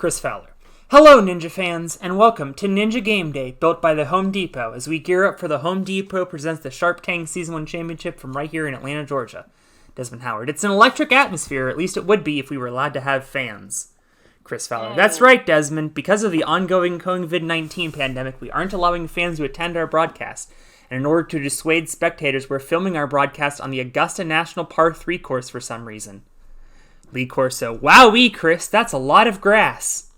Chris Fowler. Hello, Ninja fans, and welcome to Ninja Game Day, built by the Home Depot, as we gear up for the Home Depot presents the Sharp Tank Season 1 Championship from right here in Atlanta, Georgia. Desmond Howard. It's an electric atmosphere, at least it would be if we were allowed to have fans. Chris Fowler. That's right, Desmond. Because of the ongoing COVID-19 pandemic, we aren't allowing fans to attend our broadcast. And in order to dissuade spectators, we're filming our broadcast on the Augusta National Par 3 course for some reason. Lee Corso. Wowee, Chris, that's a lot of grass.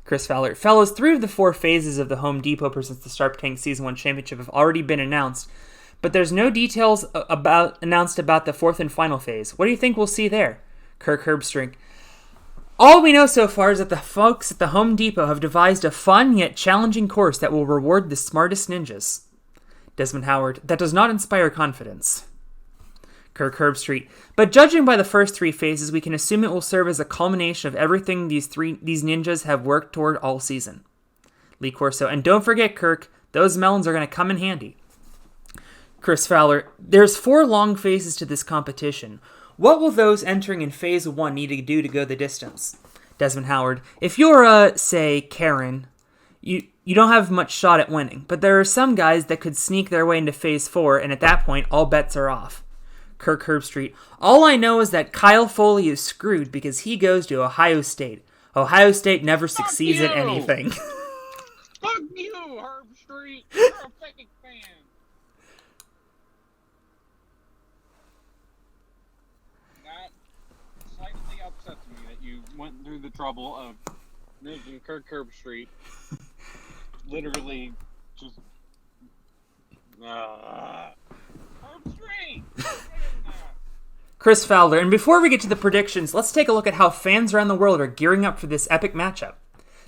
Chris Fowler. Fellas, 3 of the 4 phases of the Home Depot presents the Sharp Tank Season 1 Championship have already been announced, but there's no details announced about the 4th and final phase. What do you think we'll see there? Kirk Herbstrink. All we know so far is that the folks at the Home Depot have devised a fun yet challenging course that will reward the smartest ninjas. Desmond Howard. That does not inspire confidence. Kirk Herbstreit. But judging by the first 3 phases, we can assume it will serve as a culmination of everything these ninjas have worked toward all season. Lee Corso. And don't forget, Kirk, those melons are going to come in handy. Chris Fowler. There's 4 long phases to this competition. What will those entering in Phase 1 need to do to go the distance? Desmond Howard. If you're say, Karen, you don't have much shot at winning, but there are some guys that could sneak their way into Phase 4, and at that point, all bets are off. Kirk Herbstreit. All I know is that Kyle Foley is screwed because he goes to Ohio State. Ohio State never succeeds at anything. Fuck you, Herbstreit. You're a fake fan. That slightly upsets me that you went through the trouble of making Kirk Herbstreit literally just... Herbstreit! Chris Fowler. And before we get to the predictions, let's take a look at how fans around the world are gearing up for this epic matchup.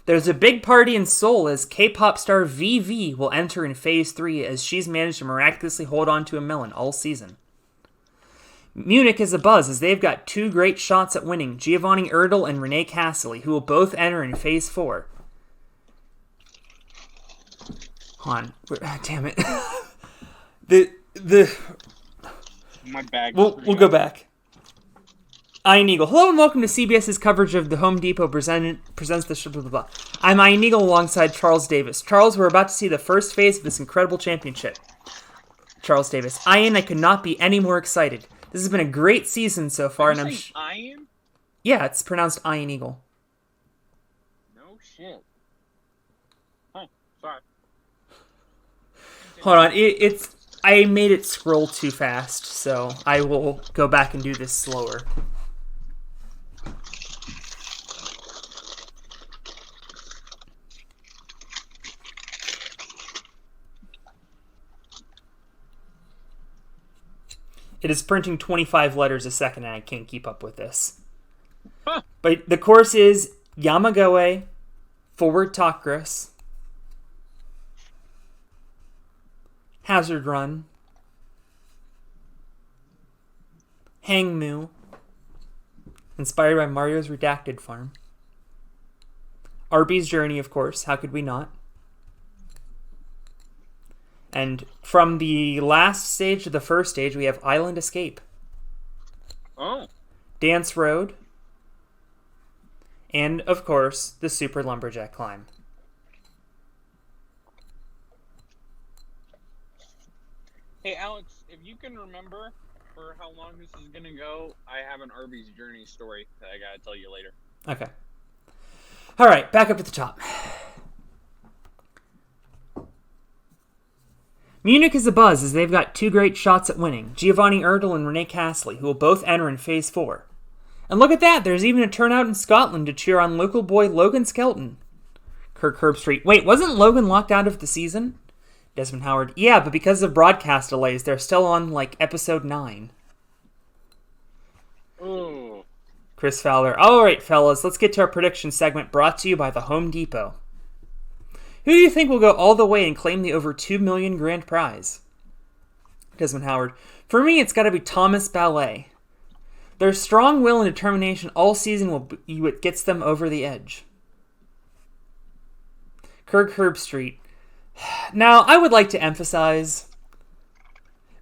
There's a big party in Seoul as K-pop star VV will enter in Phase 3 as she's managed to miraculously hold on to a melon all season. Munich is abuzz as they've got 2 great shots at winning, Giovanni Erdl and Renee Castley, who will both enter in Phase 4. Hold on. Damn it. My bag. We'll go back. Ian Eagle. Hello and welcome to CBS's coverage of the Home Depot presents the blah, blah, blah. I'm Ian Eagle alongside Charles Davis. Charles, we're about to see the first phase of this incredible championship. Charles Davis. Ian, I could not be any more excited. This has been a great season so far, and I'm Ian? Yeah, it's pronounced Ian Eagle. No shit. Oh, sorry. Hold on, I made it scroll too fast, so I will go back and do this slower. It is printing 25 letters a second, and I can't keep up with this. Huh. But the course is Yamagoe, Forward Tokros, Hazard Run, Hangmu, inspired by Mario's Redacted Farm, Arby's Journey, of course, how could we not? And from the last stage to the first stage, we have Island Escape. Oh. Dance Road. And, of course, the Super Lumberjack Climb. Hey, Alex, if you can remember for how long this is going to go, I have an Arby's Journey story that I got to tell you later. Okay. All right, back up to the top. Munich is abuzz as they've got 2 great shots at winning, Giovanni Erdl and Renee Castley, who will both enter in Phase 4. And look at that, there's even a turnout in Scotland to cheer on local boy Logan Skelton. Kirk Herbstreit. Wait, wasn't Logan locked out of the season? Desmond Howard. Yeah, but because of broadcast delays, they're still on, episode 9. Ooh. Chris Fowler. All right, fellas, let's get to our prediction segment brought to you by the Home Depot. Who do you think will go all the way and claim the over $2 million grand prize? Desmond Howard. For me, it's got to be Thomas Ballet. Their strong will and determination all season will be what gets them over the edge. Kirk Herbstreit. Now, I would like to emphasize,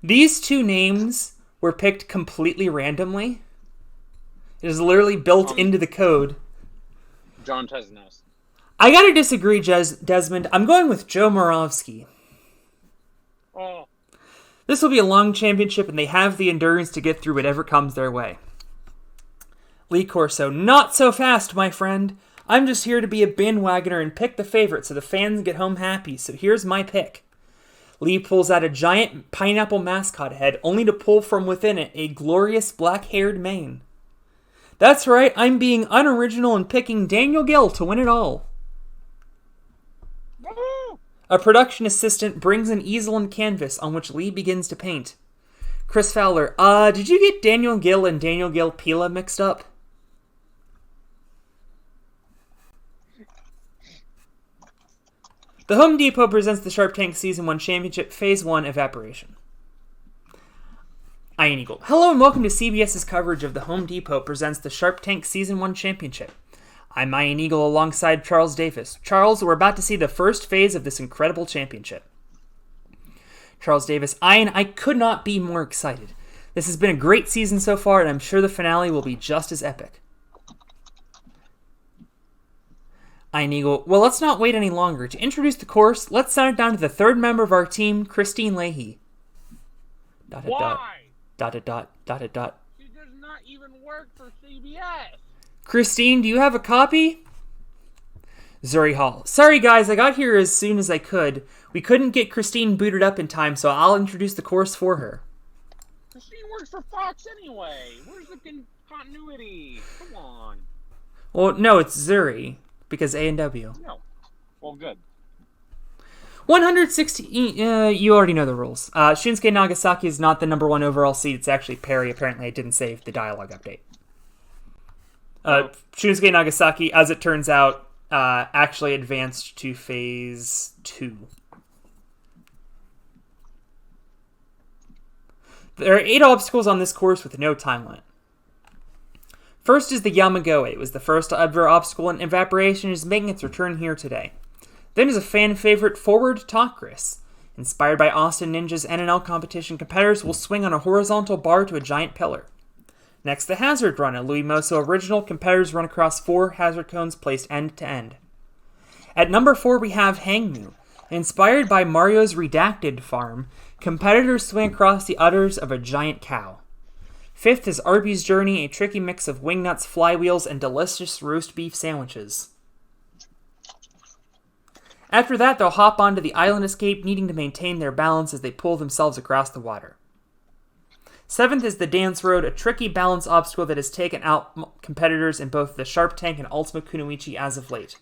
these 2 names were picked completely randomly. It is literally built into the code John Tesnos. I gotta disagree, Desmond. I'm going with Joe Moravsky. Oh. This will be a long championship, and they have the endurance to get through whatever comes their way. Lee Corso, not so fast, my friend. I'm just here to be a bandwagoner and pick the favorite so the fans get home happy, so here's my pick. Lee pulls out a giant pineapple mascot head, only to pull from within it a glorious black-haired mane. That's right, I'm being unoriginal and picking Daniel Gill to win it all. A production assistant brings an easel and canvas on which Lee begins to paint. Chris Fowler, did you get Daniel Gill and Daniel Gill Pila mixed up? The Home Depot presents the Shark Tank Season 1 Championship Phase 1 Evaporation. Iron Eagle. Hello and welcome to CBS's coverage of the Home Depot presents the Shark Tank Season 1 Championship. I'm Iron Eagle alongside Charles Davis. Charles, we're about to see the first phase of this incredible championship. Charles Davis, Ian, I could not be more excited. This has been a great season so far, and I'm sure the finale will be just as epic. Iron Eagle, well, let's not wait any longer. To introduce the course, let's send it down to the third member of our team, Christine Leahy. Why? Dot. She does not even work for CBS. Christine, do you have a copy? Zuri Hall. Sorry guys, I got here as soon as I could. We couldn't get Christine booted up in time, so I'll introduce the course for her. Christine works for Fox anyway. Where's the continuity? Come on. Well, no, it's Zuri, because A&W. No. Well, good. 160... you already know the rules. Shinsuke Nagasaki is not the number 1 overall seed. It's actually Perry. Apparently, I didn't save the dialogue update. Shinsuke Nagasaki, as it turns out, actually advanced to Phase 2. There are 8 obstacles on this course with no time limit. First is the Yamagoe. It was the first ever obstacle in Evaporation and is making its return here today. Then is a fan favorite Forward Tokris. Inspired by Austin Ninja's NNL competition, competitors will swing on a horizontal bar to a giant pillar. Next, the Hazard Run, a Louis Mosso original. Competitors run across 4 hazard cones placed end to end. At number 4, we have Hangmu. Inspired by Mario's Redacted Farm, competitors swing across the udders of a giant cow. 5th is Arby's Journey, a tricky mix of wingnuts, flywheels, and delicious roast beef sandwiches. After that, they'll hop onto the island escape, needing to maintain their balance as they pull themselves across the water. 7th is the Dance Road, a tricky balance obstacle that has taken out competitors in both the Sharp Tank and Ultima Kunoichi as of late.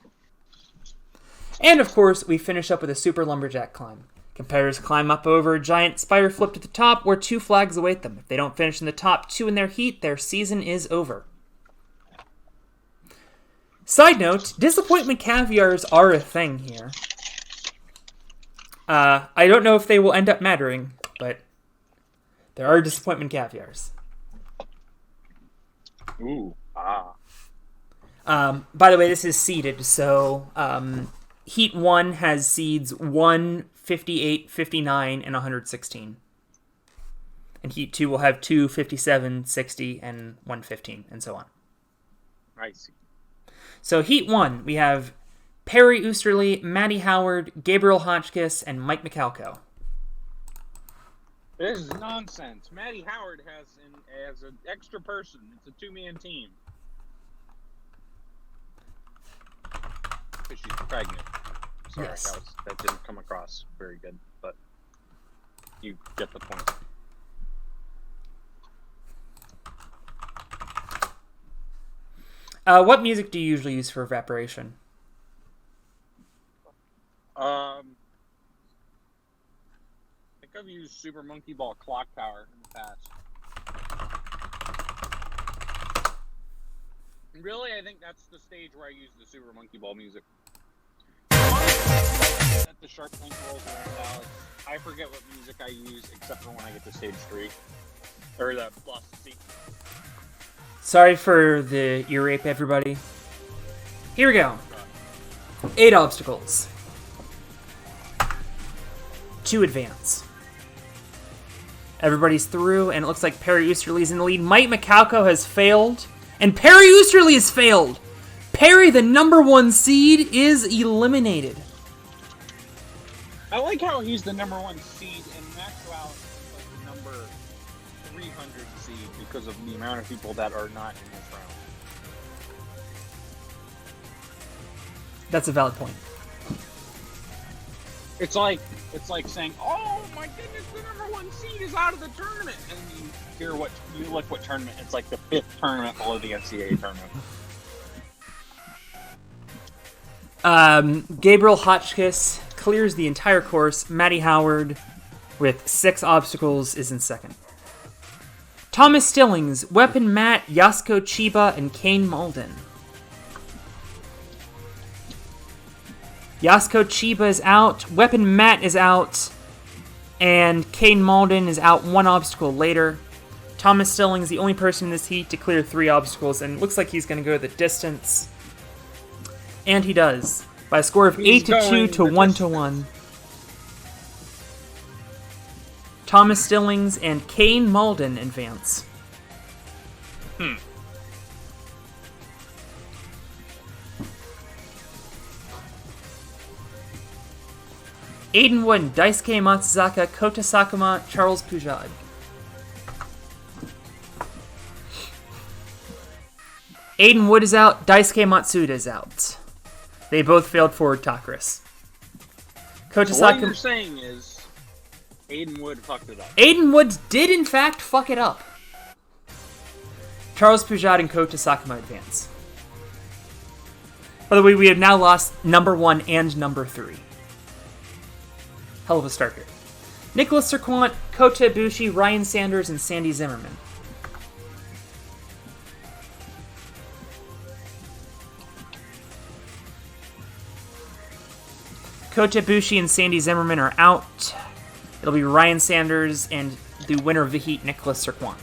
And of course, we finish up with a Super Lumberjack Climb. Competitors climb up over a giant spider flip to the top where 2 flags await them. If they don't finish in the top 2 in their heat, their season is over. Side note, disappointment caviars are a thing here. I don't know if they will end up mattering, but there are disappointment caviars. Ooh, By the way, this is seeded, so Heat 1 has seeds 1, 58, 59, and 116. And Heat 2 will have 2, 57, 60, and 115, and so on. I see. So Heat 1, we have Perry Oosterly, Matty Howard, Gabriel Hotchkiss, and Mike McAlco. This is nonsense. Matty Howard has an extra person. It's a 2-man team. Because she's pregnant. Sorry, Yes. guys. That didn't come across very good, but you get the point. What music do you usually use for Evaporation? I think I've used Super Monkey Ball Clock Tower in the past. Really, I think that's the stage where I use the Super Monkey Ball music. That the Shark Tank rolls around out. I forget what music I use except for when I get to stage 3. Or the plus C. Sorry for the ear rape, everybody. Here we go. 8 obstacles. 2 advance. Everybody's through, and it looks like Perry Oosterly's in the lead. Mike McAlco has failed, and Perry Oosterly has failed! Perry, the number 1 seed, is eliminated. I like how he's the number 1 seed and Max Alex is like the number 300 seed because of the amount of people that are not in this round. That's a valid point. It's like saying, "Oh my goodness, the number 1 seed is out of the tournament," and you look what tournament. It's like the 5th tournament below the NCAA tournament. Gabriel Hotchkiss clears the entire course. Matty Howard, with 6 obstacles, is in second. Thomas Stillings, Weapon Matt, Yasko Chiba, and Kane Malden. Yasko Chiba is out, Weapon Matt is out, and Kane Malden is out 1 obstacle later. Thomas Stillings, the only person in this heat to clear 3 obstacles, and looks like he's going to go the distance. And he does, by a score of 8-2 to 1-1. Thomas Stillings and Kane Malden advance. Aiden Wood, Daisuke Matsuzaka, Kota Sakuma, Charles Pujad. Aiden Wood is out, Daisuke Matsuda is out. They both failed forward Takris. Kota What Sakuma. you're saying is Aiden Wood fucked it up. Aiden Wood did in fact fuck it up. Charles Pujad and Kota Sakuma advance. By the way, we have now lost number 1 and number 3. Hell of a start here. Nicholas Serquant, Kota Ibushi, Ryan Sanders, and Sandy Zimmerman. Kota Ibushi and Sandy Zimmerman are out. It'll be Ryan Sanders and the winner of the heat, Nicholas Serquant.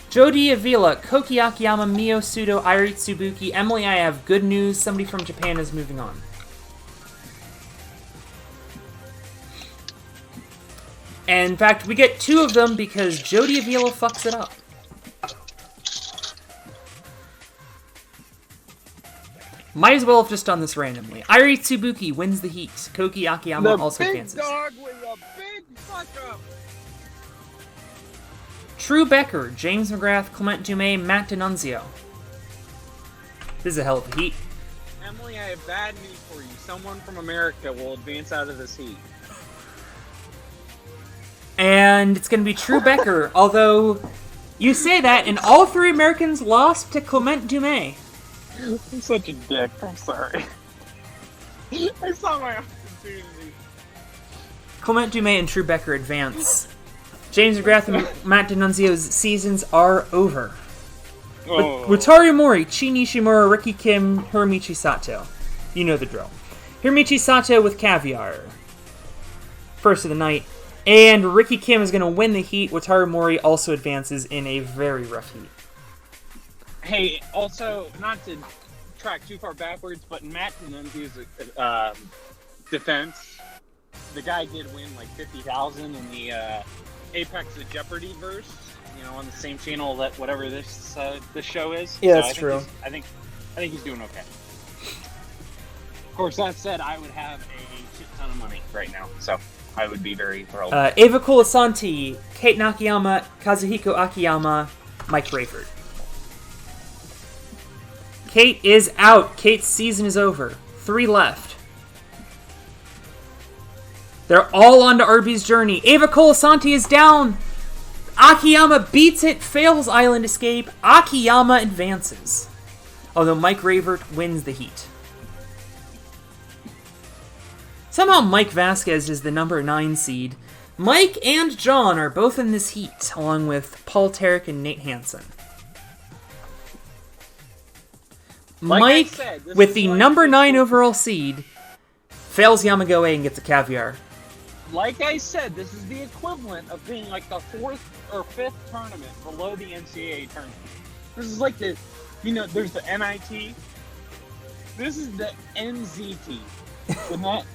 Jody Avila, Koki Akiyama, Mio Sudo, Irie Tsubuki. Emily, I have good news. Somebody from Japan is moving on. And in fact, we get 2 of them because Jody Avila fucks it up. Might as well have just done this randomly. Irie Tsubuki wins the heat. Koki Akiyama also advances. The big dog with a big fuck up. True Becker, James McGrath, Clement Dume, Matt D'Annunzio. This is a hell of a heat. Emily, I have bad news for you. Someone from America will advance out of this heat. And it's going to be True Becker, although you say that, and all 3 Americans lost to Clement Dume. I'm such a dick. I'm sorry. I saw my opportunity. Clement Dume and True Becker advance. James McGrath and Matt D'Annunzio's seasons are over. Oh. Wataru Mori, Chi Nishimura, Ricky Kim, Hiromichi Sato. You know the drill. Hiromichi Sato with Caviar. First of the night. And Ricky Kim is going to win the heat. Wataru Mori also advances in a very rough heat. Hey, also, not to track too far backwards, but Matt D'Annunzio's defense, the guy did win like 50,000 in the Apex the Jeopardy verse, on the same channel that whatever this show is. Yeah, that's true. I think he's doing okay. Of course, that said, I would have a shit ton of money right now, so I would be very thrilled. Ava Kulasanti, Kate Nakayama, Kazuhiko Akiyama, Mike Rayford. Kate is out. Kate's season is over. 3 left. They're all on to Arby's journey. Ava Colasanti is down. Akiyama beats it, fails Island Escape. Akiyama advances. Although Mike Rayford wins the heat. Somehow Mike Vasquez is the number 9 seed. Mike and John are both in this heat, along with Paul Tarek and Nate Hansen. Like Mike, said, with the number 9 overall seed, fails Yamagoe and gets a Caviar. Like I said, this is the equivalent of being like the 4th or 5th tournament below the NCAA tournament. This is like the, there's the NIT. This is the NZT.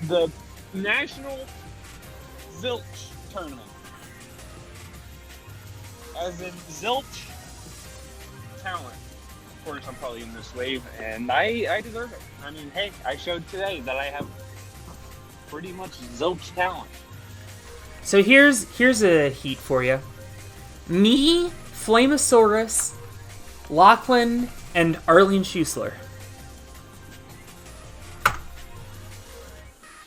the National Zilch Tournament. As in Zilch Talent. of course, I'm probably in this wave, and I deserve it. I mean, hey, I showed today that I have pretty much zilch talent. So here's a heat for you. Me, Flamosaurus, Lachlan, and Arlene Schussler.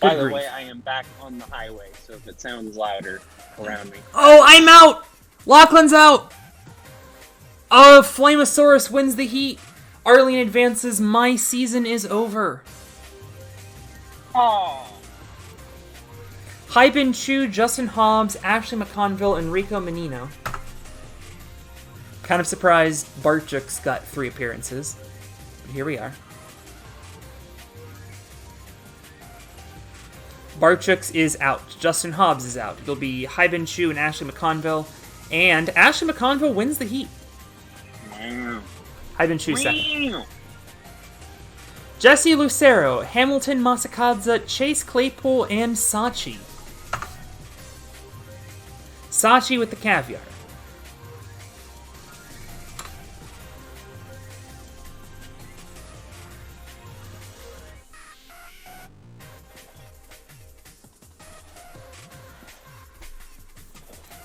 By the way, I am back on the highway, so if it sounds louder around me. Oh, I'm out! Lachlan's out! Oh, Flamosaurus wins the heat. Arlene advances. My season is over. Oh. Hyben Chu, Justin Hobbs, Ashley McConville, and Rico Menino. Kind of surprised Barchuk's got 3 appearances. But here we are. Barchuk's is out. Justin Hobbs is out. It'll be Hyben Chu and Ashley McConville. And Ashley McConville wins the heat. Wow. Hyben Chu second. Jesse Lucero, Hamilton Masakadze, Chase Claypool, and Sachi. Sachi with the caviar.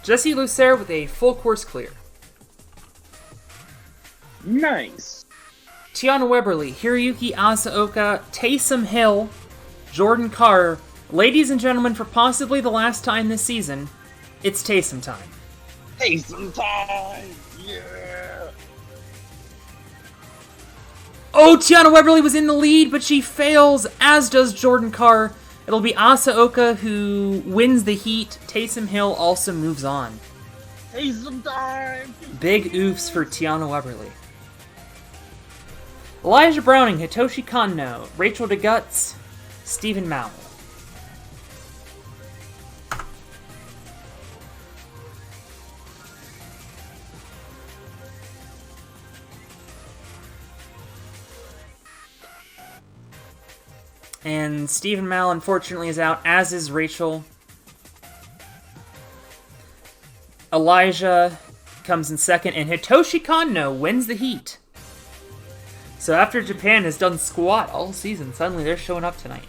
Jesse Lucero with a full course clear. Nice. Tiana Weberly, Hiroyuki Asaoka, Taysom Hill, Jordan Carr. Ladies and gentlemen, for possibly the last time this season, it's Taysom time. Taysom time! Yeah! Oh, Tiana Weberly was in the lead, but she fails, as does Jordan Carr. It'll be Asaoka who wins the heat. Taysom Hill also moves on. Taysom time! Big oofs for Tiana Weberly. Elijah Browning, Hitoshi Kanno, Rachel DeGuts, Stephen Mowell. And Stephen Mowell, unfortunately, is out, as is Rachel. Elijah comes in second, and Hitoshi Kanno wins the heat. So after Japan has done squat all season, suddenly they're showing up tonight.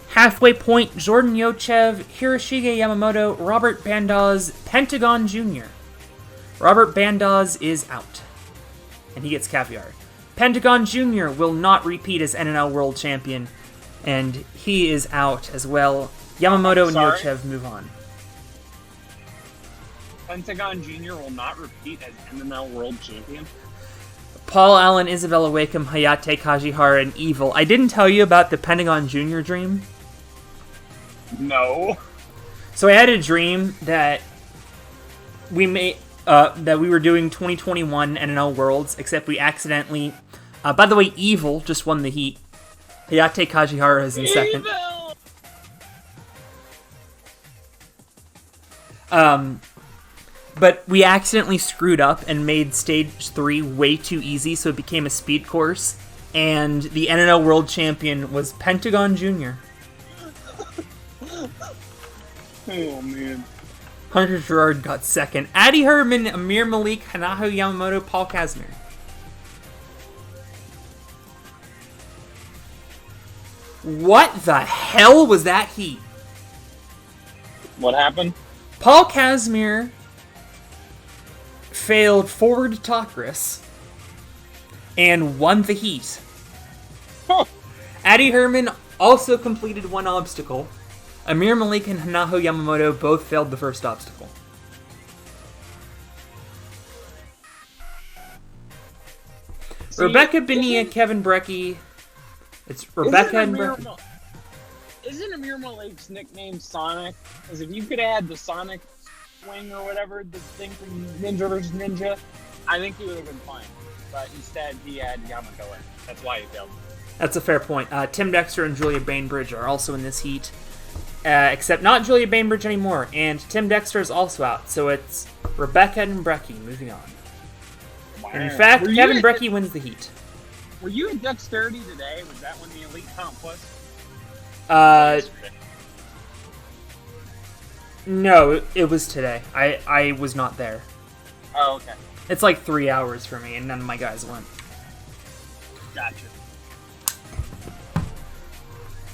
Halfway point, Jordan Yochev, Hiroshige Yamamoto, Robert Bandaz, Pentagon Jr. Robert Bandaz is out, and he gets caviar. Pentagon Jr. will not repeat as NNL World Champion, and he is out as well. Yamamoto and Yochev move on. Pentagon Jr. will not repeat as NNL World Champion? Paul Allen, Isabella Wakeham, Hayate Kajihara, and Evil. I didn't tell you about the Pentagon Jr. dream. No. So I had a dream that we were doing 2021 NNL Worlds, except we accidentally... by the way, Evil just won the heat. Hayate Kajihara is in second. But we accidentally screwed up and made Stage 3 way too easy, so it became a speed course. And the NNL World Champion was Pentagon Jr. Oh, man. Hunter Gerard got second. Addy Herman, Amir Malik, Hanaho Yamamoto, Paul Kazmir. What the hell was that heat? What happened? Paul Kazmir failed forward Tokris and won the heat. Huh. Addy Herman also completed one obstacle. Amir Malik and Hanaho Yamamoto both failed the first obstacle. See, Rebecca Benia, Kevin Brecky. It's Rebecca and Brecky. Isn't Amir Malik's nickname Sonic? Because if you could add the Sonic swing or whatever, the thing from Ninja vs. Ninja, I think he would have been fine. But instead, he had Yamato in. That's why he failed. That's a fair point. Tim Dexter and Julia Bainbridge are also in this heat. Except not Julia Bainbridge anymore. And Tim Dexter is also out. So it's Rebecca and Brecky moving on. Wow. And in fact, Kevin Brecky wins the heat. Were you at Dexterity today? Was that when the Elite Comp was? No, it was today. I was not there. Oh, okay. It's like 3 hours for me, and none of my guys went. Gotcha.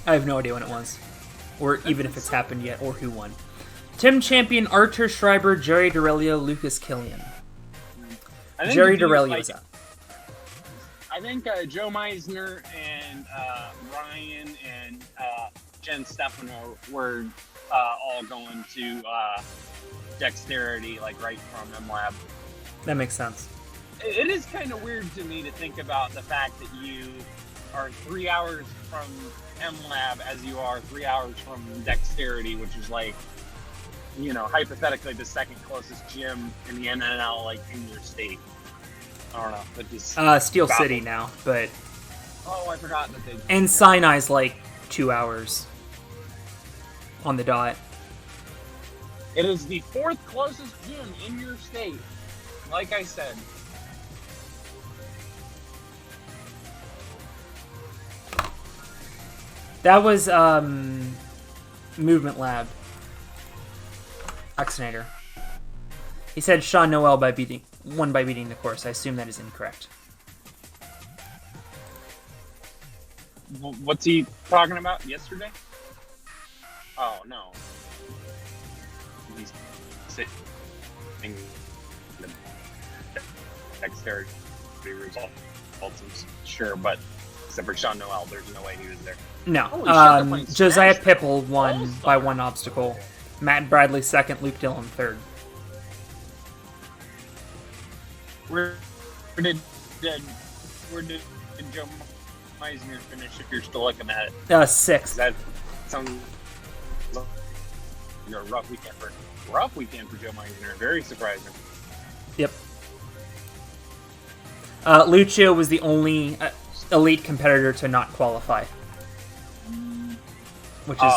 I have no idea when it was, or even if it's happened yet, or who won. Tim Champion, Archer Schreiber, Jerry Dorelio, Lucas Killian. Jerry Dorelio was out. I think Joe Meisner and Ryan and Jen Stefano were all going to Dexterity, like right from MLab. That makes sense. It is kind of weird to me to think about the fact that you are 3 hours from MLab as you are 3 hours from Dexterity, which is like, you know, hypothetically the second closest gym in the NNL, like in your state. I don't know. But just Steel City now, but... Oh, I forgot that they... And Sinai's like 2 hours on the dot. It is the fourth closest gym in your state. Like I said. That was Movement Lab. Oxinator. He said Sean Noel won by beating the course. I assume that is incorrect. What's he talking about? Yesterday? Oh, no. He's sitting the Dexterity results, sure, but except for Sean Noel, there's no way he was there. No. Josiah Pipple won by one obstacle. Matt Bradley second, Luke Dillon third. Where did Joe Meisner finish if you're still looking at it? Sixth. That sounds like a rough weekend for Joe Meisner. Very surprising. Yep. Lucio was the only elite competitor to not qualify, which is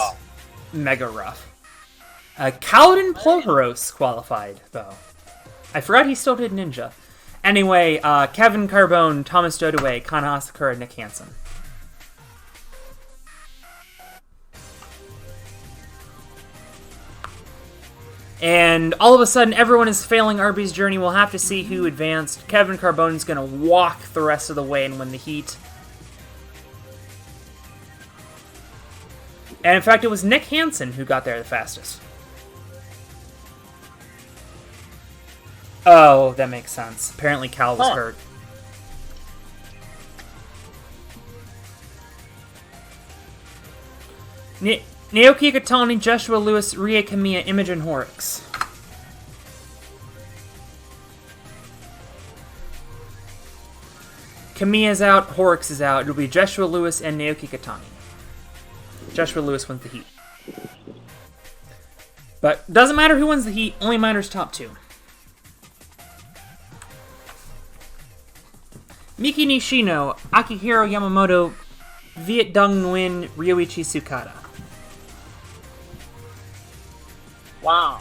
mega rough. Kaladin Ploharos qualified, though. I forgot he still did Ninja. Anyway, Kevin Carbone, Thomas Dodaway, Kana Asakura, Nick Hansen. And all of a sudden, everyone is failing Arby's journey. We'll have to see who advanced. Kevin Carbone's going to walk the rest of the way and win the heat. And in fact, it was Nick Hansen who got there the fastest. Oh, that makes sense. Apparently Cal was hurt. Naoki Katani, Joshua Lewis, Rie Kamiya, Imogen Horrocks. Kamiya's out, Horrocks is out. It'll be Joshua Lewis and Naoki Katani. Joshua Lewis wins the heat. But doesn't matter who wins the heat, only matters top two. Miki Nishino, Akihiro Yamamoto, Viet Dong Nguyen, Ryoichi Sukada. Wow.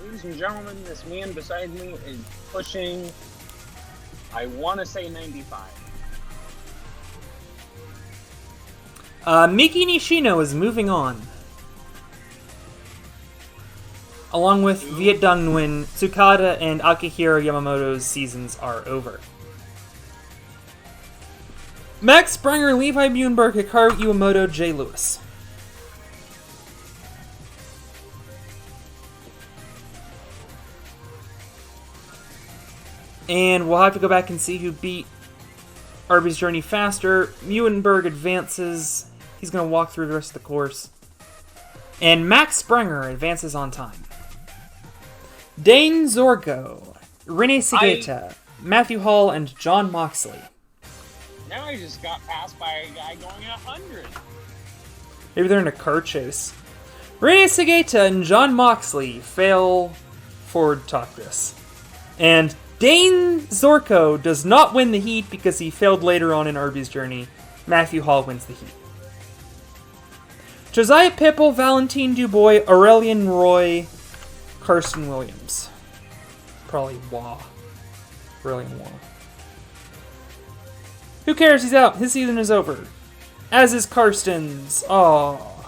Ladies and gentlemen, this man beside me is pushing, I want to say 95. Miki Nishino is moving on. Along with Viet Dong Nguyen, Tsukada and Akihiro Yamamoto's seasons are over. Max Springer, Levi Muenberg, Hikaru Iwamoto, Jay Lewis. And we'll have to go back and see who beat Arby's Journey faster. Muenberg advances. He's going to walk through the rest of the course. And Max Springer advances on time. Dane Zorgo, Rene Sigeta, Matthew Hall, and John Moxley. Now I just got passed by a guy going 100. Maybe they're in a car chase. Rene Sigeta and John Moxley fail Ford Tokris. And Dane Zorko does not win the heat because he failed later on in Arby's Journey. Matthew Hall wins the heat. Josiah Pipple, Valentine Dubois, Aurelian Roy, Karsten Williams. Probably Wah. Aurelian Wah. Who cares? He's out. His season is over. As is Karsten's. Aww.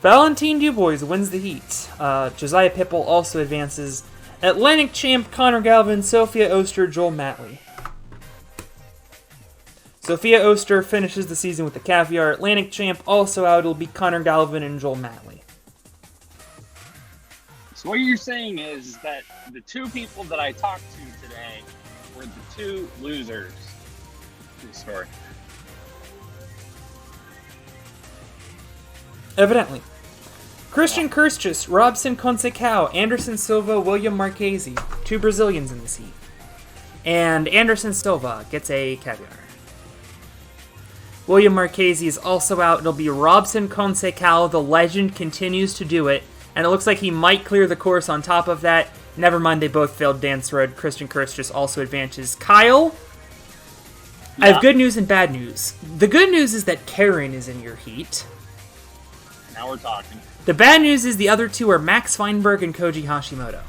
Valentine Dubois wins the heat. Josiah Pipple also advances. Atlantic champ Connor Galvin, Sophia Oster, Joel Matley. Sophia Oster finishes the season with the caviar. Atlantic champ also out. It'll be Connor Galvin and Joel Matley. So what you're saying is that the two people that I talked to today were the two losers to the story. Evidently. Christian Kirschus, Robson Conceição, Anderson Silva, William Marchese. 2 Brazilians in this heat. And Anderson Silva gets a caviar. William Marchese is also out. It'll be Robson Conceição. The legend continues to do it. And it looks like he might clear the course on top of that. Never mind, they both failed Dance Road. Christian Kirschus also advances. Kyle, I have good news and bad news. The good news is that Karen is in your heat. Now we're talking. The bad news is the other two are Max Feinberg and Koji Hashimoto.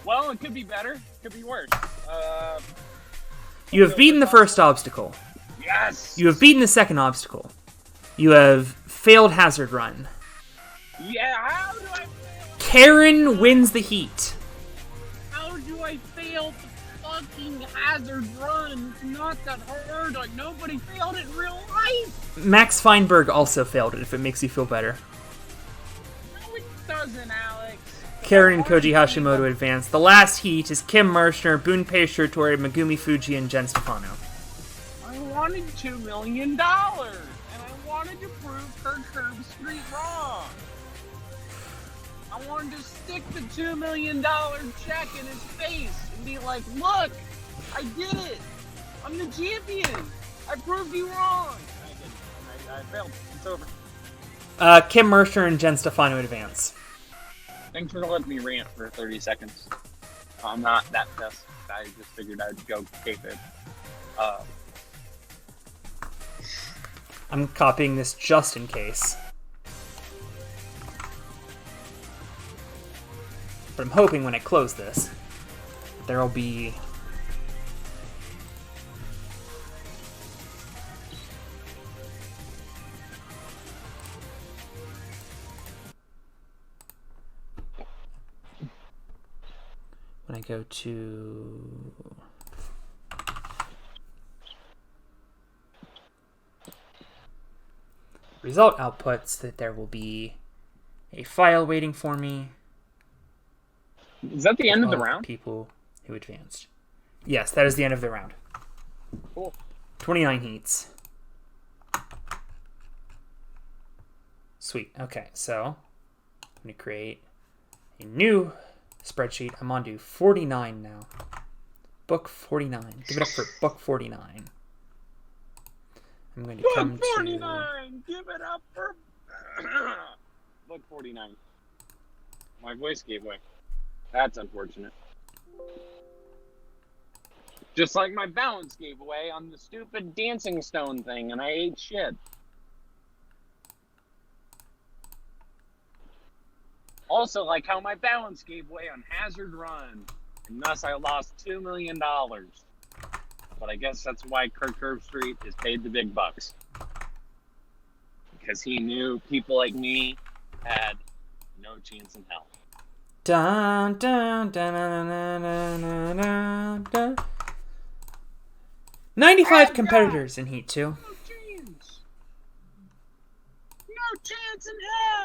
Well, it could be better. It could be worse. You have beaten the first obstacle. Yes! You have beaten the second obstacle. You have failed Hazard Run. Yeah, how do I fail? Karen wins the heat. How do I fail the fucking Hazard Run? It's not that hard. Like, nobody failed it in real life. Max Feinberg also failed it, if it makes you feel better. No, it doesn't, Alex. Karen and Koji Hashimoto advance. The last heat is Kim Marshner, Bunpei Shirtori, Megumi Fuji, and Jen Stefano. I wanted $2 million, and I wanted to prove Kurt Street wrong. I wanted to stick the $2 million check in his face and be like, look, I did it. I'm the champion. I proved you wrong. I failed. It's over. Kim Marshner and Jen Stefano advance. Thanks for letting me rant for 30 seconds. I'm not that pissed. I just figured I'd go tape it. I'm copying this just in case. But I'm hoping when I close this, there'll be... When I go to... result outputs, that there will be a file waiting for me. Is that the end of the round? People who advanced. Yes, that is the end of the round. Cool. 29 heats. Sweet. Okay, so I'm going to create a new spreadsheet. I'm on to 49 now. Book 49. Give it up for book 49. I'm going to come Book 49! Give it up for Book 49. My voice gave way. That's unfortunate. Just like my balance gave way on the stupid dancing stone thing, and I ate shit. Also, like how my balance gave way on Hazard Run, and thus I lost $2 million. But I guess that's why Curve Street is paid the big bucks. Because he knew people like me had no chance in hell. Dun, dun, dun, dun, dun, dun, dun, dun. 95 competitors in Heat 2. No chance. No chance in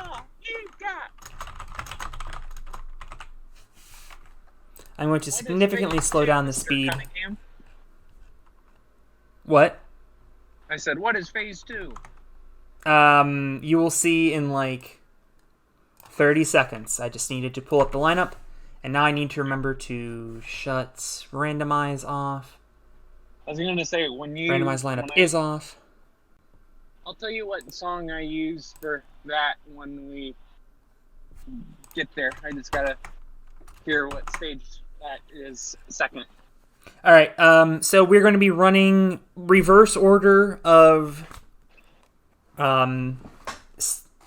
hell. You got. I'm going to significantly slow down the speed. What? I said, what is phase 2? You will see in like 30 seconds. I just needed to pull up the lineup, and now I need to remember to shut randomize off. I was going to say, randomize lineup is off. I'll tell you what song I use for that when we get there. I just got to hear what stage that is second. All right, so we're going to be running reverse order of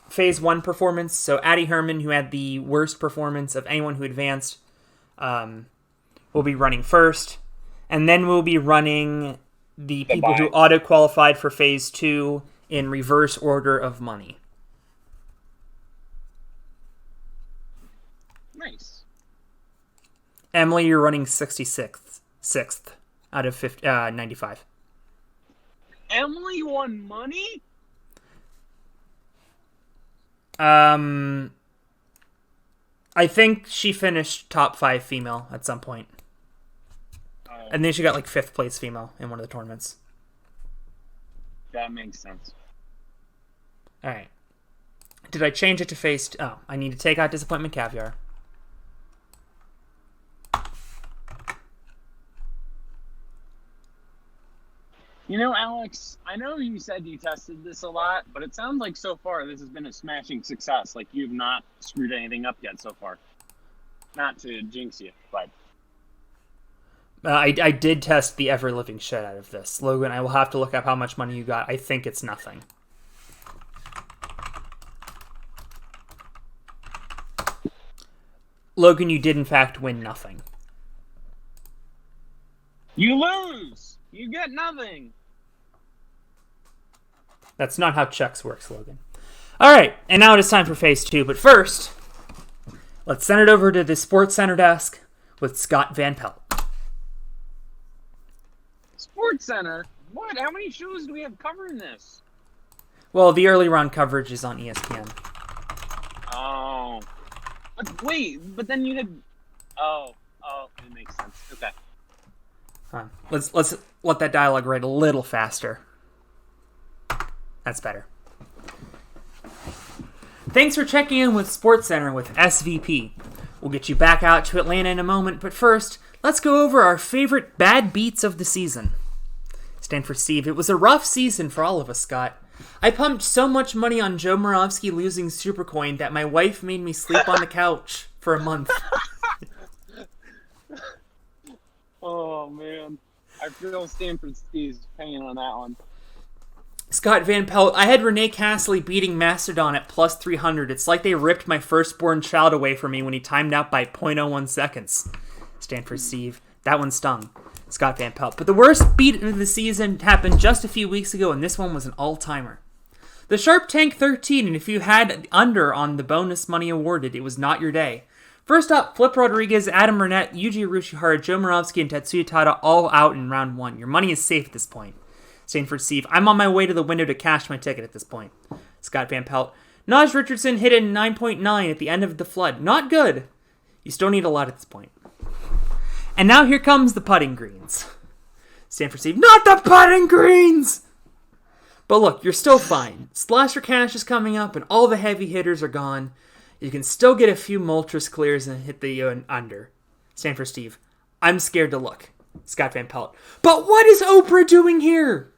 Phase 1 performance. So Addie Herman, who had the worst performance of anyone who advanced, will be running first. And then we'll be running the people who auto-qualified for Phase 2 in reverse order of money. Nice. Emily, you're running 66th out of 95. Emily won money? I think she finished top 5 female at some point. And then she got like 5th place female in one of the tournaments. That makes sense. All right. Did I change it to face? Oh, I need to take out Disappointment Caviar. You know, Alex, I know you said you tested this a lot, but it sounds like so far this has been a smashing success. Like, you've not screwed anything up yet so far. Not to jinx you, but... I did test the ever-living shit out of this. Logan, I will have to look up how much money you got. I think it's nothing. Logan, you did in fact win nothing. You lose! You get nothing! That's not how checks works, Logan. Alright, and now it is time for phase 2. But first, let's send it over to the Sports Center desk with Scott Van Pelt. Sports Center? What? How many shows do we have covering this? Well, the early round coverage is on ESPN. Oh. But wait, but then you had... Oh, it makes sense. Okay. Let's let that dialogue write a little faster. That's better. Thanks for checking in with SportsCenter with SVP. We'll get you back out to Atlanta in a moment, but first, let's go over our favorite bad beats of the season. Stanford Steve, it was a rough season for all of us, Scott. I pumped so much money on Joe Moravsky losing Supercoin that my wife made me sleep on the couch for a month. Oh, man. I feel Stanford Steve's pain on that one. Scott Van Pelt, I had Renee Castley beating Mastodon at plus 300. It's like they ripped my firstborn child away from me when he timed out by 0.01 seconds. Stanford Steve, that one stung. Scott Van Pelt. But the worst beat of the season happened just a few weeks ago, and this one was an all-timer. The Sharp Tank 13, and if you had under on the bonus money awarded, it was not your day. First up, Flip Rodriguez, Adam Burnett, Yuji Urushihara, Joe Moravsky, and Tetsuya Tada all out in round 1. Your money is safe at this point. Stanford Steve, I'm on my way to the window to cash my ticket at this point. Scott Van Pelt, Naj Richardson hit a 9.9 at the end of the flood. Not good. You still need a lot at this point. And now here comes the putting greens. Stanford Steve, not the putting greens! But look, you're still fine. Splasher Cash is coming up and all the heavy hitters are gone. You can still get a few Moltres clears and hit the under. Stanford Steve, I'm scared to look. Scott Van Pelt, but what is Oprah doing here?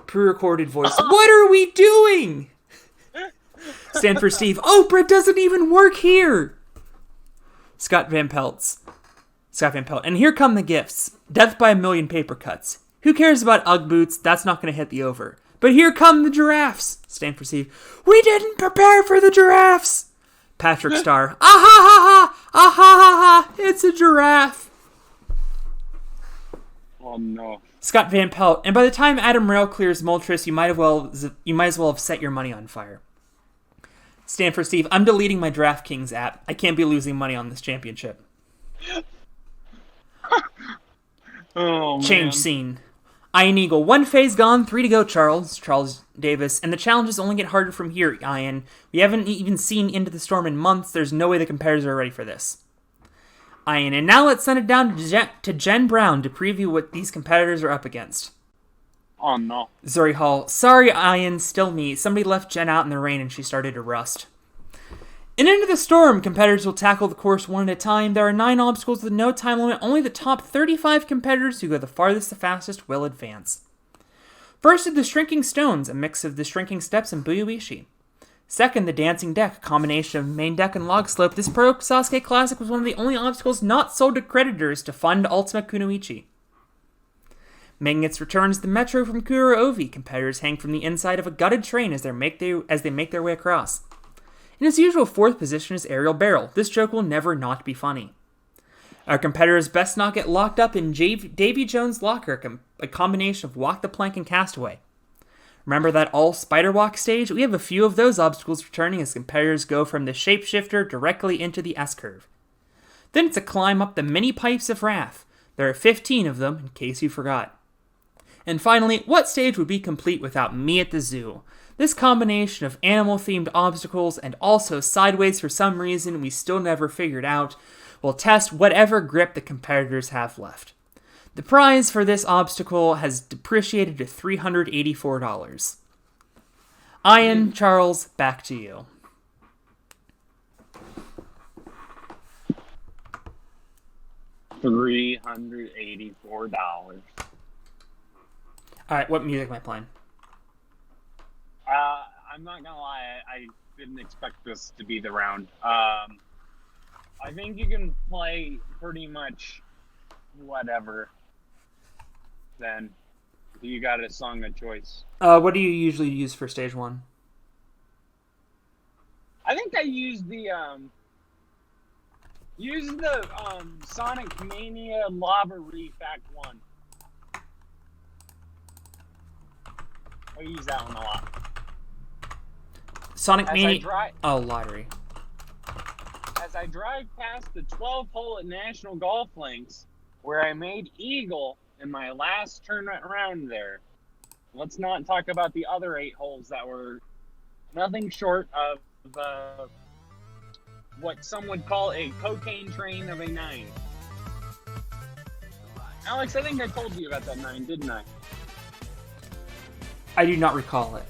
Pre-recorded voice, what are we doing? Stanford Steve, Oprah doesn't even work here. Scott Van Pelt, and here come the gifts. Death by a million paper cuts. Who cares about Ugg boots? That's not going to hit the over. But here come the giraffes. Stanford Steve, we didn't prepare for the giraffes. Patrick Starr, ah ha ha ha, ah ha ha ha, it's a giraffe. Oh no. Scott Van Pelt, and by the time Adam Rail clears Moltres, you might as well have set your money on fire. Stanford Steve, I'm deleting my DraftKings app. I can't be losing money on this championship. Oh, man. Change scene. Ian Eagle, 1 phase gone, 3 to go, Charles Davis, and the challenges only get harder from here, Ian. We haven't even seen Into the Storm in months. There's no way the competitors are ready for this. Ian, and now let's send it down to Jen Brown to preview what these competitors are up against. Oh no. Zuri Hall, sorry Ian, still me. Somebody left Jen out in the rain and she started to rust. In Into the Storm, competitors will tackle the course one at a time. There are 9 obstacles with no time limit. Only the top 35 competitors who go the farthest the fastest will advance. First is the Shrinking Stones, a mix of the Shrinking Steps and Buyuishi. Second, the Dancing Deck, a combination of main deck and log slope. This Pro Sasuke Classic was one of the only obstacles not sold to creditors to fund Ultimate Kunoichi. Making its return is the Metro from Kuro Ovi. Competitors hang from the inside of a gutted train as they make their way across. In its usual 4th position is Aerial Barrel. This joke will never not be funny. Our competitors best not get locked up in Davy Jones' locker, a combination of Walk the Plank and Castaway. Remember that all spider walk stage? We have a few of those obstacles returning as competitors go from the shapeshifter directly into the S-curve. Then it's a climb up the mini pipes of wrath. There are 15 of them, in case you forgot. And finally, what stage would be complete without me at the zoo? This combination of animal-themed obstacles and also sideways for some reason we still never figured out will test whatever grip the competitors have left. The prize for this obstacle has depreciated to $384. Ian, Charles, back to you. $384. Alright, what music am I playing? I'm not gonna lie, I didn't expect this to be the round. I think you can play pretty much whatever. Then you got a song of choice. What do you usually use for stage 1? I think I used the Sonic Mania Lava Reef Act 1. I use that one a lot. Sonic Mania. Lottery. As I drive past the 12-hole at National Golf Links, where I made eagle in my last turn around there. Let's not talk about the other 8 holes that were nothing short of what some would call a cocaine train of a 9. Alex, I think I told you about that 9, didn't I? I do not recall it.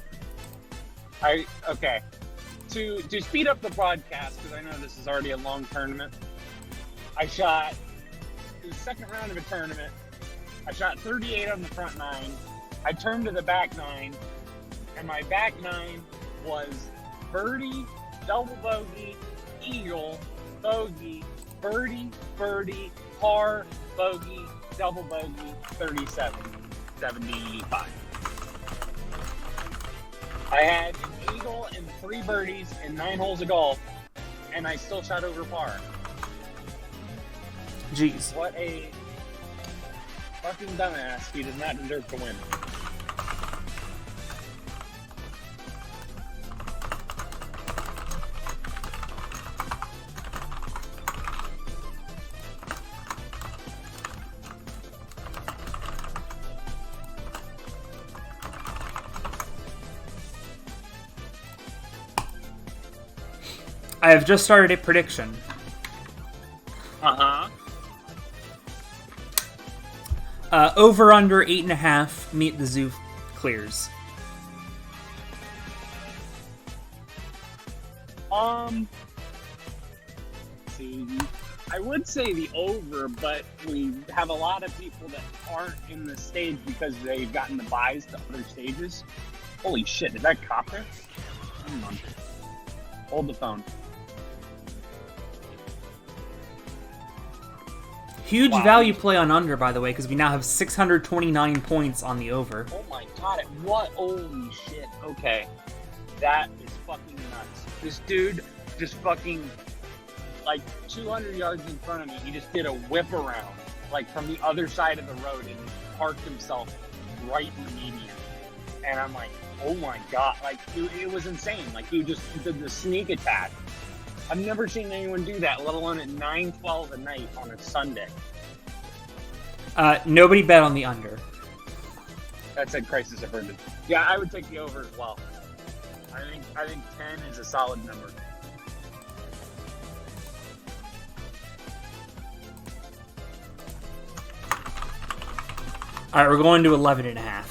Okay. To speed up the podcast, because I know this is already a long tournament, I shot the second round of a tournament. I shot 38 on the front 9. I turned to the back 9, and my back 9 was birdie, double bogey, eagle, bogey, birdie, birdie, par, bogey, double bogey, 37, 75. I had an eagle and 3 birdies and 9 holes of golf, and I still shot over par. Jeez. What a fucking dumbass. He does not deserve to win. I have just started a prediction. Uh-huh. Over under 8.5. Meet the zoo clears. See, I would say the over, but we have a lot of people that aren't in the stage because they've gotten the buys to other stages. Holy shit, is that cop there? Hang on. Hold the phone. Huge value play on under, by the way, because we now have 629 points on the over. Oh my god, what? Holy shit. Okay. That is fucking nuts. This dude just fucking, like, 200 yards in front of me, he just did a whip around, like, from the other side of the road and parked himself right in the median. And I'm like, oh my god. Like, it was insane. Like, he just did the sneak attack. I've never seen anyone do that, let alone at 9:12 at night on a Sunday. Nobody bet on the under. That's a crisis averted. Yeah, I would take the over as well. I think 10 is a solid number. All right, we're going to 11.5.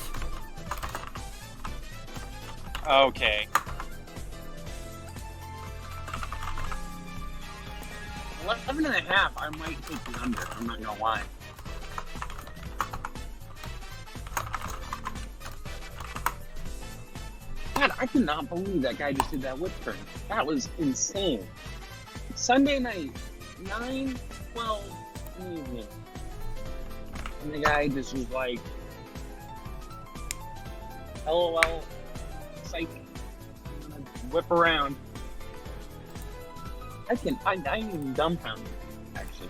Okay. 11.5, I might take the under. I'm not gonna lie. God, I cannot believe that guy just did that whip turn. That was insane. Sunday night, 9:12 in the evening. And the guy just was like, LOL, psych. I'm gonna whip around. I'm dumbfounded. actually.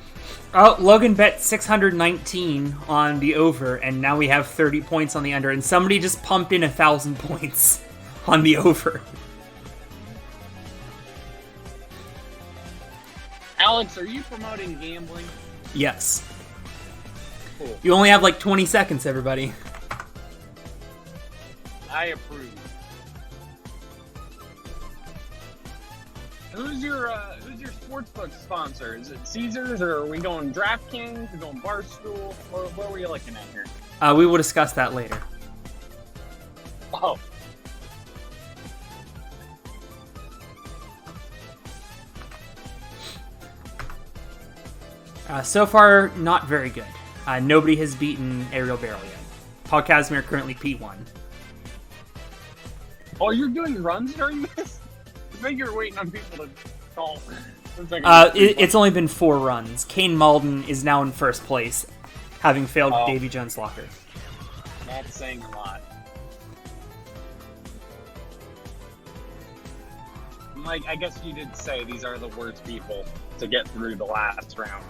Oh, Logan bet 619 on the over, and now we have 30 points on the under, and somebody just pumped in 1,000 points on the over. Alex, are you promoting gambling? Yes. Cool. You only have like 20 seconds, everybody. I approve. Who's your sportsbook sponsor? Is it Caesars, or are we going DraftKings? Are we going Barstool? Or what are we looking at here? We will discuss that later. Oh. So far, not very good. Nobody has beaten Aerial Barrel yet. Paul Casimir currently P1. Oh, you're doing runs during this? I think you're waiting on people to call. It's only been 4 runs. Kane Malden is now in first place, having failed Davy Jones' locker. That's saying a lot. Like, I guess you did say these are the worst people to get through the last round.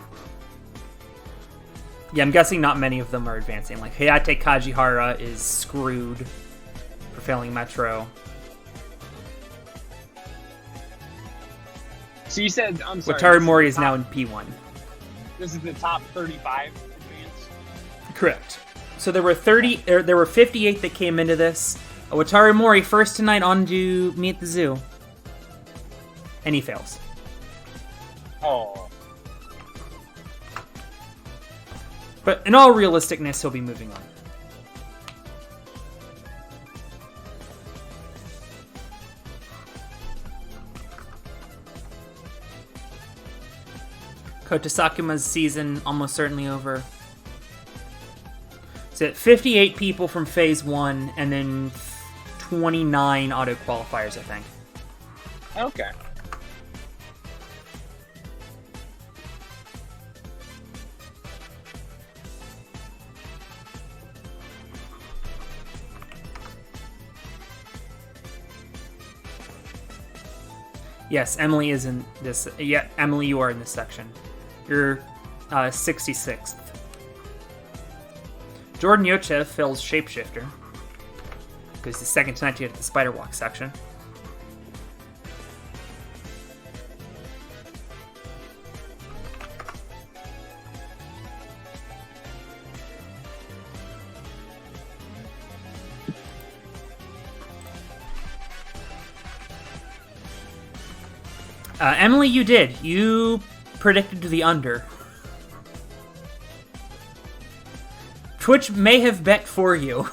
Yeah, I'm guessing not many of them are advancing. Like, Hayate Kajihara is screwed for failing Metro. So you said, I'm sorry. Wataru Mori is now in P1. This is the top 35 advance? Correct. So there were 58 that came into this. Wataru Mori first tonight on to Me at the Zoo. And he fails. Oh. But in all realisticness, he'll be moving on. Kota Sakuma's season almost certainly over. So 58 people from Phase 1, and then 29 auto-qualifiers, I think. Okay. Yes, Emily is in this. Yeah, Emily, you are in this section. You're 66th. Jordan Yochev fills Shapeshifter, because he's second tonight to get the Spider Walk section. Emily, you did. You predicted the under. Twitch may have bet for you.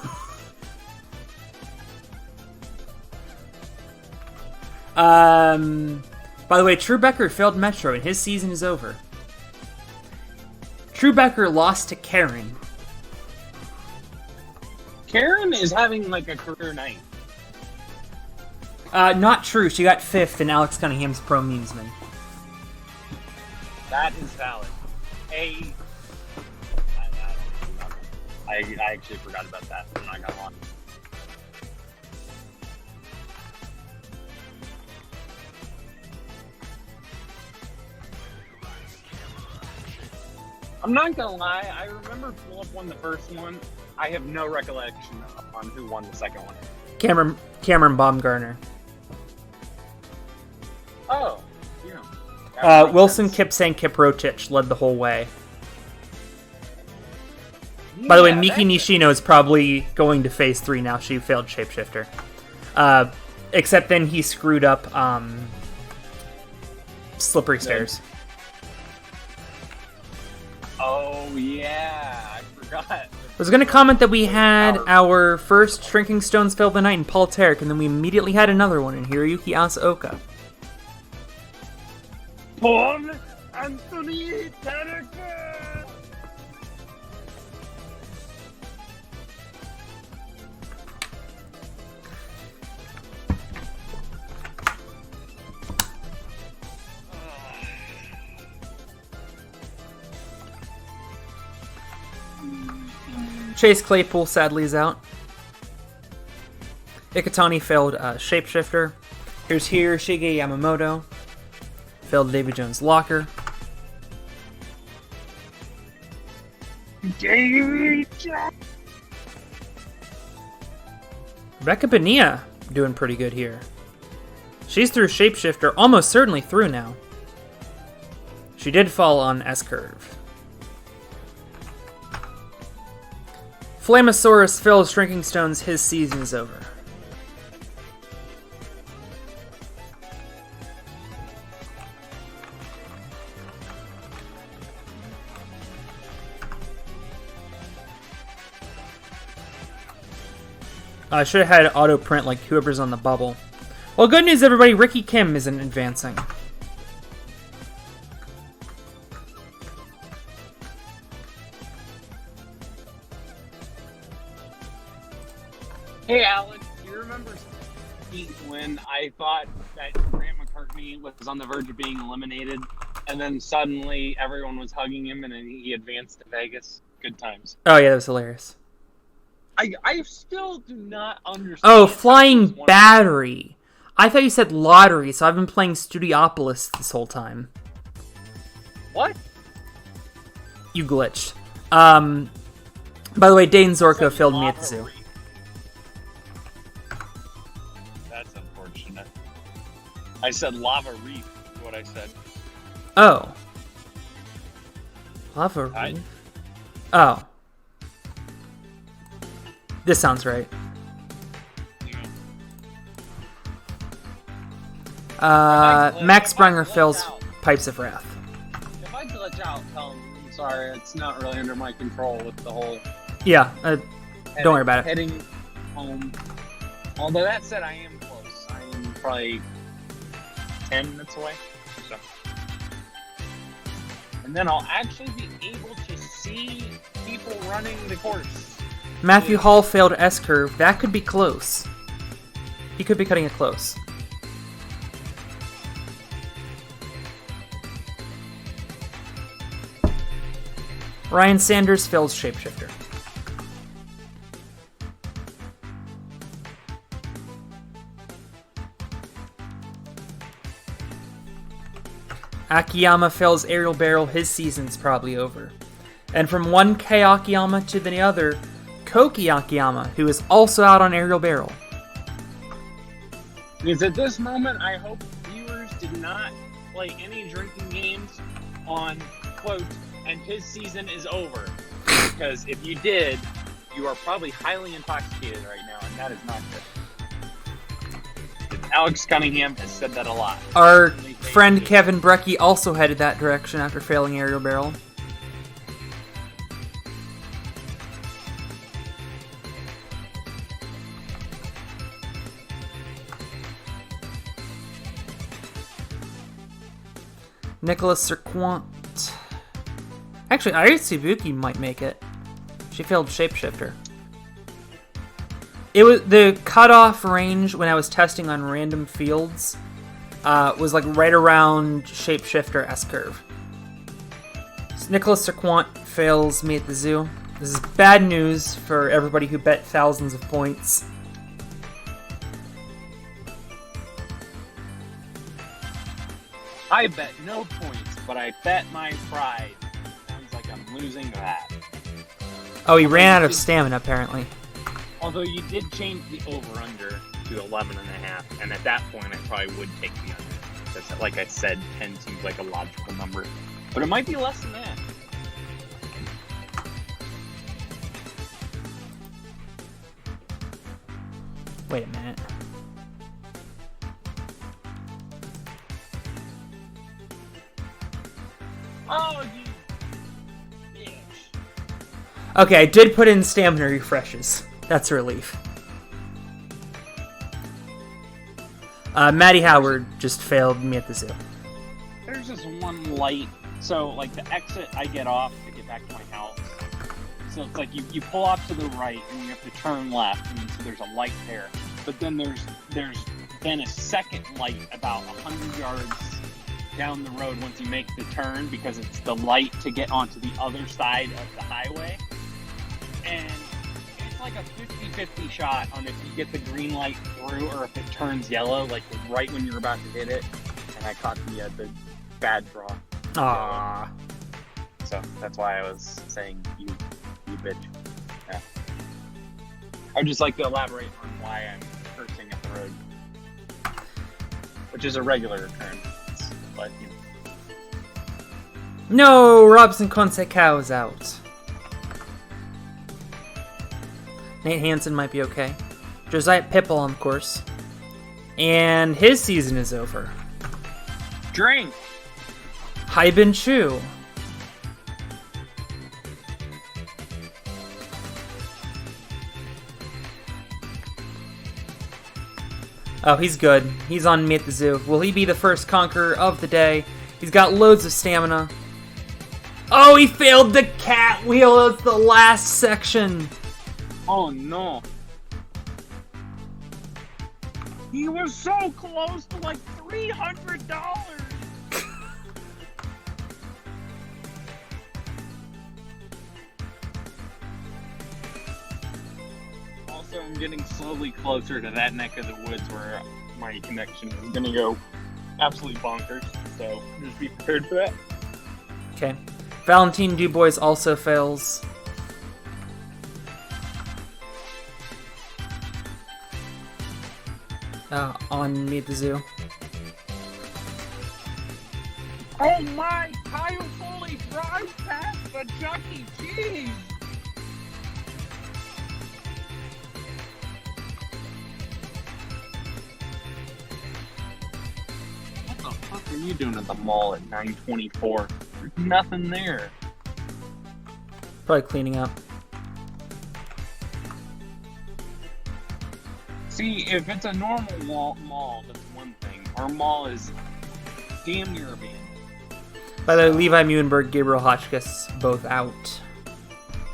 By the way, True Becker failed Metro and his season is over. True Becker lost to Karen. Karen is having like a career night. Not true. She got 5th in Alex Cunningham's Pro Memesman. That is valid. I actually forgot about that. I'm not gonna lie. I'm not gonna lie. I remember Philip won the first one. I have no recollection on who won the second one. Cameron Baumgartner. Oh, yeah. Wilson, Kipsang, Kiprotich led the whole way. By the way, Miki Nishino is probably going to Phase 3 now. She failed Shapeshifter. Except then he screwed up Slippery Stairs. Oh, yeah. I forgot. I was going to comment that we had our first Shrinking Stones fail of the night in Paul Tarek, and then we immediately had another one in Hiroyuki Asaoka. Paul Anthony Tarek! Chase Claypool sadly is out. Ikatani failed Shapeshifter. Here's Shige Yamamoto. Failed Davy Jones' Locker. Rebecca Bonilla doing pretty good here. She's through Shapeshifter, almost certainly through now. She did fall on S-Curve. Flamosaurus fills Shrinking Stones, his season is over. I should have had auto print like whoever's on the bubble. Well, good news, everybody. Ricky Kim isn't advancing. Hey, Alex, do you remember when I thought that Grant McCartney was on the verge of being eliminated, and then suddenly everyone was hugging him, and then he advanced to Vegas? Good times. Oh, yeah, that was hilarious. I still do not understand. Oh, Flying Battery. I thought you said Lottery, so I've been playing Studiopolis this whole time. What? You glitched. By the way, Dane Zorko failed me at the zoo. That's unfortunate. I said Lava Reef is what I said. Oh. Lava Reef? Oh. This sounds right. Max Sprenger fills Pipes of Wrath. If I glitch out, tell him I'm sorry. It's not really under my control with the whole... Yeah, don't worry about it. Heading home. Although that said, I am close. I am probably 10 minutes away. So. And then I'll actually be able to see people running the course. Matthew Hall failed S-Curve. That could be close. He could be cutting it close. Ryan Sanders fails Shapeshifter. Akiyama fails Aerial Barrel. His season's probably over. And from one K Akiyama to the other, Koki Akiyama, who is also out on Aerial Barrel. Because at this moment, I hope viewers did not play any drinking games on, quote, and his season is over. Because if you did, you are probably highly intoxicated right now, and that is not good. Alex Cunningham has said that a lot. Our friend Kevin Brecky also headed that direction after failing Aerial Barrel. Nicholas Serquant. Actually, Ayatsubuki might make it. She failed Shapeshifter. It was the cutoff range when I was testing on random fields was like right around Shapeshifter S-Curve. So Nicholas Serquant fails me at the zoo. This is bad news for everybody who bet thousands of points. I bet no points, but I bet my pride. Sounds like I'm losing that. Oh, he ran out of stamina, apparently. Although you did change the over-under to 11.5, and at that point I probably would take the under. Because, like I said, 10 seems like a logical number. But it might be less than that. Wait a minute. Oh, you bitch. Okay, I did put in stamina refreshes. That's a relief. Maddie Howard just failed me at the zoo. There's just one light. So, like, the exit I get off to get back to my house. So it's like you pull off to the right and you have to turn left, and so there's a light there. But then there's then a second light about 100 yards down the road once you make the turn, because it's the light to get onto the other side of the highway. And it's like a 50-50 shot on if you get the green light through or if it turns yellow, like right when you're about to hit it. And I caught the bad draw. Aww. So that's why I was saying you bitch. Yeah. I would just like to elaborate on why I'm cursing at the road. Which is a regular occurrence, but, you know. No, Robson Consecao is out. Nate Hansen might be okay. Josiah Pipple on the course. And his season is over. Drink! Haibin Chu. Oh, he's good. He's on me at the zoo. Will he be the first conqueror of the day? He's got loads of stamina. Oh, he failed the cat wheel. It's the last section. Oh, no. He was so close to like $300. Also, I'm getting slowly closer to that neck of the woods where my connection is going to go absolutely bonkers. So just be prepared for that. Okay. Valentine Dubois also fails. On me at the zoo. Oh my! Kyle Foley drives past the Chuck E. Cheese! What the fuck are you doing at the mall at 9:24? There's nothing there. Probably cleaning up. See, if it's a normal mall, that's one thing. Our mall is damn near abandoned. By the way, Levi Muenberg, Gabriel Hotchkiss, both out.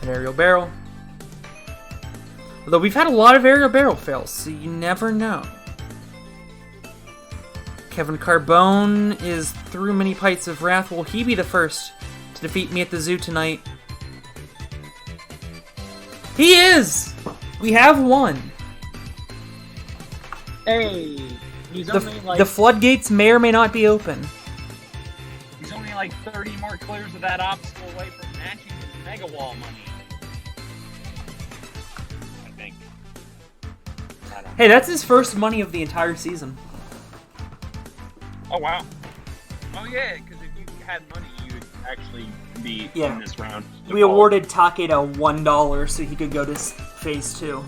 An aerial barrel. Although we've had a lot of aerial barrel fails, so you never know. Kevin Carbone is through many pints of wrath. Will he be the first to defeat me at the zoo tonight? He is! We have one. Hey, he's only like... The floodgates may or may not be open. He's only like 30 more clears of that obstacle away from matching his Mega Wall money. I think. I don't know. Hey, that's his first money of the entire season. Oh, wow. Oh, yeah, because if you had money, you would actually be in this round. We awarded Takeda $1 so he could go to phase 2.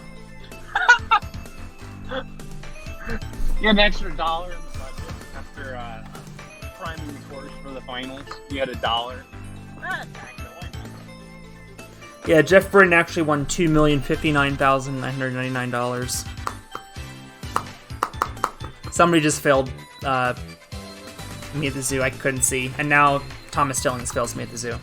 You had an extra $1 in the budget after priming the course for the finals. You had $1. Yeah, Jeff Britton actually won $2,059,999. Somebody just failed me at the zoo. I couldn't see. And now Thomas Stillings fails me at the zoo.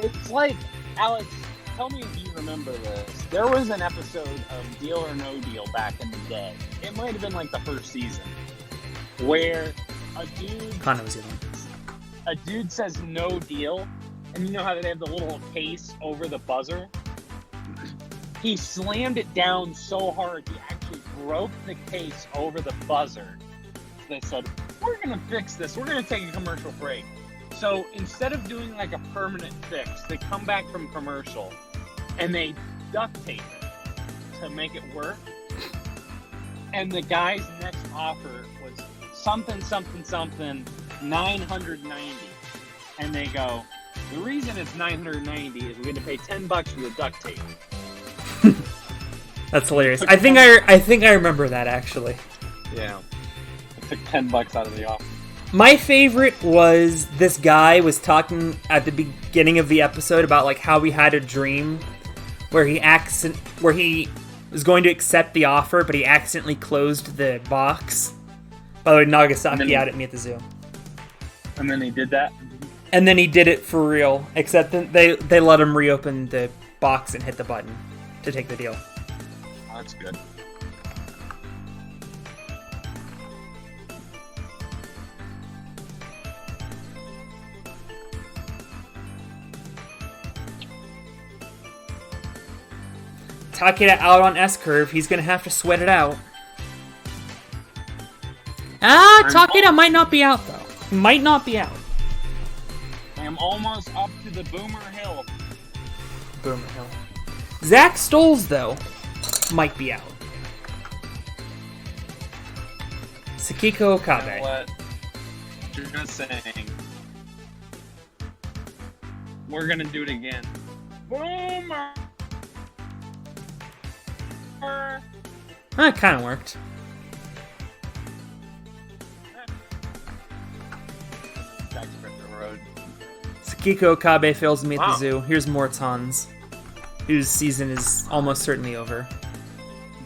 It's like, Alex, tell me if you remember this. There was an episode of Deal or No Deal back in the day. It might have been like the first season, where a dude says no deal, and you know how they have the little case over the buzzer? He slammed it down so hard he actually broke the case over the buzzer. They said, we're going to fix this. We're going to take a commercial break. So instead of doing like a permanent fix, they come back from commercial and they duct tape it to make it work. And the guy's next offer was something, 990. And they go, the reason it's 990 is we're going to pay $10 for the duct tape. That's hilarious. I think I remember that actually. Yeah. It took $10 out of the offer. My favorite was this guy was talking at the beginning of the episode about like how he had a dream where he was going to accept the offer, but he accidentally closed the box. By the way, Nagasaki out at me at the zoo. And then he did that? And then he did it for real, except that they let him reopen the box and hit the button to take the deal. Oh, that's good. Takeda out on S-curve. He's going to have to sweat it out. Takeda might not be out, though. He might not be out. I'm almost up to the Boomer Hill. Boomer Hill. Zach Stoles, though, might be out. Sakiko Okabe. What? You're just saying. We're gonna do it again. Boomer! It kind of worked. Sakiko Okabe fails to meet the zoo. Here's Mortons, whose season is almost certainly over.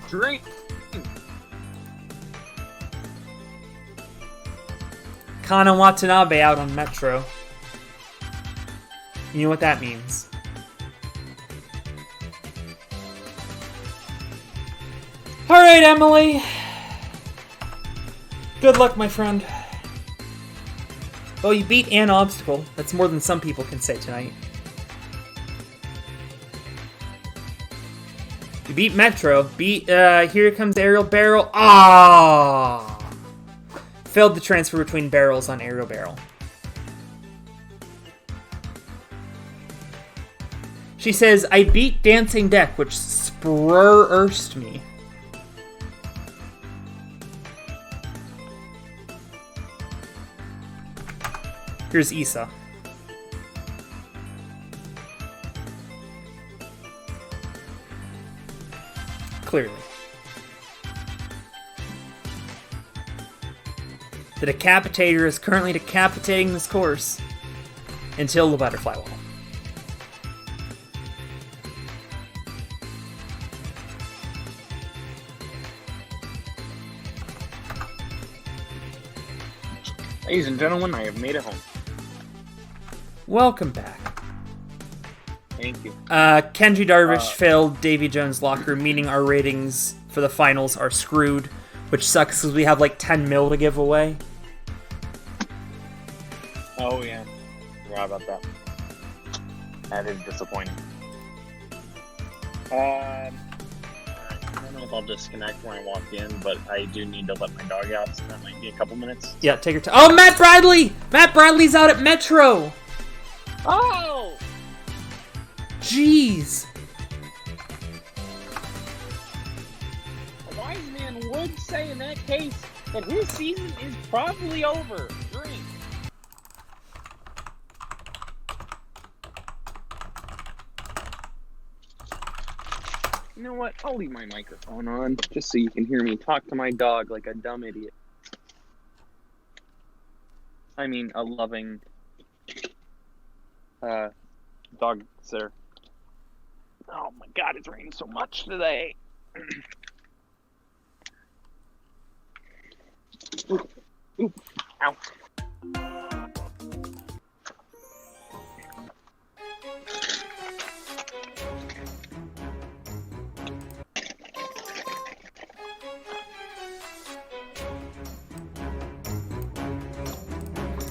Drink! Kana Watanabe out on Metro. You know what that means. Alright, Emily. Good luck, my friend. Well, you beat an obstacle. That's more than some people can say tonight. You beat Metro. Here comes Aerial Barrel. Ah! Failed the transfer between barrels on Aerial Barrel. She says, I beat Dancing Deck, which spur-erst me. Here's Issa. Clearly. The Decapitator is currently decapitating this course until the butterfly wall. Ladies and gentlemen, I have made it home. Welcome back. Thank you. Kenji Darvish failed Davy Jones' locker, meaning our ratings for the finals are screwed, which sucks because we have like 10 mil to give away. Oh, yeah. Forgot about that. That is disappointing. I don't know if I'll disconnect when I walk in, but I do need to let my dog out, so that might be a couple minutes. Yeah, take your time. Oh, Matt Bradley! Matt Bradley's out at Metro! Oh! Jeez. A wise man would say in that case that his season is probably over. Drink. You know what? I'll leave my microphone on just so you can hear me talk to my dog like a dumb idiot. I mean, a loving dog sitter. Oh my god, it's raining so much today. Ooh. Ow.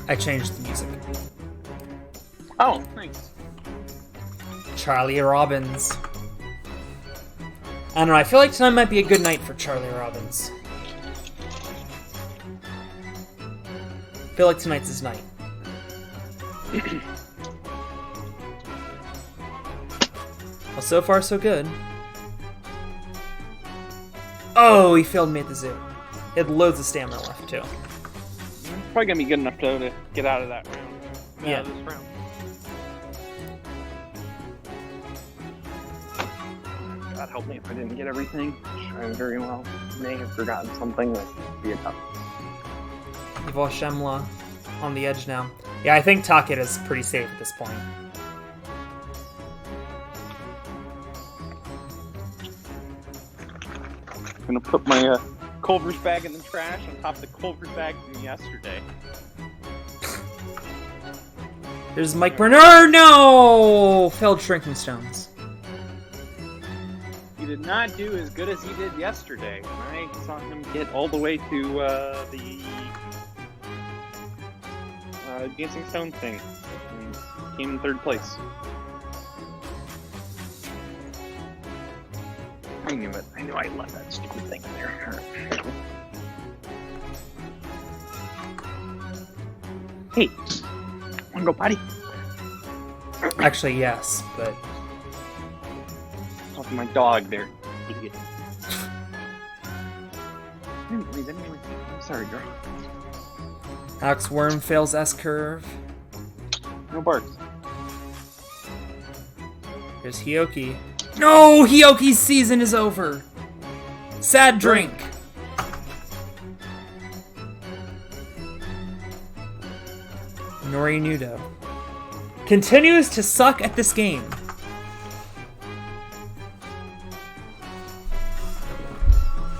I changed the music. Oh, thanks. Charlie Robbins. I don't know, I feel like tonight might be a good night for Charlie Robbins. I feel like tonight's his night. Well, so far so good. Oh, he failed me at the zoo. He had loads of stamina left, too. Probably gonna be good enough to get out of that round. Yeah. This round. God help me if I didn't get everything. I very well may have forgotten something that would be a tough. Yvonne Shemla on the edge now. Yeah, I think Takeda pretty safe at this point. I'm gonna put my Culver's bag in the trash on top of the Culver's bag from yesterday. There's Mike Bernard. No! Failed Shrinking Stones. He did not do as good as he did yesterday. I saw him get all the way to the Dancing Stone thing. And came in third place. I knew it. I knew I left that stupid thing in there. Hey, wanna go potty? Actually, yes, but my dog there. Idiot. I'm sorry, girl. Alex Worm fails S-curve. No barks. Here's Hioki. No! Hioki's season is over! Sad drink! Nori Nudo continues to suck at this game.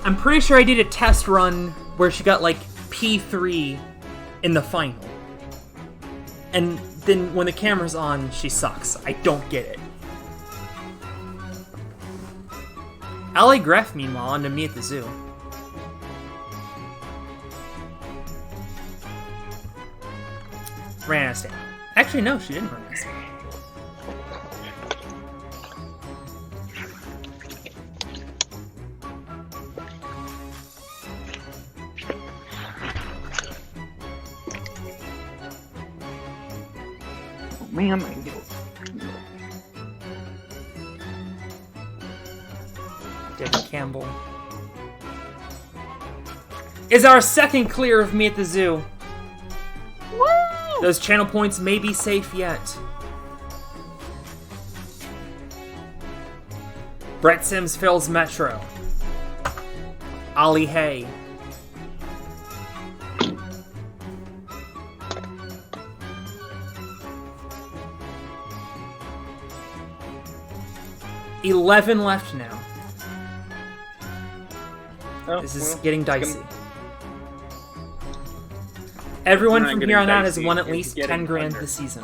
I'm pretty sure I did a test run where she got like P3 in the final. And then when the camera's on, she sucks. I don't get it. Ali Greff, meanwhile, on to me at the zoo. Ran out of stamina. Actually, no, she didn't run out of stamina. Man, David Campbell is our second clear of me at the zoo. Woo! Those channel points may be safe yet. Brett Sims fills Metro. Ollie Hay. $11 left now. Oh, This is getting dicey. Everyone from here on out has won at least 10 grand this season.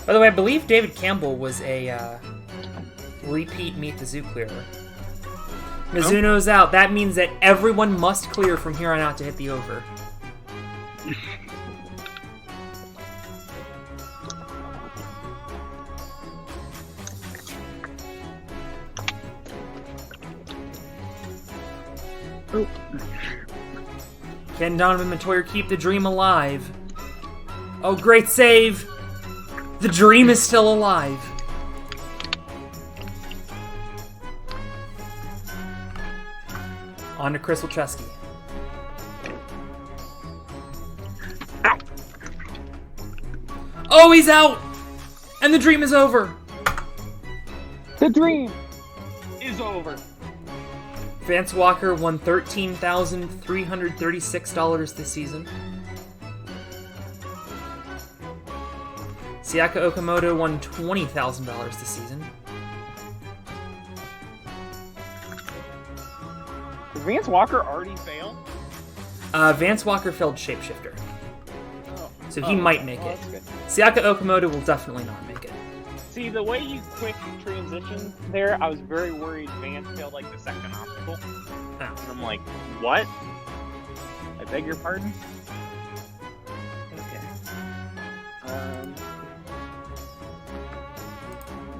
By the way, I believe David Campbell was a repeat Meet the Zoo clearer. Mizuno's out. That means that everyone must clear from here on out to hit the over. Can Donovan Montoya keep the dream alive? Oh, great save! The dream is still alive. On to Chris Wilczewski. Oh, he's out! And the dream is over. The dream is over. Vance Walker won $13,336 this season. Sayaka Okamoto won $20,000 this season. Did Vance Walker already fail? Vance Walker failed Shapeshifter, Oh. so he might make it. That's good. Sayaka Okamoto will definitely not make it. See, the way you quick transition there, I was very worried Vance failed like the second obstacle. Oh. And I'm like, what? I beg your pardon? Okay.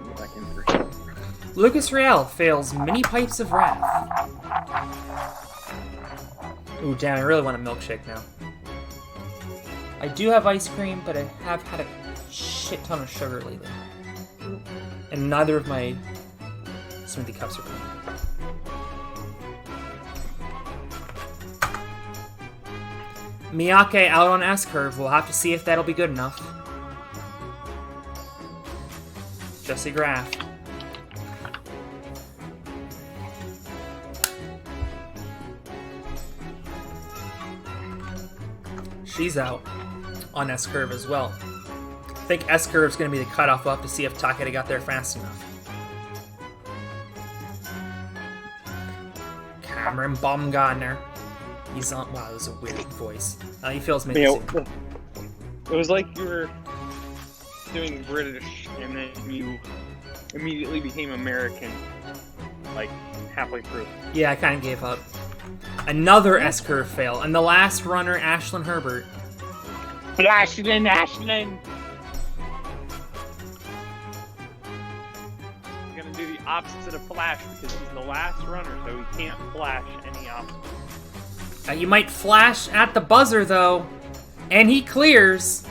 Go back in for Lucas Real fails Mini Pipes of Wrath. Ooh, damn, I really want a milkshake now. I do have ice cream, but I have had a shit ton of sugar lately. And neither of my smoothie cups are clean. Miyake out on S-curve. We'll have to see if that'll be good enough. Jesse Graff. She's out on S-curve as well. I think S-curve's going to be the cutoff. We'll have to see if Takeda got there fast enough. Cameron Baumgartner. He's on. Wow, that was a weird voice. He feels me. It was like you were doing British and then you immediately became American, like halfway through. Yeah, I kind of gave up. Another S-curve fail, and the last runner, Ashlyn Herbert. Ashlyn! He's gonna do the opposite of Flash because he's the last runner, so he can't flash any obstacles. You might flash at the buzzer, though. And he clears.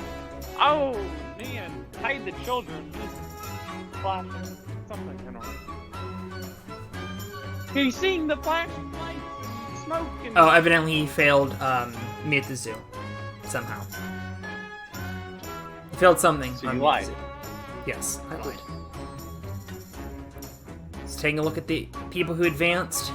Oh, man. Hide the children. Flashing. Something going on. He's seeing the flashing lights and smoke. And... Oh, evidently he failed me at the zoo. Somehow. He failed something. So you lied. Yes, I lied. Let's take a look at the people who advanced.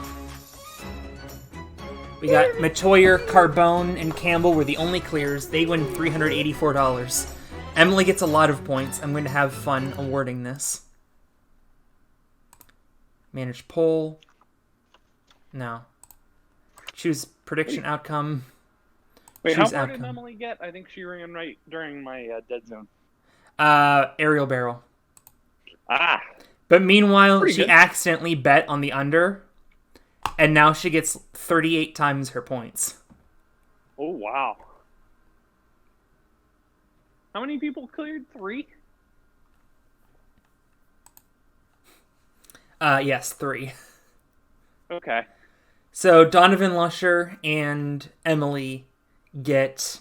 We got Matoyer, Carbone, and Campbell were the only clears. They win $384. Emily gets a lot of points. I'm going to have fun awarding this. Manage poll. No. Choose prediction outcome. Wait, how Choose far outcome. did Emily get? I think she ran right during my dead zone. Aerial barrel. Ah. But meanwhile, Pretty she good. accidentally bet on the under, and now she gets 38 times her points. Oh, wow. How many people cleared? 3? Yes, 3. Okay. So Donovan Lusher and Emily get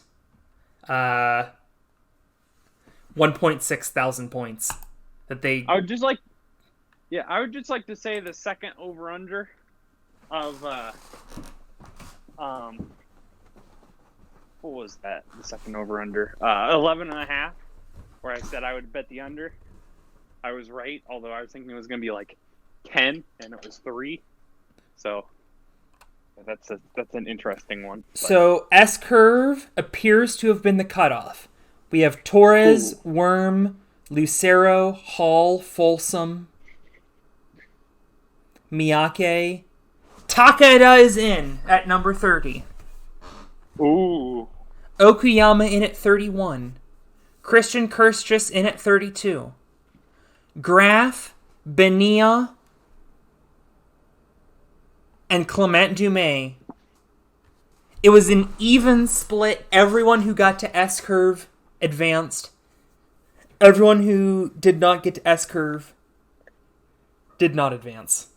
1.6 thousand points that they. I would just like to say the second over under of what was that? The second over under 11.5, where I said I would bet the under. I was right, although I was thinking it was going to be like 10, and it was 3. So that's an interesting one. But. So S curve appears to have been the cutoff. We have Torres, Worm, Lucero, Hall, Folsom, Miyake. Takeda is in at number 30. Ooh. Okuyama in at 31. Christian Kirstris in at 32. Graf, Benia, and Clement Dumais. It was an even split. Everyone who got to S-Curve advanced. Everyone who did not get to S-Curve did not advance.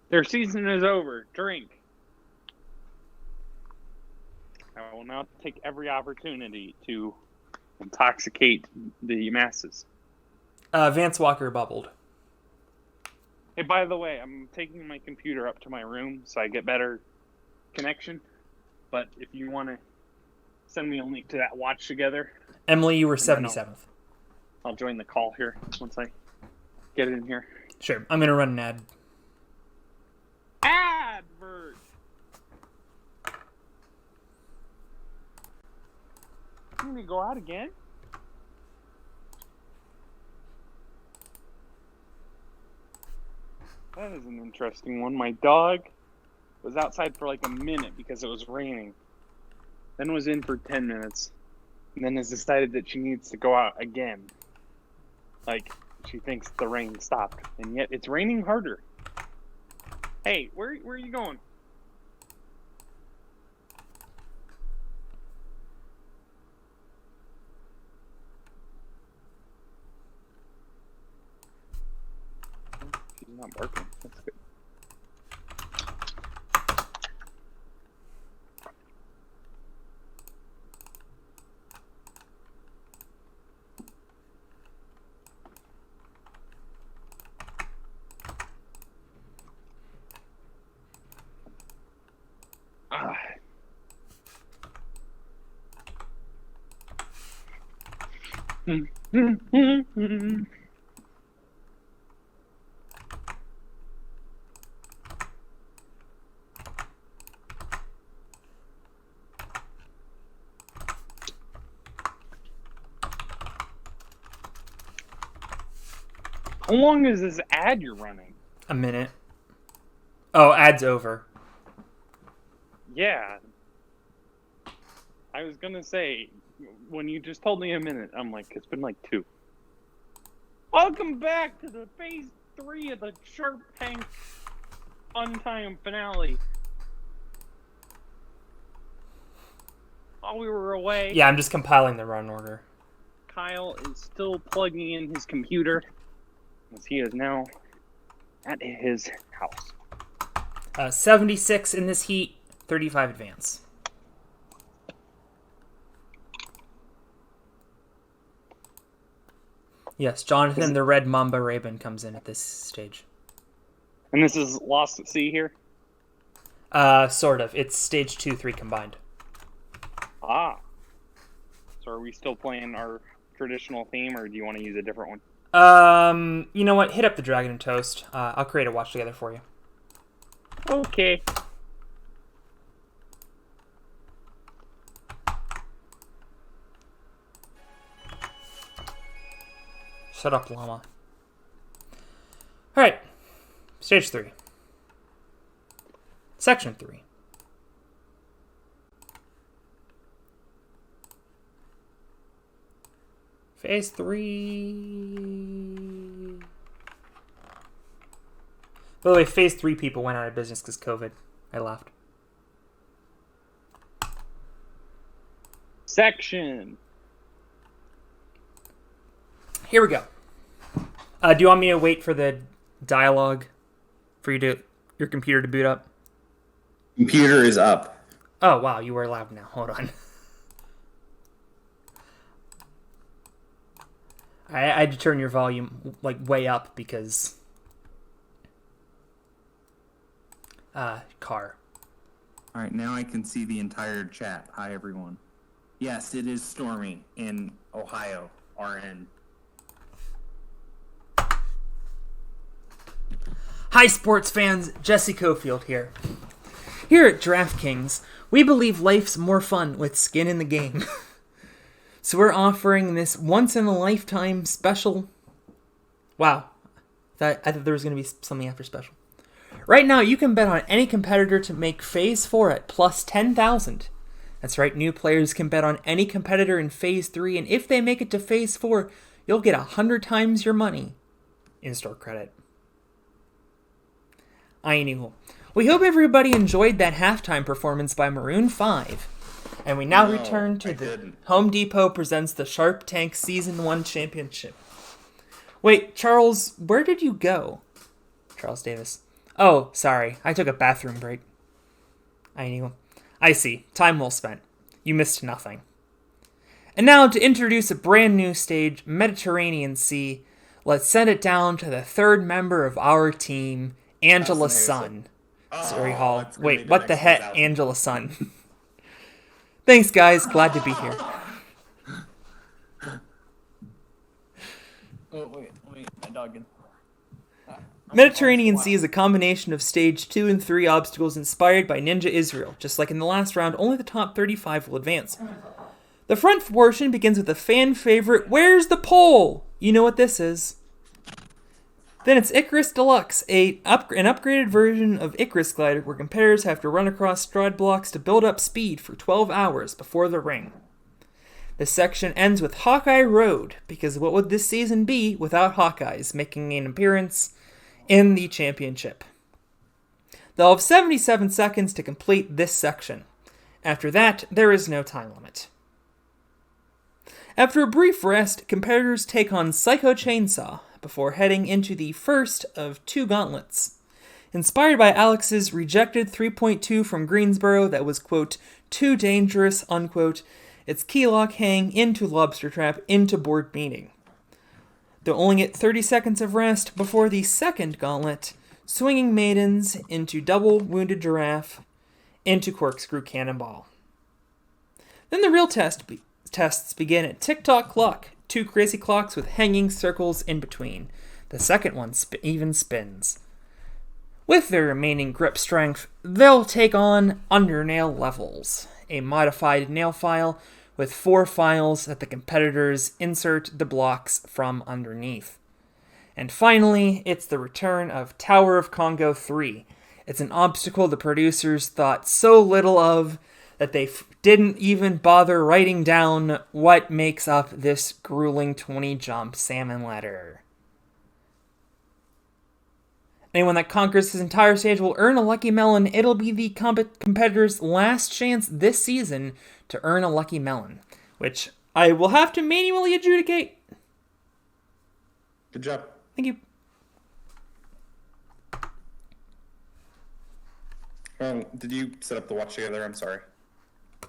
Their season is over. Drink. I will now take every opportunity to intoxicate the masses. Vance Walker bubbled. Hey, by the way, I'm taking my computer up to my room so I get better connection. But if you want to send me a link to that watch together. Emily, you were 77th. I'll join the call here once I get it in here. Sure. I'm going to run an ad. Advert! You want me to go out again? That is an interesting one. My dog was outside for like a minute because it was raining. Then was in for 10 minutes. And then has decided that she needs to go out again. Like, she thinks the rain stopped. And yet it's raining harder. Hey, where are you going? She's not barking. That's good. How long is this ad you're running? A minute. Oh, ad's over. Yeah. I was gonna say, when you just told me a minute, I'm like, it's been like 2. Welcome back to the phase 3 of the Shark Tank Untimed finale. While we were away, Yeah, I'm just compiling the run order. Kyle is still plugging in his computer, as he is now at his house. 76 in this heat, 35 advance. Yes, Jonathan the Red Mamba Raven comes in at this stage. And this is Lost at Sea here? Sort of. It's stage 2, 3 combined. Ah. So are we still playing our traditional theme, or do you want to use a different one? You know what? Hit up the Dragon and Toast. I'll create a watch together for you. Okay. Shut up, llama. Alright. Stage 3. Section 3. Phase 3. By the way, Phase 3 people went out of business because COVID. I laughed. Section. Here we go. Do you want me to wait for the dialogue for your computer to boot up? Computer is up. Oh, wow, you are loud now. Hold on. I had to turn your volume way up because car. All right, now I can see the entire chat. Hi, everyone. Yes, it is stormy in Ohio, RN. Hi, sports fans. Jesse Cofield here. Here at DraftKings, we believe life's more fun with skin in the game. So we're offering this once-in-a-lifetime special. Wow. I thought there was going to be something after special. Right now, you can bet on any competitor to make Phase 4 at plus 10,000. That's right, new players can bet on any competitor in Phase 3, and if they make it to Phase 4, you'll get 100 times your money in-store credit. Anywho, we hope everybody enjoyed that halftime performance by Maroon 5. And we now return to the Home Depot presents the Sharp Tank Season 1 Championship. Wait, Charles, where did you go? Charles Davis. Oh, sorry. I took a bathroom break. I see. Time well spent. You missed nothing. And now to introduce a brand new stage, Mediterranean Sea, let's send it down to the third member of our team, Angela Sun. Surrey Hall. Wait, what the heck, Angela Sun? Thanks, guys. Glad to be here. Oh, wait, my dog. Mediterranean Sea is a combination of stage 2 and 3 obstacles inspired by Ninja Israel. Just like in the last round, only the top 35 will advance. The front portion begins with a fan favorite, "Where's the pole?" You know what this is. Then it's Icarus Deluxe, an upgraded version of Icarus Glider where competitors have to run across stride blocks to build up speed for 12 hours before the ring. This section ends with Hawkeye Road, because what would this season be without Hawkeyes making an appearance in the championship? They'll have 77 seconds to complete this section. After that, there is no time limit. After a brief rest, competitors take on Psycho Chainsaw before heading into the first of 2 gauntlets. Inspired by Alex's rejected 3.2 from Greensboro that was, quote, too dangerous, unquote, it's keylock hang into lobster trap into board meeting. They'll only get 30 seconds of rest before the second gauntlet, swinging maidens into double wounded giraffe into corkscrew cannonball. Then the real tests begin at tick-tock clock, 2 crazy clocks with hanging circles in between. The second one even spins. With their remaining grip strength, they'll take on Undernail Levels, a modified nail file with 4 files that the competitors insert the blocks from underneath. And finally, it's the return of Tower of Congo 3. It's an obstacle the producers thought so little of that they didn't even bother writing down what makes up this grueling 20-jump salmon ladder. Anyone that conquers this entire stage will earn a Lucky Melon. It'll be the competitor's last chance this season to earn a Lucky Melon, which I will have to manually adjudicate. Good job. Thank you. Did you set up the watch together? I'm sorry.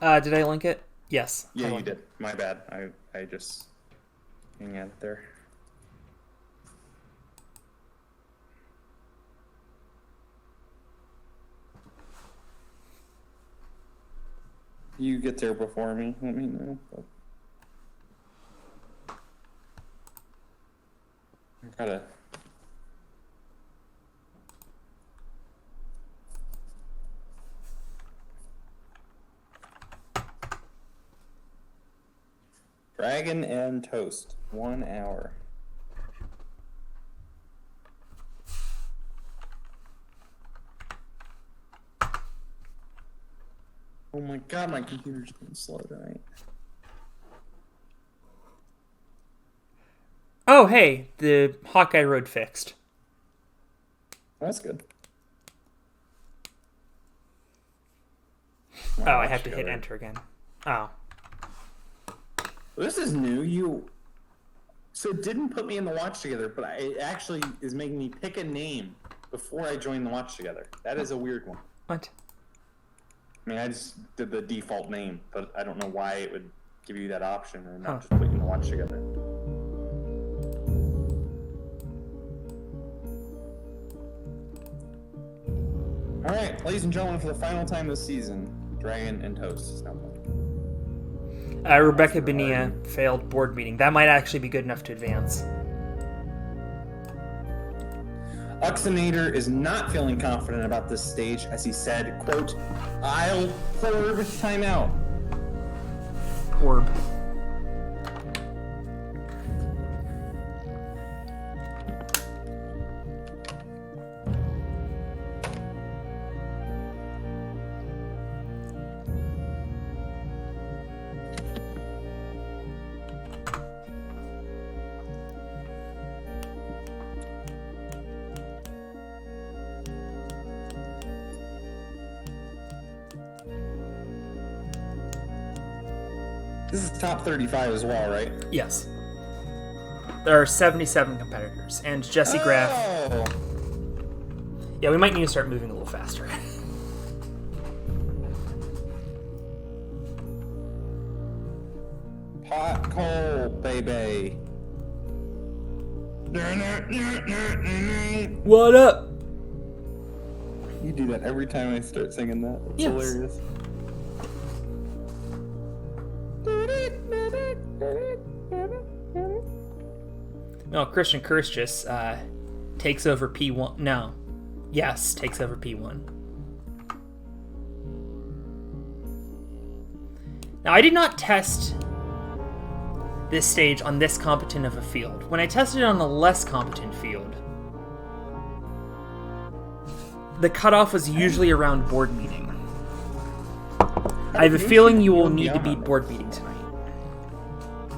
Did I link it? Yes. Yeah, you did. My bad. I just hang out there. you get there before me, let me know. I gotta... Dragon and toast. 1 hour. Oh my god, my computer's going slow tonight. Oh, hey, the Hawkeye Road fixed. That's good. Oh, I have to hit enter again. Oh. This is new. So it didn't put me in the watch together, but it actually is making me pick a name before I join the watch together. That is a weird one. What? I mean, I just did the default name, but I don't know why it would give you that option or not just put you in the watch together. All right, ladies and gentlemen, for the final time this season, Dragon and Toast is now playing. Rebecca Bonilla failed board meeting. That might actually be good enough to advance. Uxinator is not feeling confident about this stage as he said, quote, "I'll Porb timeout." Orb. This is top 35 as well, right? Yes. There are 77 competitors, and Jesse Graff. Oh! Yeah, we might need to start moving a little faster. Pot coal, baby. What up? You do that every time I start singing that. It's Yes. hilarious. No, Christian Kurz just takes over P1. No. Yes, takes over P1. Now, I did not test this stage on this competent of a field. When I tested it on a less competent field, the cutoff was usually around board meeting. I have a feeling you will need to beat board meeting tonight.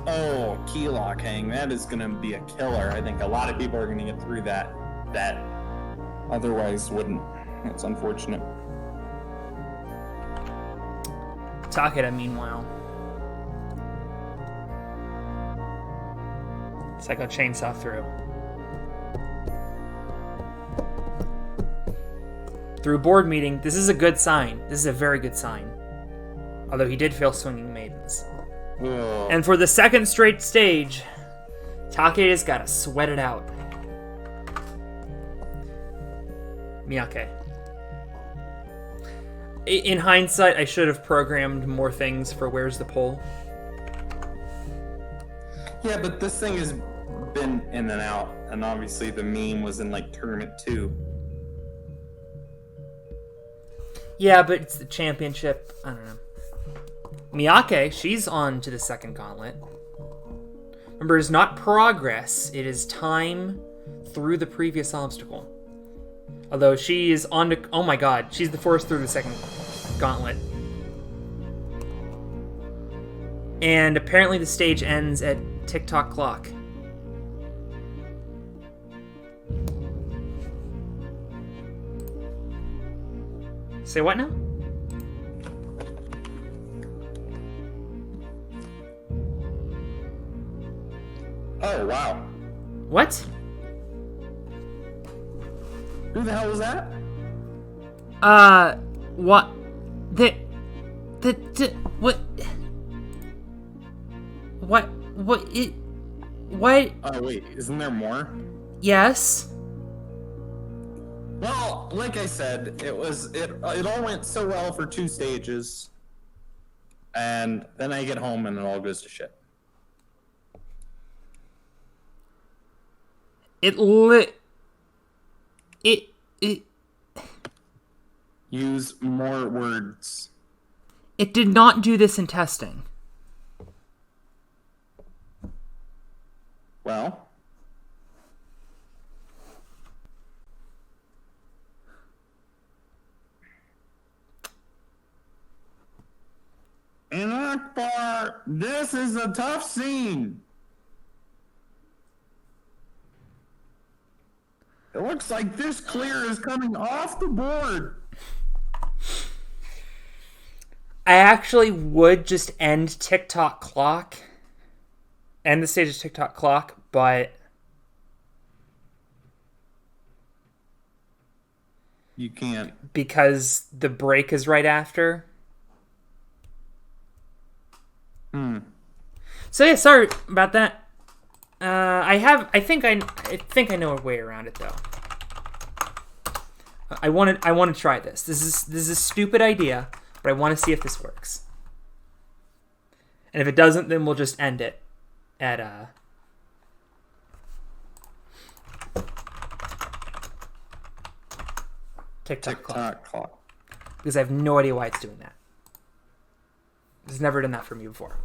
Oh, key lock hang. That is going to be a killer. I think a lot of people are going to get through that otherwise wouldn't. It's unfortunate. Takeda, meanwhile. Psycho chainsaw through. Through board meeting, this is a good sign. This is a very good sign. Although he did fail swinging maidens. Ugh. And for the second straight stage, Takeda's got to sweat it out. Miyake. In hindsight, I should have programmed more things for Where's the Pole. Yeah, but this thing has been in and out, and obviously the meme was in like tournament 2. Yeah, but it's the championship. I don't know. Miyake, she's on to the second gauntlet. Remember, it's not progress, it is time through the previous obstacle. Although she is on to... Oh my god, she's the first through the second gauntlet. And apparently the stage ends at tick-tock clock. Say what now? Oh, wow. What? Who the hell was that? What? What? What? Oh, wait. Isn't there more? Yes? Well, like I said, it all went so well for 2 stages. And then I get home and it all goes to shit. It Use more words. It did not do this in testing. Well. In Akbar, this is a tough scene. It looks like this clear is coming off the board. I actually would just end TikTok clock. End the stage of TikTok clock, but You can't. because the break is right after. So yeah, sorry about that. I think I know a way around it though. I want to try this. This is a stupid idea, but I want to see if this works. And if it doesn't, then we'll just end it at TikTok clock. Because I have no idea why it's doing that. It's never done that for me before.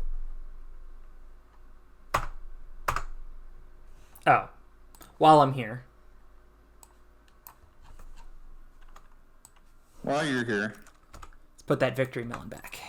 Oh, while I'm here. While you're here. Let's put that victory melon back.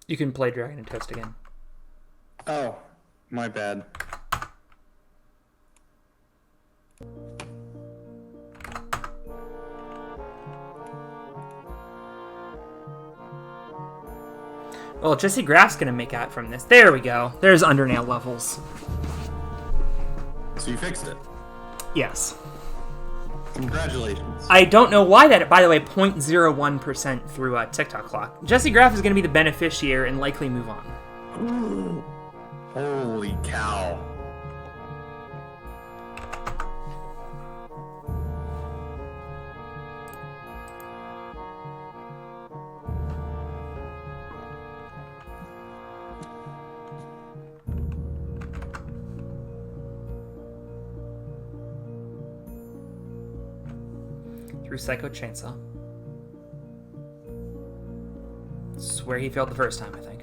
You can play Dragon and Toast again. Oh, my bad. Well, Jesse Graff's gonna make out from this. There we go. There's undernail levels. So you fixed it. Yes. Congratulations. I don't know why that, by the way, 0.01% through TikTok clock. Jesse Graff is going to be the beneficiary and likely move on. Holy cow. Through Psycho Chainsaw. Swear he failed the first time, I think.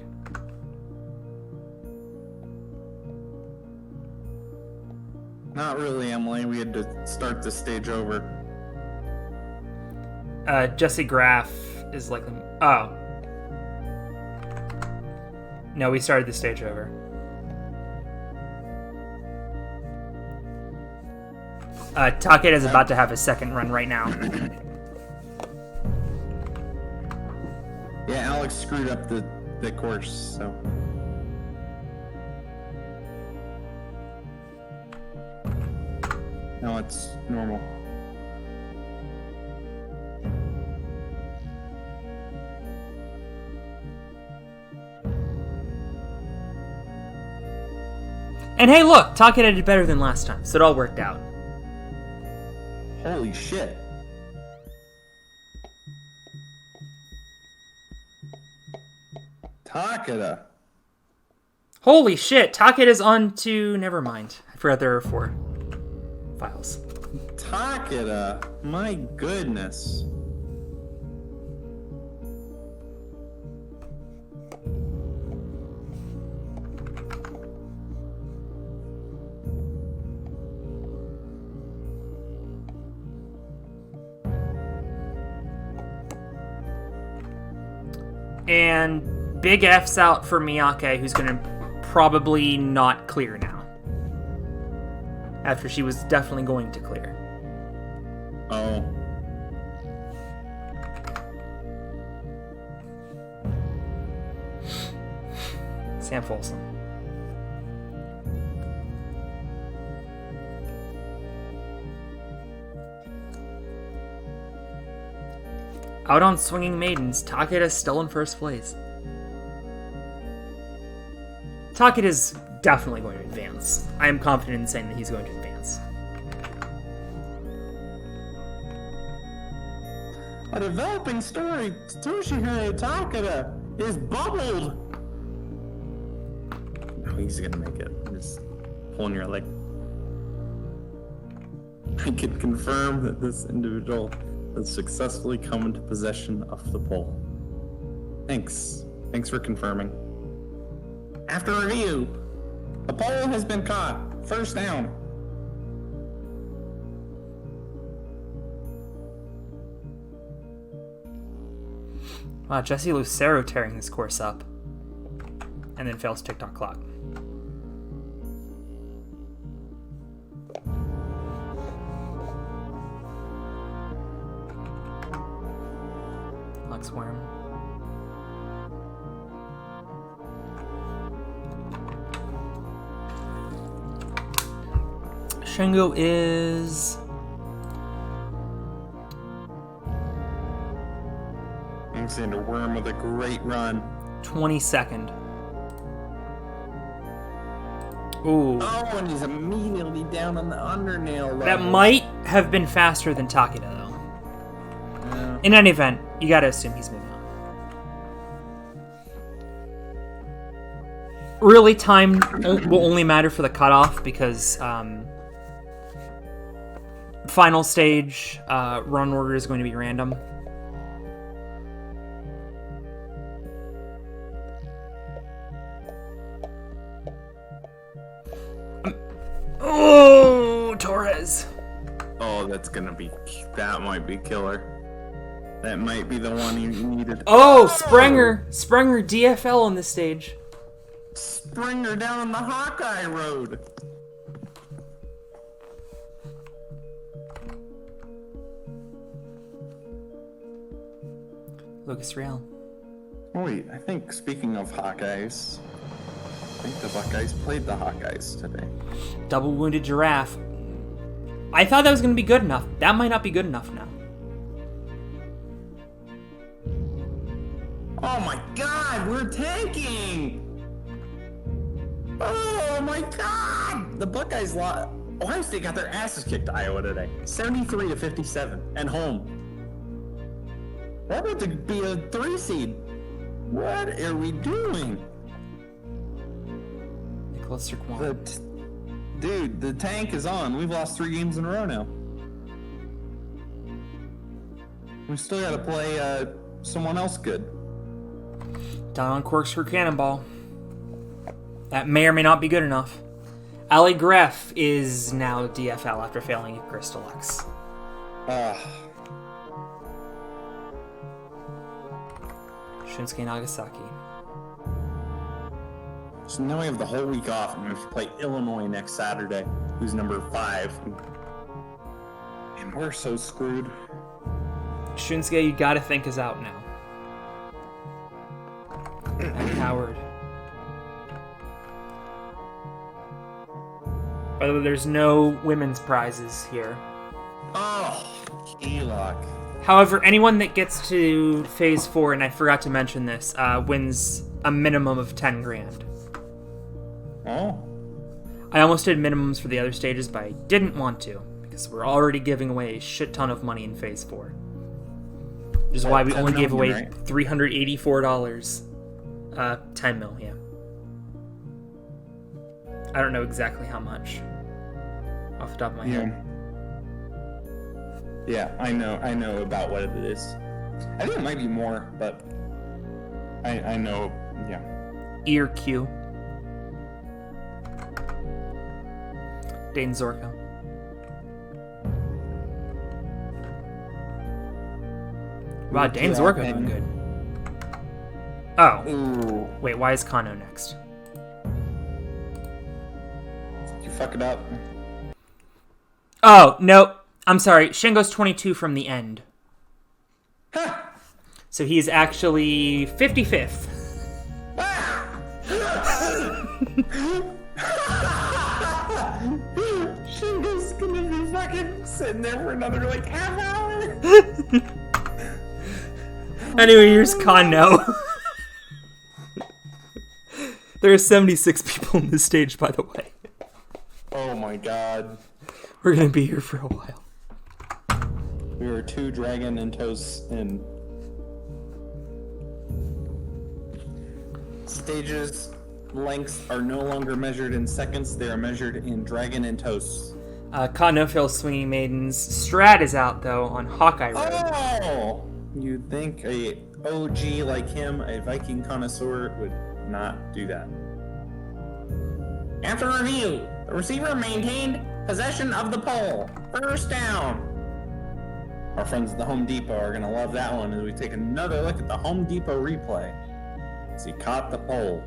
Not really, Emily. We had to start the stage over. Jesse Graff is like... Oh. No, we started the stage over. Takeda is about to have his second run right now. Yeah, Alex screwed up the course, so... No, it's normal. And hey, look! Takeda did better than last time, so it all worked out. Holy shit. Takeda. Holy shit! Takeda's on to... Never mind. I forgot there were 4 files. Takeda. My goodness. And big F's out for Miyake, who's going to probably not clear now. After she was definitely going to clear. Oh. Sam Folsom. Out on Swinging Maidens, Takeda's still in first place. Takeda's definitely going to advance. I am confident in saying that he's going to advance. A developing story, Toshihiro Takeda is bubbled. No, he's gonna make it. I'm just pulling your leg. I can confirm that this individual has successfully come into possession of the pole. Thanks. Thanks for confirming. After review, the pole has been caught. First down. Wow, Jesse Lucero tearing his course up. And then fails TikTok clock. Lex Worm. Shingo is... Alexander Worm with a great run. 22nd. Ooh. Oh, and he's immediately down on the undernail level. That might have been faster than Takeda, though. Yeah. In any event, you gotta assume he's moving on. Really, time will only matter for the cutoff because final stage run order is going to be random. Oh, Torres. Oh, that might be killer. That might be the one he needed. Oh, Sprenger DFL on this stage. Springer down on the Hawkeye Road. Lucas Real. Oh, wait, I think speaking of Hawkeyes, I think the Buckeyes played the Hawkeyes today. Double Wounded Giraffe. I thought that was going to be good enough. That might not be good enough now. Oh my god, we're tanking! Oh my god! The Buckeyes lost. Ohio State got their asses kicked to Iowa today. 73-57 and home. We're about to be a 3 seed. What are we doing? Nicholas Serquan. Dude, the tank is on. We've lost 3 games in a row now. We still gotta play someone else good. Down on Corkscrew Cannonball. That may or may not be good enough. Ali Greff is now DFL after failing at Crystal X. Shinsuke Nagasaki. So now we have the whole week off, and we have to play Illinois next Saturday, who's number 5. And we're so screwed. Shinsuke, you gotta think, is out now. And Howard. By the way, there's no women's prizes here. Oh, E-Lock. However, anyone that gets to Phase 4, and I forgot to mention this, wins a minimum of 10 grand. Oh. I almost did minimums for the other stages, but I didn't want to, because we're already giving away a shit ton of money in Phase 4. Which is why we only gave away right? $384. 10 mil, yeah. I don't know exactly how much off the top of my head. Yeah, I know about what it is. I think it might be more, but I know, yeah. Ear Q. Dane Zorko. Wow, Dane Zorko doing good. Oh. Ooh. Wait, why is Kano next? Did you fuck it up? Oh, nope. I'm sorry. Shingo's 22 from the end. So he is actually 55th. Shingo's gonna be fucking sitting there for another, like, half hour. Anyway, here's Kano. There are 76 people on this stage, by the way. Oh my god. We're gonna be here for a while. We are 2 dragon and toes in. Stages lengths are no longer measured in seconds, they are measured in dragon and toes. Kano fails Swinging Maidens. Strat is out, though, on Hawkeye Road. Oh! You'd think a OG like him, a Viking connoisseur, would not do that. After review, the receiver maintained possession of the pole. First down. Our friends at the Home Depot are going to love that one as we take another look at the Home Depot replay. As he caught the pole.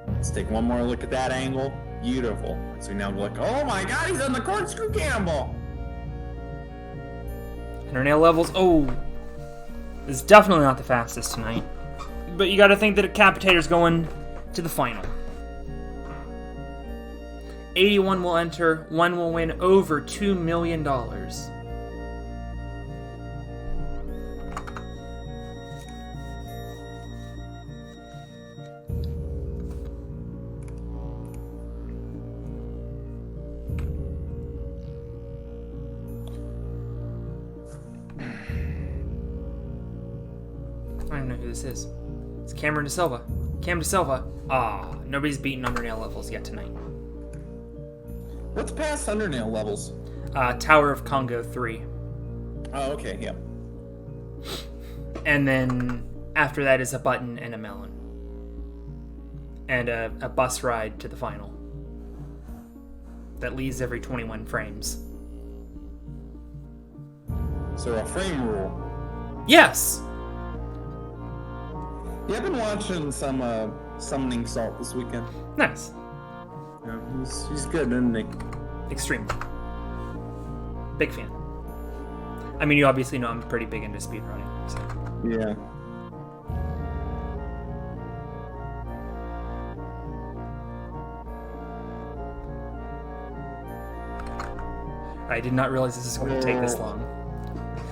Let's take one more look at that angle. Beautiful. So we now look, oh my god, he's on the corkscrew cannonball. Undernail levels, oh. This is definitely not the fastest tonight. But you gotta think that a Capitator's going to the final. 81 will enter, 1 will win over $2 million. I don't know who this is. It's Cameron De Silva. Cam De Silva. Ah, nobody's beaten Undernail levels yet tonight. What's past Undernail levels? Tower of Congo 3. Oh, okay, yeah. And then after that is a button and a melon. And a bus ride to the final. That leaves every 21 frames. So a frame rule. Yes! Yeah, I've been watching some Summoning Salt this weekend. Nice. Yeah, he's good, isn't he? Extremely. Big fan. I mean, you obviously know I'm pretty big into speedrunning, so. Yeah. I did not realize this is going to take this long.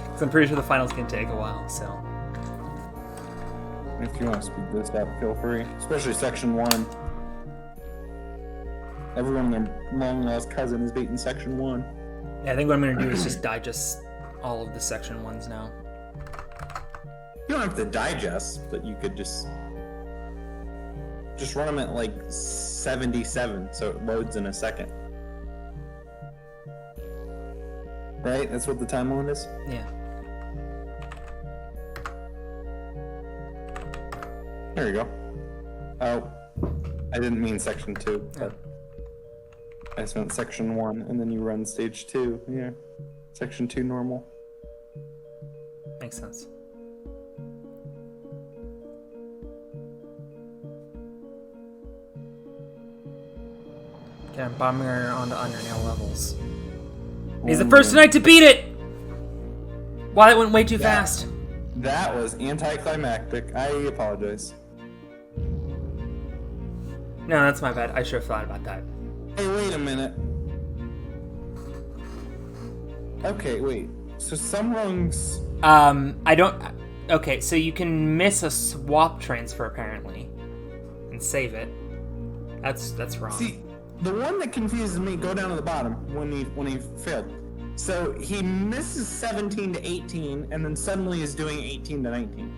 Because I'm pretty sure the final's going to take a while, so. If you want to speed this up, feel free. Especially section 1. Everyone and their long-lost cousin is beating section 1. Yeah, I think what I'm going to do is just digest all of the section 1s now. You don't have to digest, but you could just run them at like 77, so it loads in a second. Right? That's what the time limit is? Yeah. There you go. Oh, I didn't mean section 2, but I just meant section 1, and then you run stage 2. Yeah. Section 2 normal. Makes sense. Okay, I'm bombing her onto Undernail levels. He's the first tonight to beat it! Wow, that went way too fast. That was anticlimactic. I apologize. No, that's my bad. I should have thought about that. Hey, wait a minute. Okay, wait. So some rungs... I don't... Okay, so you can miss a swap transfer, apparently. And save it. That's wrong. See, the one that confuses me, go down to the bottom when he failed. So he misses 17 to 18, and then suddenly is doing 18 to 19.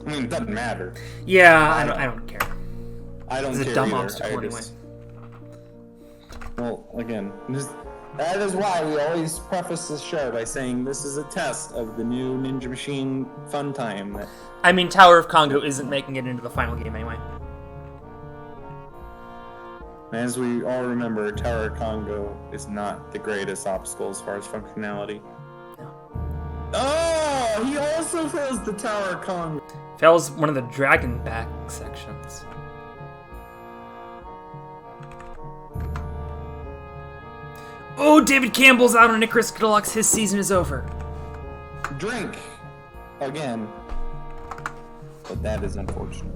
I mean, it doesn't matter. Yeah, I don't care. I don't care It's a dumb either. obstacle anyway. Well, again, that is why we always preface this show by saying this is a test of the new Ninja Machine fun time. I mean, Tower of Congo isn't making it into the final game anyway. As we all remember, Tower of Congo is not the greatest obstacle as far as functionality. No. Oh, he also fails the Tower of Congo. Fails one of the dragon back sections. Oh, David Campbell's out on Icarus Deluxe. His season is over. Drink. Again. But that is unfortunate.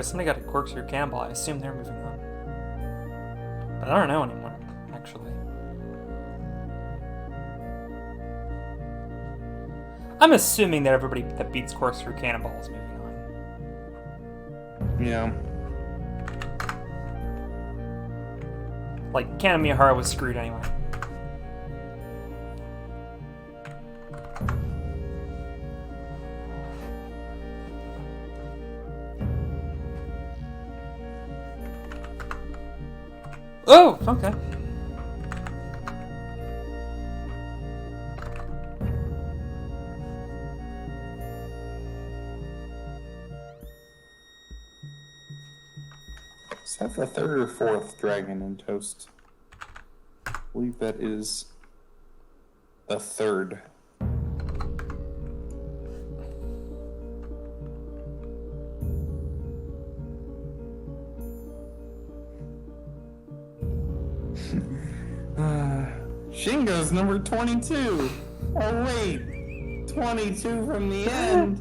Chris, somebody got a corkscrew cannonball. I assume they're moving on. But I don't know anymore, actually. I'm assuming that everybody that beats corkscrew cannonball is moving on. Yeah. Like, Kana Miyahara was screwed anyway. Oh, okay. Is that the third or fourth dragon in Toast? I believe that is the third. Shingo's number 22. Oh wait, 22 from the end.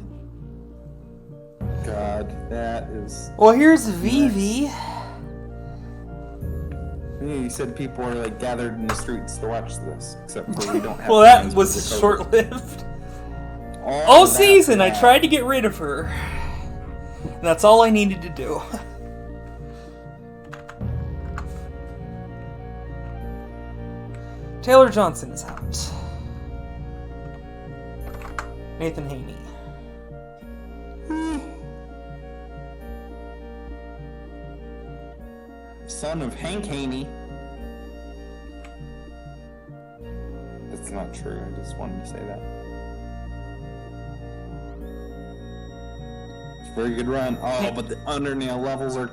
God, that is. Well, here's Vivi. You said people are like gathered in the streets to watch this, except for we don't have. Well, that fans was with the COVID. short-lived. All All that season, I bad. tried to get rid of her. And that's all I needed to do. Taylor Johnson is out. Nathan Haney. Son of Hank Haney. That's not true. I just wanted to say that. It's a very good run. Oh, but the undernail levels are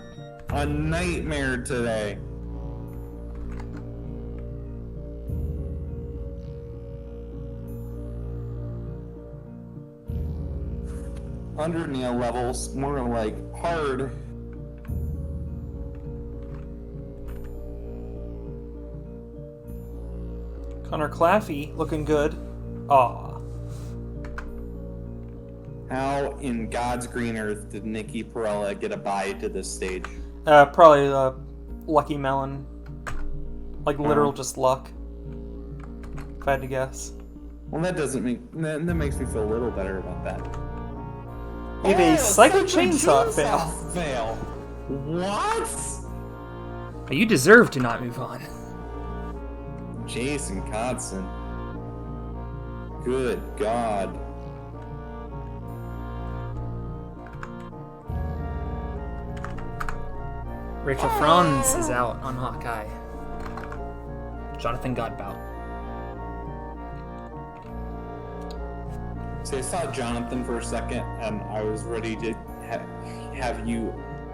a nightmare today. Undernail levels, more like hard. Connor Claffey looking good. Aw. How in God's green earth did Nikki Perella get a bye to this stage? Probably Lucky Melon. Like literal just luck. If I had to guess. Well, that doesn't make that makes me feel a little better about that. We have a Psycho Chainsaw fail. fail. What? You deserve to not move on. Jason Codson. Good God. Rachel Franz is out on Hawkeye. Jonathan Godbout. See, I saw Jonathan for a second, and I was ready to have you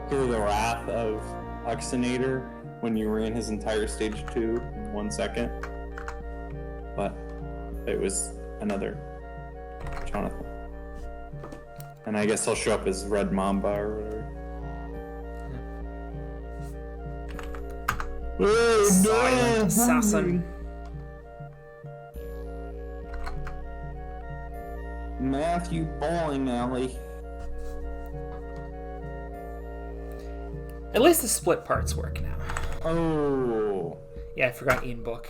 hear the wrath of Oxinator when you ran his entire stage 2 in 1 second. But it was another Jonathan. And I guess he'll show up as Red Mamba or whatever. Silent assassin. Matthew Bowling Alley. At least the split parts work now. Oh. Yeah, I forgot Ian Book.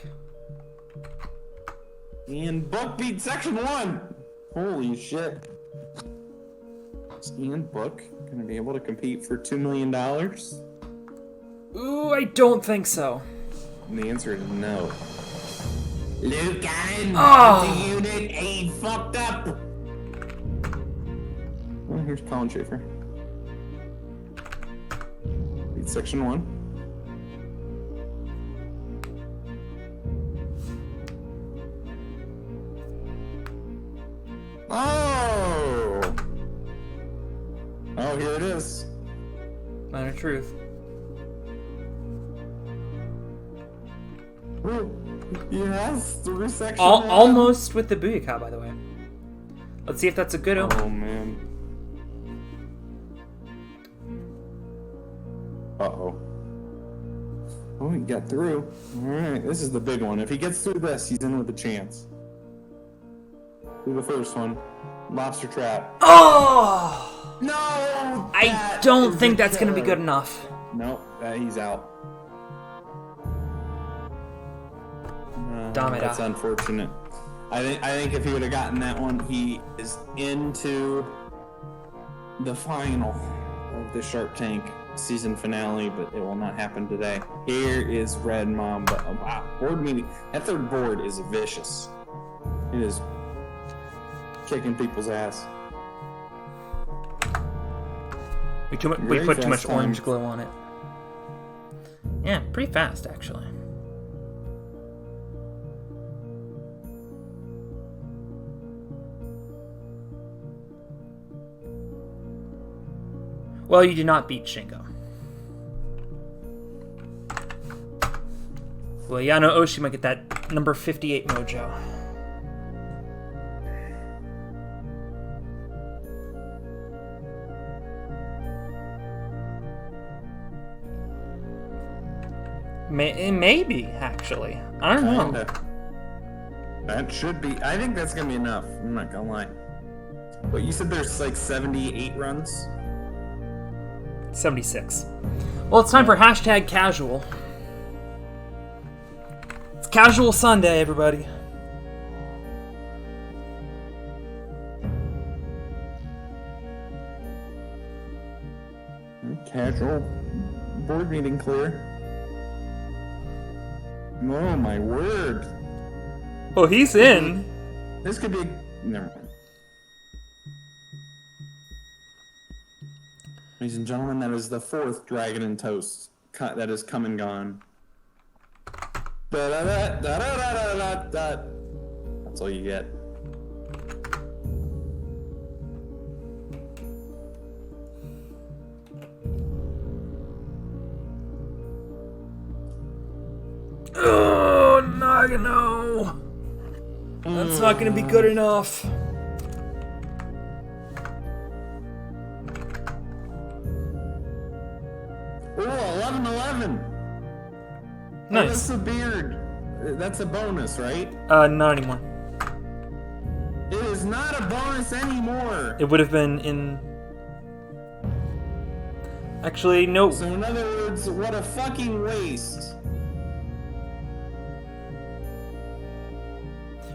Ian Book beat Section 1! Holy shit. Is Ian Book gonna be able to compete for $2 million? Ooh, I don't think so. And the answer is no. Luke Allen, Oh. the unit, he fucked up! Well, here's Colin Schaefer. Beat Section 1. Oh! Oh, here it is. Minor truth. Ooh, yes, through Section 1. Almost with the Booyaka, by the way. Let's see if that's a good omen. Oh, man. Uh-oh. Oh, he got through. Alright, this is the big one. If he gets through this, he's in with a chance. Do the first one. Lobster trap. Oh! No! I don't think that's going to be good enough. Nope, he's out. Damn it. That's unfortunate. I think if he would have gotten that one, he is into the final of the Shark Tank season finale, but it will not happen today. Here is Red Mamba. Wow, board meeting. That third board is vicious. It is kicking people's ass. We put too much orange glow on it. Yeah, pretty fast actually. Well, you did not beat Shingo. Well, Yano Oshima get that number 58 mojo. Maybe, actually. I don't know. That should be. I think that's going to be enough. I'm not going to lie. But you said there's like 78 runs? 76. Well, it's time for hashtag casual. It's Casual Sunday, everybody. Casual board meeting clear. Oh my word. Oh, he's in. This could be. Never mind. Ladies and gentlemen, that is the fourth Dragon and Toast that has come and gone. That's all you get. Oh, Nagano. That's not going to be good enough. Oh, 11-11. Nice. Oh, that's the beard. That's a bonus, right? Not anymore. It is not a bonus anymore. It would have been in... Actually, no. So in other words, what a fucking waste.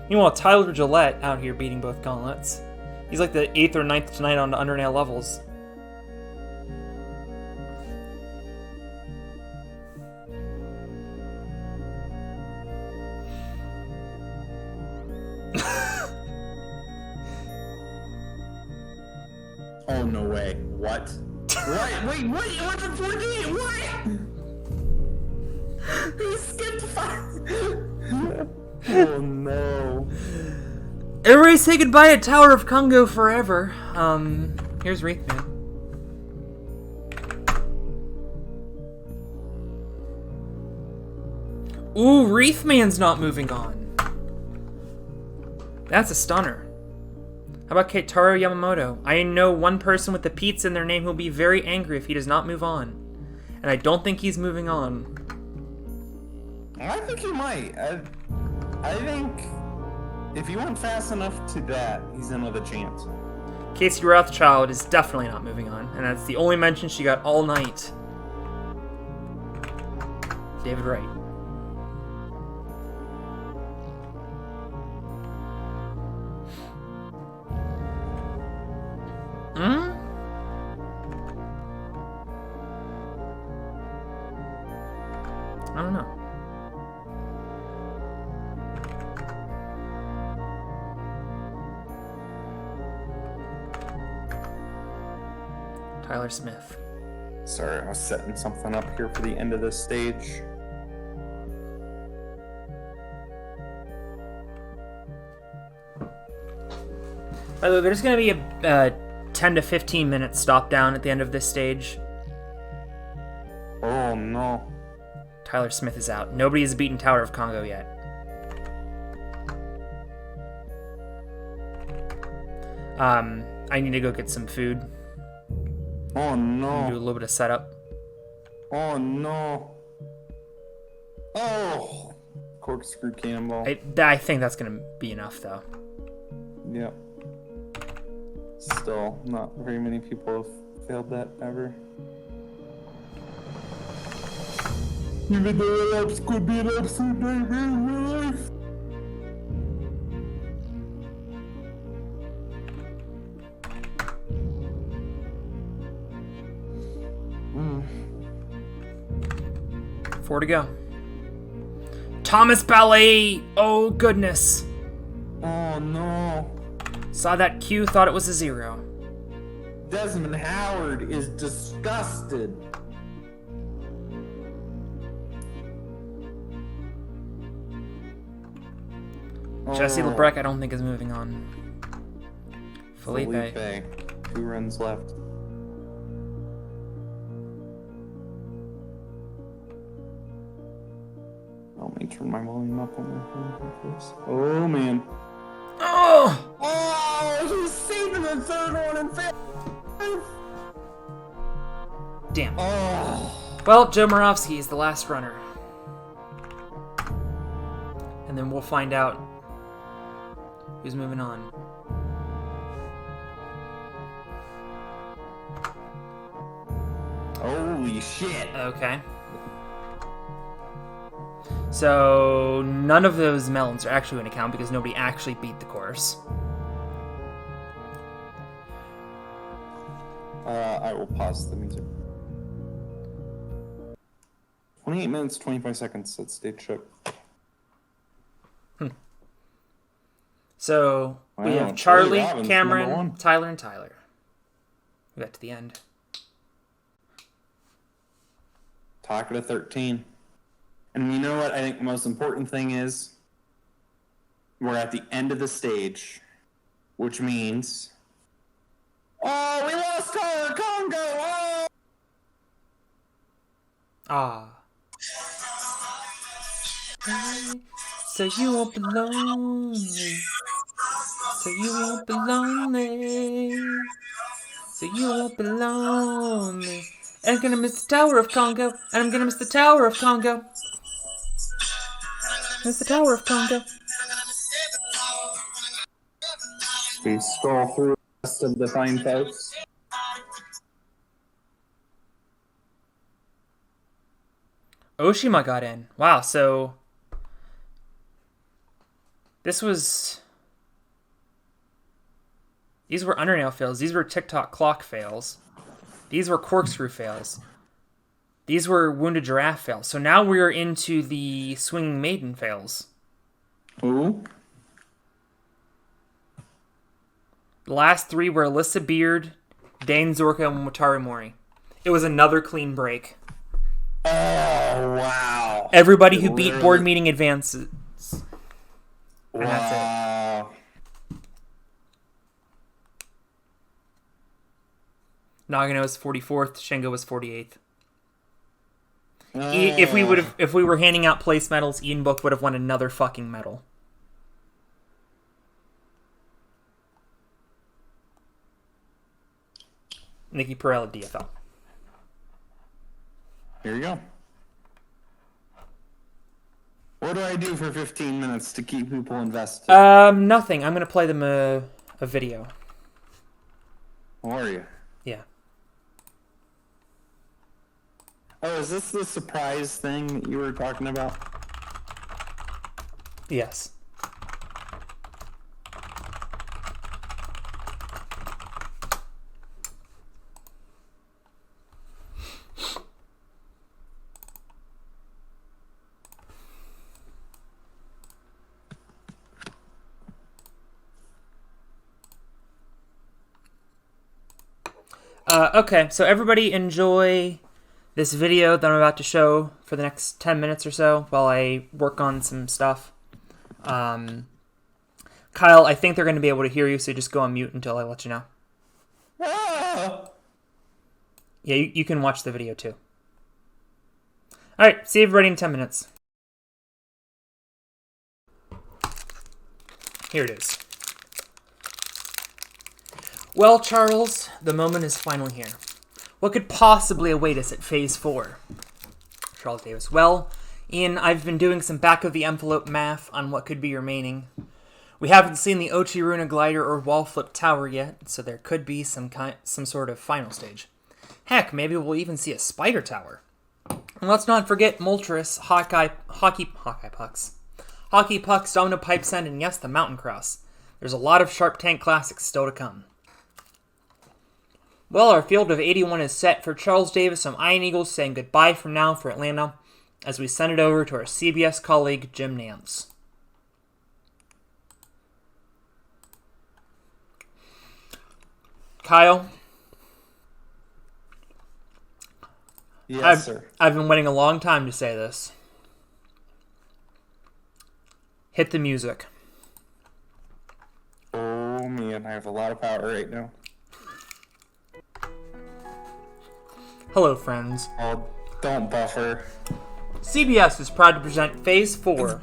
Meanwhile, Tyler Gillette out here beating both gauntlets. He's like the 8th or 9th tonight on the Undernail levels. Oh, no way. What? What? Wait, what? What the 14? What? He skipped 5. Oh, no. Everybody say goodbye to Tower of Congo forever. Here's Wreathman. Ooh, Wreathman's not moving on. That's a stunner. How about Keitaro Yamamoto? I know one person with the pizza in their name who'll be very angry if he does not move on. And I don't think he's moving on. I think he might. I think if he went fast enough to that, he's in with a chance. Casey Rothschild is definitely not moving on, and that's the only mention she got all night. David Wright. I don't know. Tyler Smith. Sorry, I was setting something up here for the end of this stage. By the way, there's going to be a 10 to 15 minute stop down at the end of this stage. Oh no. Tyler Smith is out. Nobody has beaten Tower of Congo yet. I need to go get some food. Oh no. Do a little bit of setup. Oh no. Oh. Corkscrew cannonball. I think that's going to be enough, though. Yep. still, not very many people have failed that ever. Even though relapse could be an absolute nightmare in real life. Four to go. Thomas Ballet! Oh, goodness. Oh, no. Saw that Q, thought it was a 0. Desmond Howard is disgusted. Jesse LeBrecq, I don't think is moving on. Felipe. 2 runs left. Let me turn my volume up on my phone first. Oh, man. Oh! Oh, he's saving the third one and fifth. Damn. Oh. Well, Joe Moravsky is the last runner. And then we'll find out who's moving on. Holy shit. Okay. So, none of those melons are actually going to count because nobody actually beat the course. I will pause the music. 28 minutes, 25 seconds. That stage shook. So, we Wow, have Charlie, Robbins, number Cameron, 1. Tyler, and Tyler. We got to the end. Talking to 13. And you know what? I think the most important thing is we're at the end of the stage, which means... Oh, we lost Tyler Congo! Oh! Ah. So you won't be lonely. So you won't be lonely. So you won't be lonely. And I'm gonna miss the Tower of Congo. And I'm gonna miss the Tower of Congo. Miss the Tower of Congo. We scroll through the rest of the fine folks. Oshima got in. Wow, so... This was... These were undernail fails. These were TikTok clock fails. These were corkscrew fails. These were wounded giraffe fails. So now we're into the swinging maiden fails. Ooh. The last 3 were Alyssa Beard, Dane Zorka, and Wataru Mori. It was another clean break. Oh, wow. Everybody who beat board meeting advances. And that's it. Wow. Nagano was 44th, Shingo was 48th. If we were handing out place medals, Ian Book would have won another fucking medal. Nikki Perella, DFL. Here you go. What do I do for 15 minutes to keep people invested? Nothing. I'm gonna play them a video. How are you? Yeah. Oh, is this the surprise thing that you were talking about? Yes. Okay, so everybody enjoy this video that I'm about to show for the next 10 minutes or so while I work on some stuff. Kyle, I think they're going to be able to hear you, so just go on mute until I let you know. Ah! Yeah, you can watch the video too. Alright, see everybody in 10 minutes. Here it is. Well, Charles, the moment is finally here. What could possibly await us at Phase 4? Charles Davis. Well, Ian, I've been doing some back-of-the-envelope math on what could be remaining. We haven't seen the Ochiruna glider or wall flip tower yet, so there could be some sort of final stage. Heck, maybe we'll even see a spider tower. And let's not forget Moltres, hockey pucks, domino pipe send, and yes, the mountain cross. There's a lot of Sharp Tank classics still to come. Well, our field of 81 is set. For Charles Davis, I'm Iron Eagles saying goodbye from now for Atlanta as we send it over to our CBS colleague, Jim Nance. Kyle? Yes, sir. I've been waiting a long time to say this. Hit the music. Oh, man, I have a lot of power right now. Hello, friends. Oh, don't buffer. CBS is proud to present Phase 4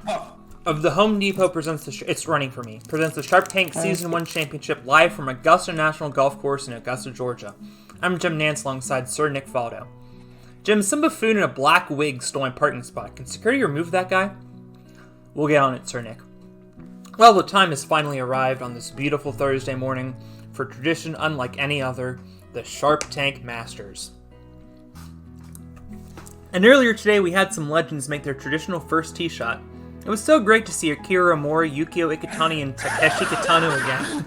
of the Home Depot presents the Sharp Tank Season 1 Championship live from Augusta National Golf Course in Augusta, Georgia. I'm Jim Nance alongside Sir Nick Faldo. Jim, some buffoon in a black wig stole my parking spot. Can security remove that guy? We'll get on it, Sir Nick. Well, the time has finally arrived on this beautiful Thursday morning for tradition unlike any other, the Sharp Tank Masters. And earlier today, we had some legends make their traditional first tee shot. It was so great to see Akira Omori, Yukio Ikitani, and Takeshi Kitano again.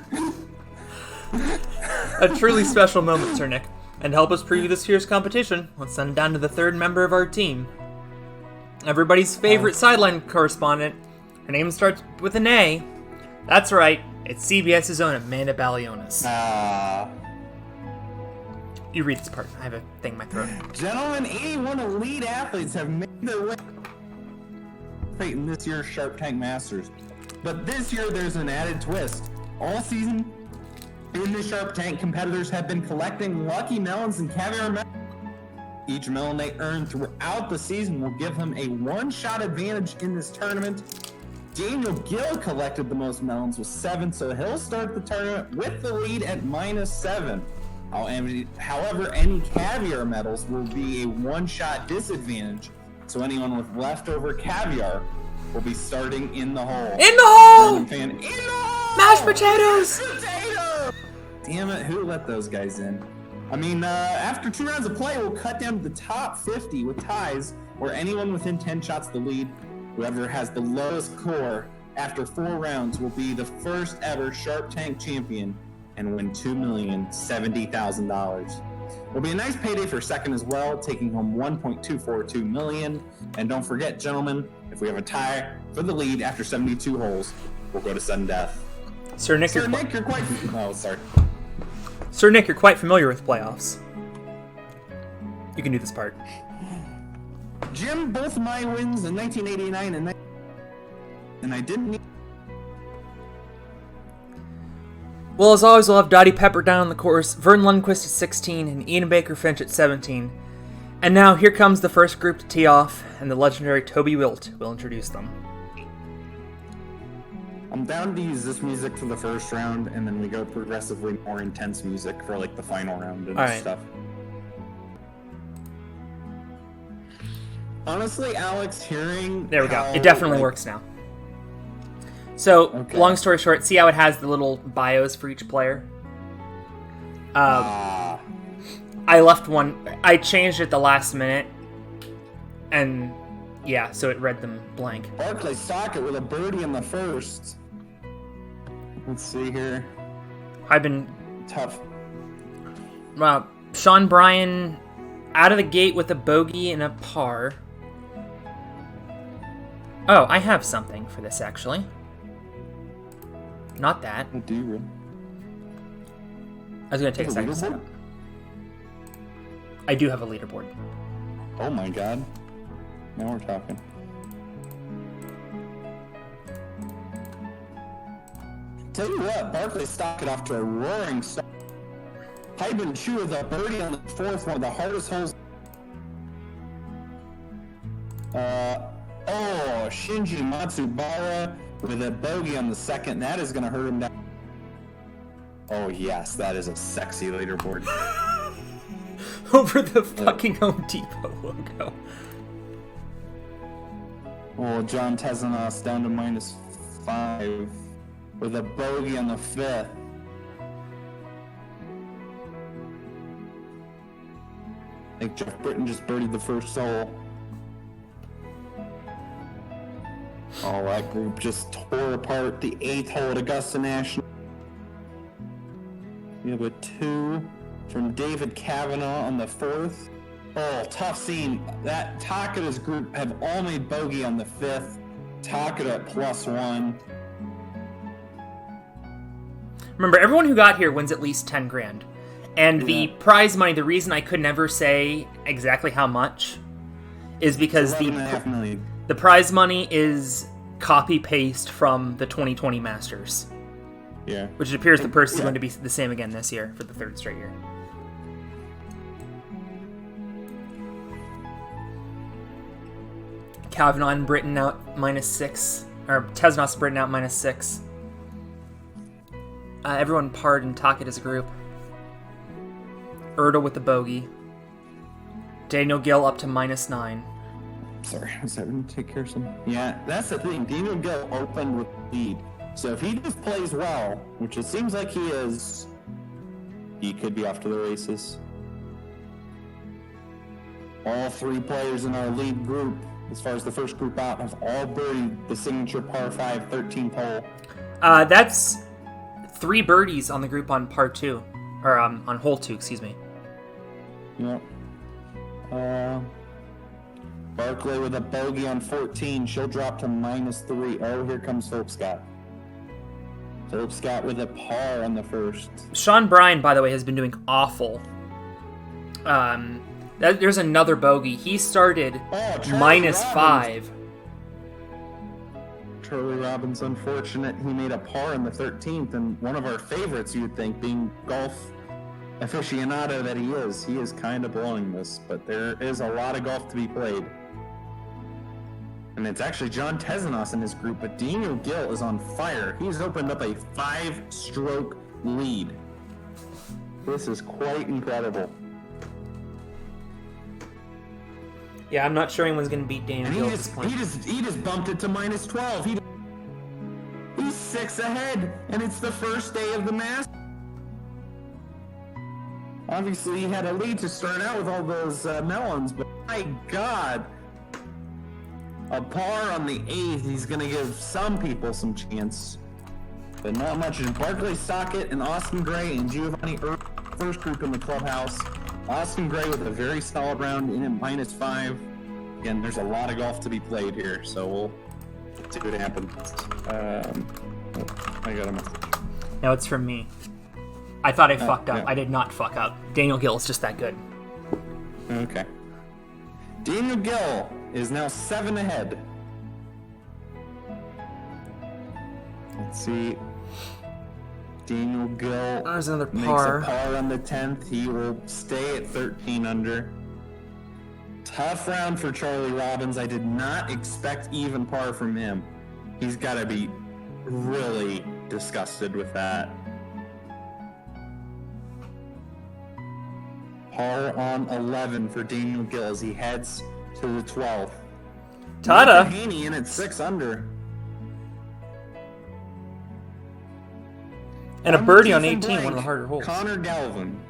A truly special moment, Sir Nick. And to help us preview this year's competition, let's send down to the third member of our team. Everybody's favorite sideline correspondent. Her name starts with an A. That's right, it's CBS's own Amanda Balionis. You read this part. I have a thing in my throat. Gentlemen, 81 elite athletes have made their way in this year's Sharp Tank Masters. But this year, there's an added twist. All season, in the Sharp Tank, competitors have been collecting lucky melons and caviar melons. Each melon they earn throughout the season will give them a one-shot advantage in this tournament. Daniel Gill collected the most melons with 7, so he'll start the tournament with the lead at -7. However, any caviar medals will be a one-shot disadvantage, so anyone with leftover caviar will be starting in the hole. In the hole! In the hole! Mashed potatoes! Damn it, who let those guys in? I mean, after 2 rounds of play, we'll cut down to the top 50 with ties, where anyone within 10 shots of the lead, whoever has the lowest score after 4 rounds, will be the first ever Sharp Tank champion and win $2,070,000. It'll be a nice payday for second as well, taking home $1.242 million. And don't forget, gentlemen, if we have a tie for the lead after 72 holes, we'll go to sudden death. Sir Nick, you're quite... Oh, sorry. Sir Nick, you're quite familiar with playoffs. You can do this part. Jim, both my wins in 1989 and I didn't need... Well, as always, we'll have Dottie Pepper down on the course, Vern Lundquist at 16, and Ian Baker Finch at 17. And now, here comes the first group to tee off, and the legendary Toby Wilt will introduce them. I'm down to use this music for the first round, and then we go progressively more intense music for, like, the final round and stuff. Honestly, Alex, hearing... There we go. It definitely works now. So, long story short, see how it has the little bios for each player? I left one... I changed it the last minute, and yeah, so it read them blank. Barclay Stockett with a birdie in the first. Let's see here. I've been... Tough. Sean Bryan out of the gate with a bogey and a par. Oh, I have something for this, actually. Not that. Oh, do you really? I was going to take a second to set up. I do have a leaderboard. Oh my god. Now we're talking. Tell you what, Barclay Stockett off to a roaring start. Hyben Chu with a birdie on the fourth, one of the hardest holes. Shinji Matsubara with a bogey on the second. That is going to hurt him down. Oh yes, that is a sexy leaderboard. Over the fucking Home Depot logo. Oh, John Tezanos down to -5. with a bogey on the 5th. I think Jeff Britton just birdied the first hole. Oh, that group just tore apart the 8th hole at Augusta National. We have a 2 from David Kavanaugh on the 4th. Oh, tough scene. That Takada's group have all made bogey on the 5th. Takada at +1. Remember, everyone who got here wins at least 10 grand. And the prize money, the reason I could never say exactly how much is because the prize money is copy-paste from the 2020 Masters. Yeah. Which it appears the purse is going to be the same again this year for the 3rd straight year. Kavanaugh and Britton out -6. Or Tesnos Britton out -6. Everyone parred in Takada's group. Erdo with the bogey. Daniel Gill up to -9. Sorry, I was having to take care of some. Yeah, that's the thing. Daniel Gill opened with lead. So if he just plays well, which it seems like he is, he could be off to the races. All 3 players in our lead group, as far as the first group out, have all birdied the signature par 5 13th hole. That's 3 birdies on the group on par 2. Or on hole 2, excuse me. Yep. Barclay with a bogey on 14. She'll drop to -3. Oh, here comes Philip Scott. Philip Scott with a par on the 1st. Sean Bryan, by the way, has been doing awful. There's another bogey. He started -5. Charlie Robbins, unfortunate. He made a par on the 13th, and one of our favorites, you would think, being golf aficionado that he is kind of blowing this, but there is a lot of golf to be played. And it's actually John Tezanos in his group, but Daniel Gill is on fire. He's opened up a 5-stroke lead. This is quite incredible. Yeah, I'm not sure anyone's going to beat Daniel Gill at this point. He just bumped it to -12. He's 6 ahead, and it's the first day of the Masters. Obviously, he had a lead to start out with all those melons, but my God, a par on the 8th, he's going to give some people some chance, but not much. Barclay Sockett and Austin Gray and Giovanni first group in the clubhouse. Austin Gray with a very solid round in at -5. Again, there's a lot of golf to be played here, so we'll see what happens. I got a message. No, it's from me. I thought I fucked up. Yeah. I did not fuck up. Daniel Gill is just that good. Okay. Daniel Gill is now 7 ahead. Let's see. Daniel Gill There's another makes par. a par on the 10th. He will stay at 13 under. Tough round for Charlie Robbins. I did not expect even par from him. He's got to be really disgusted with that. Par on 11 for Daniel Gill as he heads to the 12th. Tada! Haney in at 6 under. And a birdie on 18, one of the harder holes. Connor Galvin.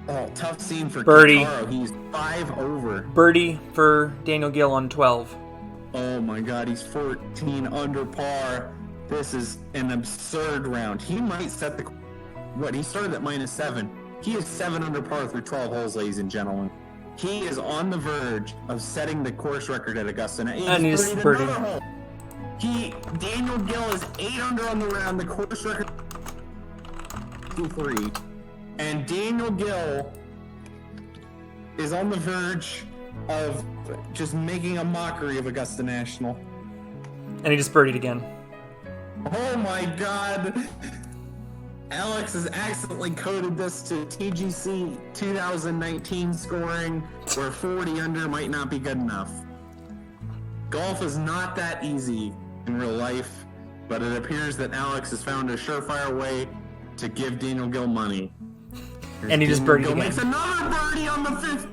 Oh, tough scene for birdie. Kitaro. He's 5 over. Birdie for Daniel Gill on 12. Oh my God, he's 14 under par. This is an absurd round. He might set the... What, he started at -7. He is 7 under par through 12 holes, ladies and gentlemen. He is on the verge of setting the course record at Augusta. And he's birdie. Daniel Gill is 8 under on the round, the course record 2-3. And Daniel Gill is on the verge of just making a mockery of Augusta National. And he just birdied again. Oh my God. Alex has accidentally coded this to TGC 2019 scoring, where 40 under might not be good enough. Golf is not that easy in real life, but it appears that Alex has found a surefire way to give Daniel Gill money. And he just birdied again. Makes another birdie on the 5th.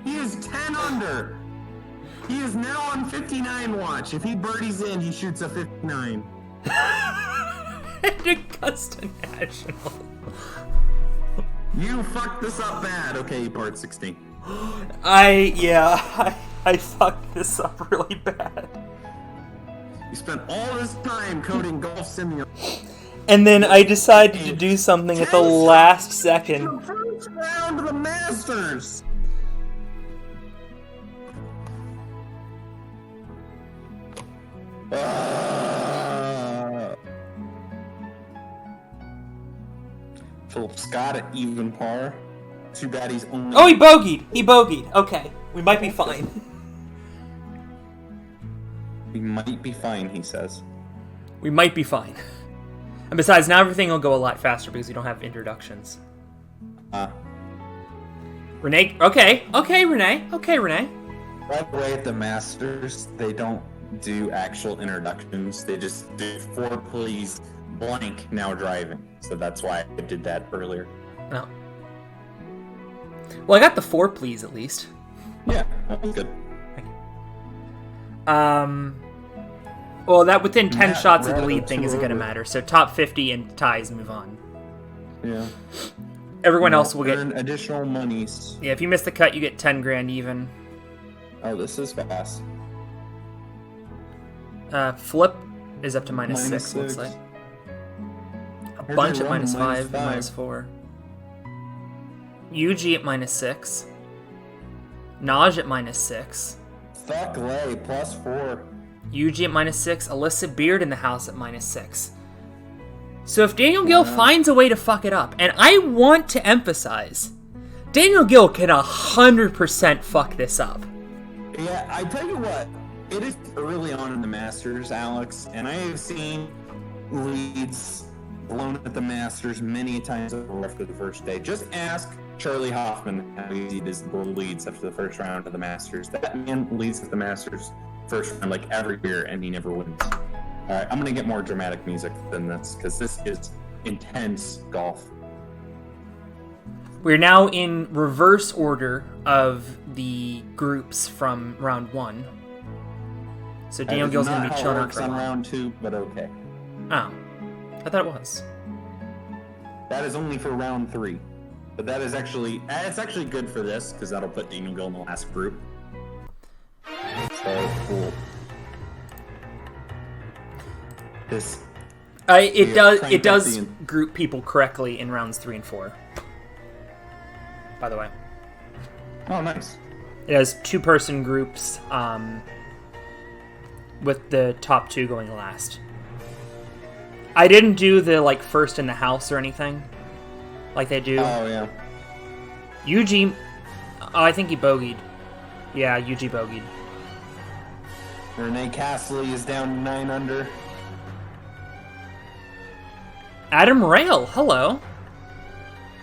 He is 10 under. He is now on 59 watch. If he birdies in, he shoots a 59. And Augusta National. You fucked this up bad. Okay, part 16. I fucked this up really bad. You spent all this time coding Golf Simulator. And then I decided to do something at the last second. The first round of the Masters. Philip Scott at even par. Too bad he's only... Oh, he bogeyed! He bogeyed. Okay, we might be fine. We might be fine, he says. We might be fine. And besides, now everything will go a lot faster because we don't have introductions. Renee... Okay, Renee. By the way, at the Masters, they don't do actual introductions. They just do 4 please blank now driving. So that's why I did that earlier. No. Well, I got the 4 please at least. Yeah, that was good. Well, that within 10 shots of the lead thing isn't going to matter. So top 50 and ties move on. Yeah. Everyone else will get additional monies. Yeah, if you miss the cut, you get 10 grand even. Oh, this is fast. Flip is up to minus 6, looks like. A bunch at minus 5, minus 4. UG at minus 6. Naj at minus 6. Fuck Lay, plus 4. UG at minus 6. Alyssa Beard in the house at minus 6. So if Daniel Gill finds a way to fuck it up, and I want to emphasize, Daniel Gill can 100% fuck this up. Yeah, I tell you what, it is early on in the Masters, Alex, and I have seen leads blown at the Masters many times after the first day. Just ask Charlie Hoffman how easy it is to blow leads after the first round of the Masters. That man leads at the Masters first round like every year, and he never wins. All right, I'm going to get more dramatic music than this, because this is intense golf. We're now in reverse order of the groups from round 1. So Daniel Gill's going to be chilling out for a on while. round 2, but okay. Oh, I thought it was. That is only for round 3. But that is actually, it's actually good for this, because that'll put Daniel Gill in the last group. So, cool. It does group people correctly in rounds 3 and 4. By the way. Oh, nice. It has 2-person groups, with the top 2 going last. I didn't do the first in the house or anything, like they do. Oh yeah. UG, I think he bogeyed. Yeah, UG bogeyed. Renee Castley is down 9 under. Adam Rail, hello.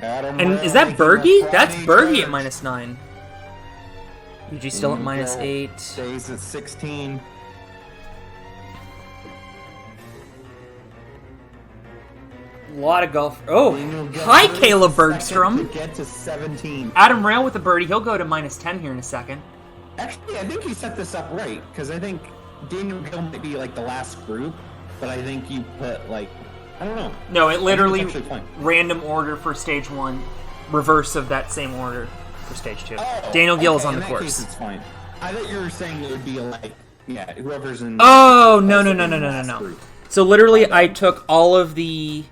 Adam And Rail is that making Bergie? a That's Friday Bergie charge. at minus 9. UG still at minus 8. Stays at 16. A lot of golf. Oh, Daniel Gill hi, is Caleb second Bergstrom. to get to 17. Adam Rail with a birdie. He'll go to minus 10 here in a second. Actually, I think you set this up right, because I think Daniel Gill might be the last group, but I think you put I don't know. No, it literally actually fine. random order for stage 1, reverse of that same order for stage 2. Oh, Daniel Gill is okay, on the in that course. Case, it's fine. I thought you were saying it would be whoever's in. Oh, no. So literally, I took all of the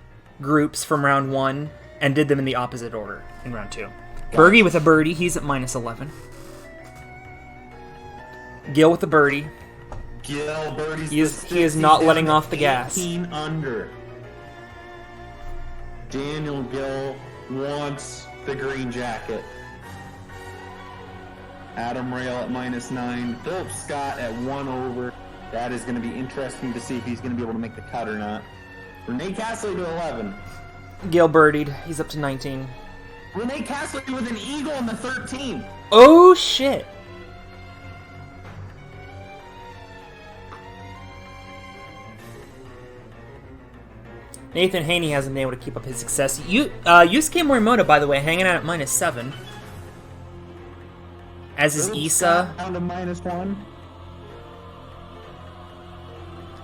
groups from round 1 and did them in the opposite order in round 2. Bergie with a birdie. He's at minus 11. Gill with a birdie. Gill birdies. He is not letting off the gas. 18 under. Daniel Gill wants the green jacket. Adam Rail at minus 9. Philip Scott at 1 over. That is going to be interesting to see if he's going to be able to make the cut or not. Renee Castley to 11. Gill birdied. He's up to 19. Renee Castley with an eagle in the 13. Oh, shit. Nathan Haney hasn't been able to keep up his success. Yusuke Morimoto, by the way, hanging out at minus 7. As is Philip Issa. Scott down to minus 1.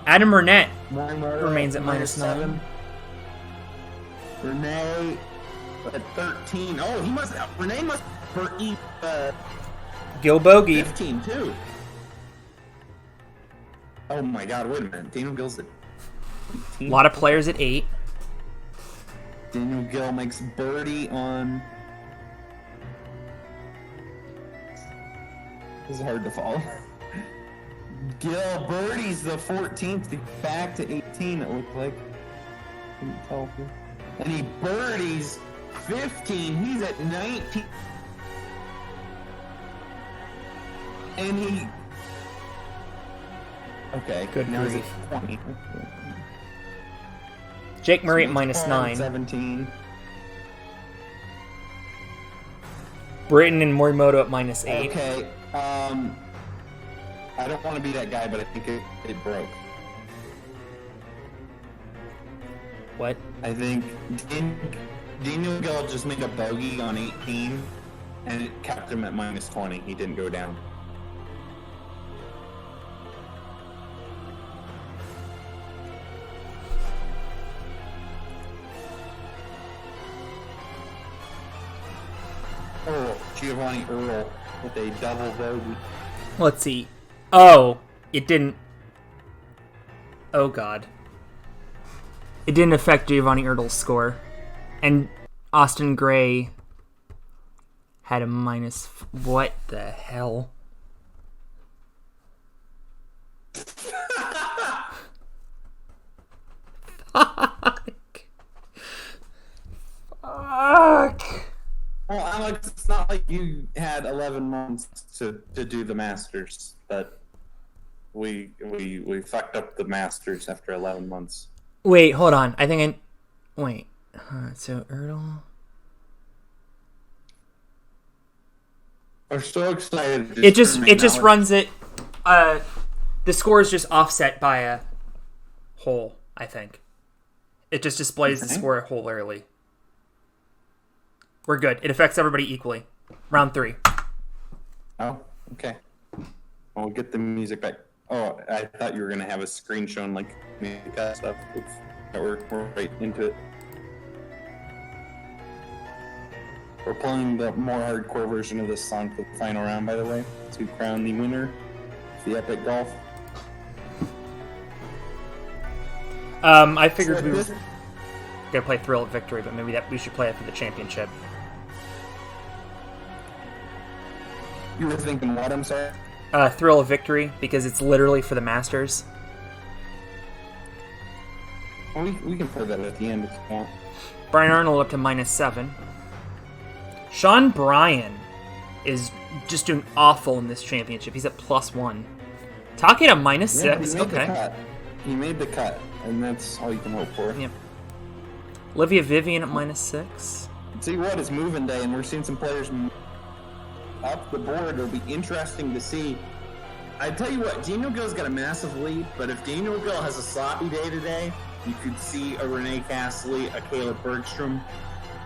Adam Burnett Morimoto remains at -9. Renee at 13. Oh, Renee must eat Gil Bogey. 15 too. Oh my God! Wait a minute. Daniel Gill's at 18. A lot of players at 8. Daniel Gill makes birdie on. This is hard to follow. Gill birdies the 14th to back to 18. It looked like. Couldn't tell. And he birdies 15. He's at 19. And he. Okay. Good now he's grief. at 20. Jake Murray at -9. 17. Britton and Morimoto at -8. Okay. I don't want to be that guy, but I think it broke. What? I think Daniel Gill just made a bogey on 18, and it kept him at -20. He didn't go down. Oh, Giovanni Earl with a double bogey. Let's see. Oh, it didn't. Oh God. It didn't affect Giovanni Erdel's score, and Austin Gray had a minus. What the hell? Fuck. Fuck. Well, Alex, it's not like you had 11 months to do the Masters, but we fucked up the Masters after 11 months. Wait, hold on. I think wait. So Erdl. I'm so excited. It just runs it. The score is just offset by a hole. I think it just displays the score hole early. We're good. It affects everybody equally. Round 3. Oh, okay. We'll get the music back. Oh, I thought you were gonna have a screen showing like music stuff. We're right into it. We're playing the more hardcore version of this song for the final round, by the way, to crown the winner of the Epic Golf. I figured we were gonna play Thrill of Victory, but maybe we should play it for the championship. You were thinking what? I'm sorry. Thrill of Victory, because it's literally for the Masters. Well, we can play that at the end if you want. Brian Arnold up to -7. Sean Bryan is just doing awful in this championship. He's at +1. Taki at -6. Yeah, he made Okay. the cut. He made the cut, and that's all you can hope for. Yep. Olivia Vivian at -6. See what? It's moving day, and we're seeing some players up the board. It'll be interesting to see. I tell you what, Daniel Gill's got a massive lead, but if Daniel Gill has a sloppy day today, you could see a Renee Castley, a Caleb Bergstrom,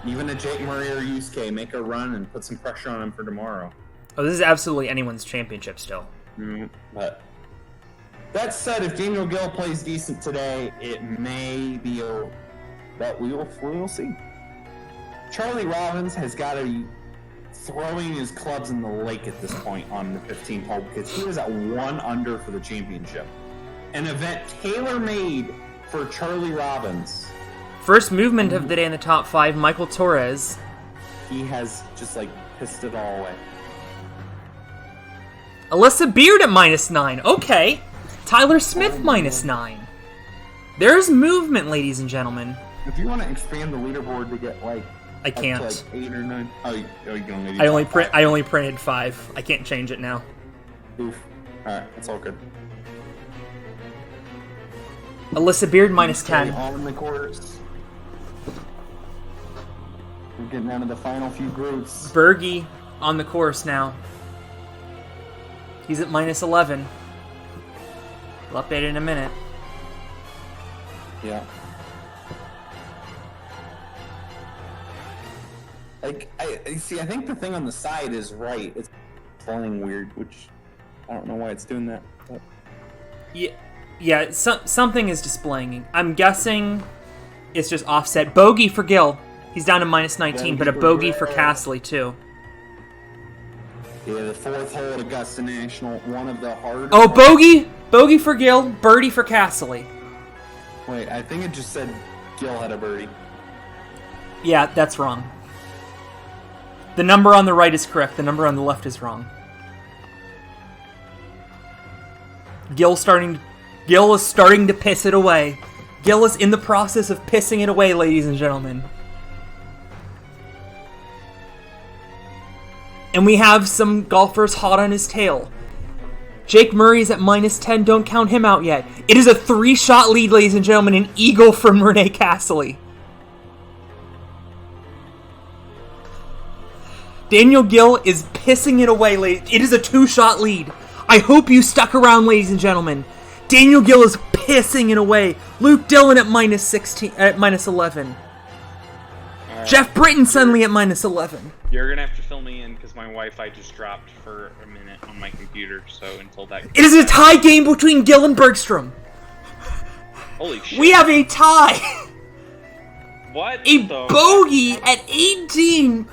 even a Jake Murray or Yusuke make a run and put some pressure on him for tomorrow. Oh, this is absolutely anyone's championship still. But that said, if Daniel Gill plays decent today, it may be over. But we will see. Charlie Robbins has got to be throwing his clubs in the lake at this point on the 15th hole because he was at 1 under for the championship. An event tailor-made for Charlie Robbins. First movement of the day in the top 5, Michael Torres. He has just pissed it all away. Alyssa Beard at -9. Okay. Tyler Smith -9. There's movement, ladies and gentlemen. If you want to expand the leaderboard to get I can't. up to 8 or 9. Oh, you can only do I only printed 5. I can't change it now. Oof. Alright, that's all good. Alyssa Beard -10. On the course. We're getting down to the final few groups. Bergie on the course now. He's at -11. We'll update it in a minute. Yeah. I see. I think the thing on the side is right. It's flying weird, which I don't know why it's doing that. But. Yeah. Yeah, something is displaying. I'm guessing it's just offset. Bogey for Gill. He's down to minus 19, but a bogey for Castley, too. Yeah, the fourth hole at Augusta National, one of the hardest... Oh, bogey! Bogey for Gill, birdie for Castley. Wait, I think it just said Gill had a birdie. Yeah, that's wrong. The number on the right is correct. The number on the left is wrong. Gill is starting to piss it away. Gill is in the process of pissing it away, ladies and gentlemen. And we have some golfers hot on his tail. Jake Murray's at minus 10. Don't count him out yet. It is a 3-shot lead, ladies and gentlemen. An eagle from Renee Castley. Daniel Gill is pissing it away, ladies. It is a 2-shot lead. I hope you stuck around, ladies and gentlemen. Daniel Gill is pissing it away. Luke Dillon at minus 16, at minus 11. Right. Jeff Britton suddenly at minus 11. You're gonna have to fill me in because my Wi-Fi just dropped for a minute on my computer. So until that, It is a tie game between Gill and Bergstrom. Holy shit! We have a tie. What? A bogey at 18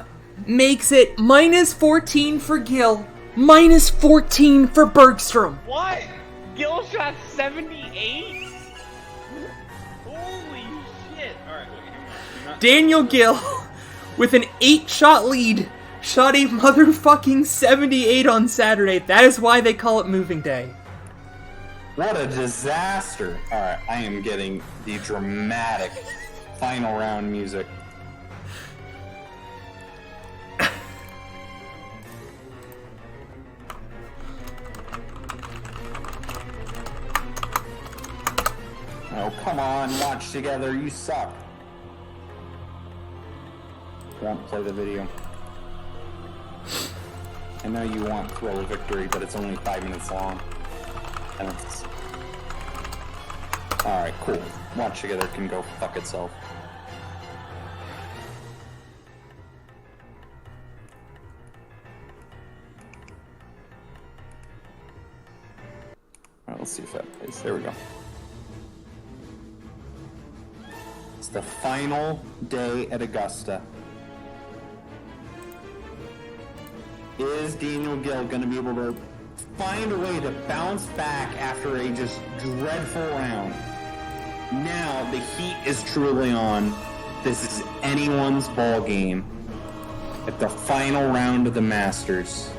makes it minus 14 for Gill, minus 14 for Bergstrom. What? Gill shot 78? Holy shit! Alright, wait, hang on. Daniel Gill, with an 8-shot lead, shot a motherfucking 78 on Saturday. That is why they call it moving day. What a disaster. Alright, I am getting the dramatic final round music. Oh, come on, watch together, you suck. Won't play the video. I know you want Thrill of Victory, but it's only 5 minutes long. And it's... Alright, cool. Watch together can go fuck itself. Alright, let's see if that plays. There we go. It's the final day at Augusta. Is Daniel Gill going to be able to find a way to bounce back after a just dreadful round? Now the heat is truly on. This is anyone's ball game at the final round of the Masters.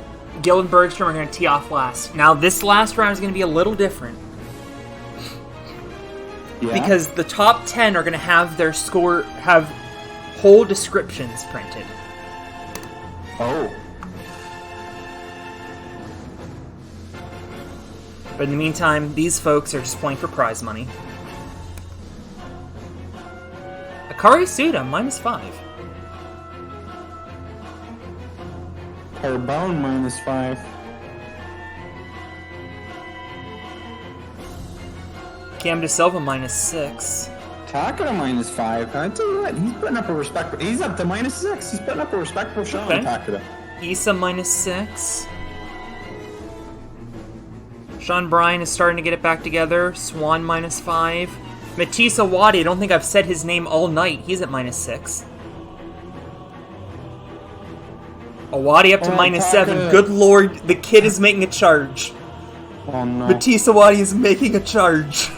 Gill and Bergstrom are going to tee off last. Now, this last round is going to be a little different. Yeah? Because the top 10 are going to have their score, have whole descriptions printed. Oh. But in the meantime, these folks are just playing for prize money. Akari Suda, minus 5. Carbone, minus 5. Cam De Silva, minus 6. Takada, minus 5. I tell you what, he's putting up a respectable... He's up to minus 6. He's putting up a respectable shot on Takada. Issa, minus 6. Sean Bryan is starting to get it back together. Swan, minus 5. Matisse Awadi, I don't think I've said his name all night. He's at minus 6. Awadi up to minus 7. Good lord, the kid is making a charge. Oh no. Matisse Awadi is making a charge.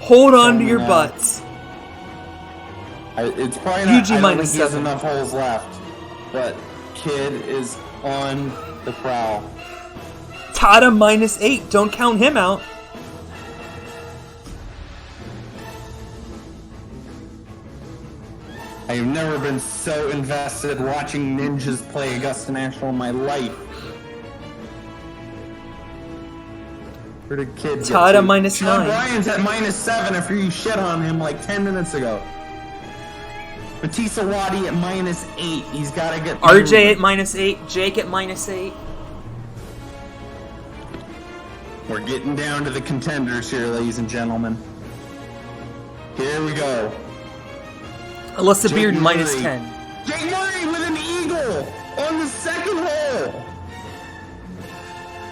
Hold on to your butts. It's probably not. UG I don't minus think he has 7. enough holes left, but kid is on the prowl. Tada minus 8. Don't count him out. I have never been so invested watching ninjas play Augusta National in my life. Where did kid get Tada to? minus Sean 9. Bryan's at minus 7 after you shit on him like 10 minutes ago. Batista Wadi at minus 8. He's got to get... RJ at minus 8. Jake at minus 8. We're getting down to the contenders here, ladies and gentlemen. Here we go. Alyssa Jake Beard, Murray. minus 10. Jake Murray with an eagle on the second hole.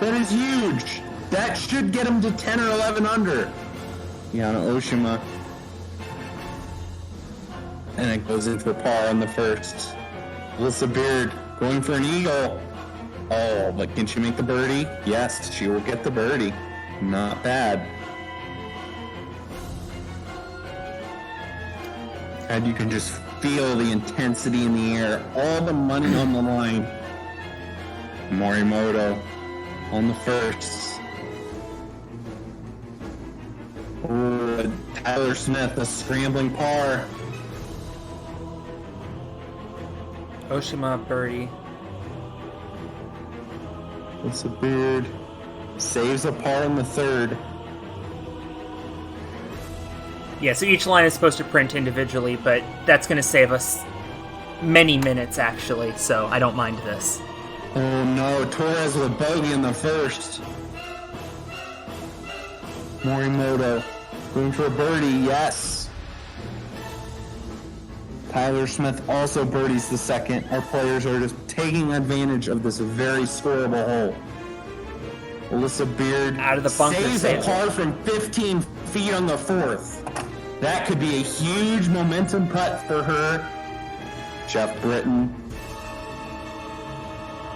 That is huge. That should get him to 10 or 11 under. Yana Oshima. And it goes in for par on the first. Alyssa Beard going for an eagle. Oh, but can she make the birdie? Yes, she will get the birdie. Not bad. And you can just feel the intensity in the air. All the money on the line. Morimoto on the first. Ooh, Tyler Smith, a scrambling par. Oshima birdie. It's a beard. Saves a par in the third. Yeah, so each line is supposed to print individually, but that's going to save us many minutes, actually, so I don't mind this. Oh no, Torres with bogey in the first. Morimoto going for a birdie, yes. Tyler Smith also birdies the second. Our players are just taking advantage of this very scoreable hole. Alyssa Beard out of the bunker saves a par from 15 feet on the fourth. That could be a huge momentum putt for her. Jeff Britton.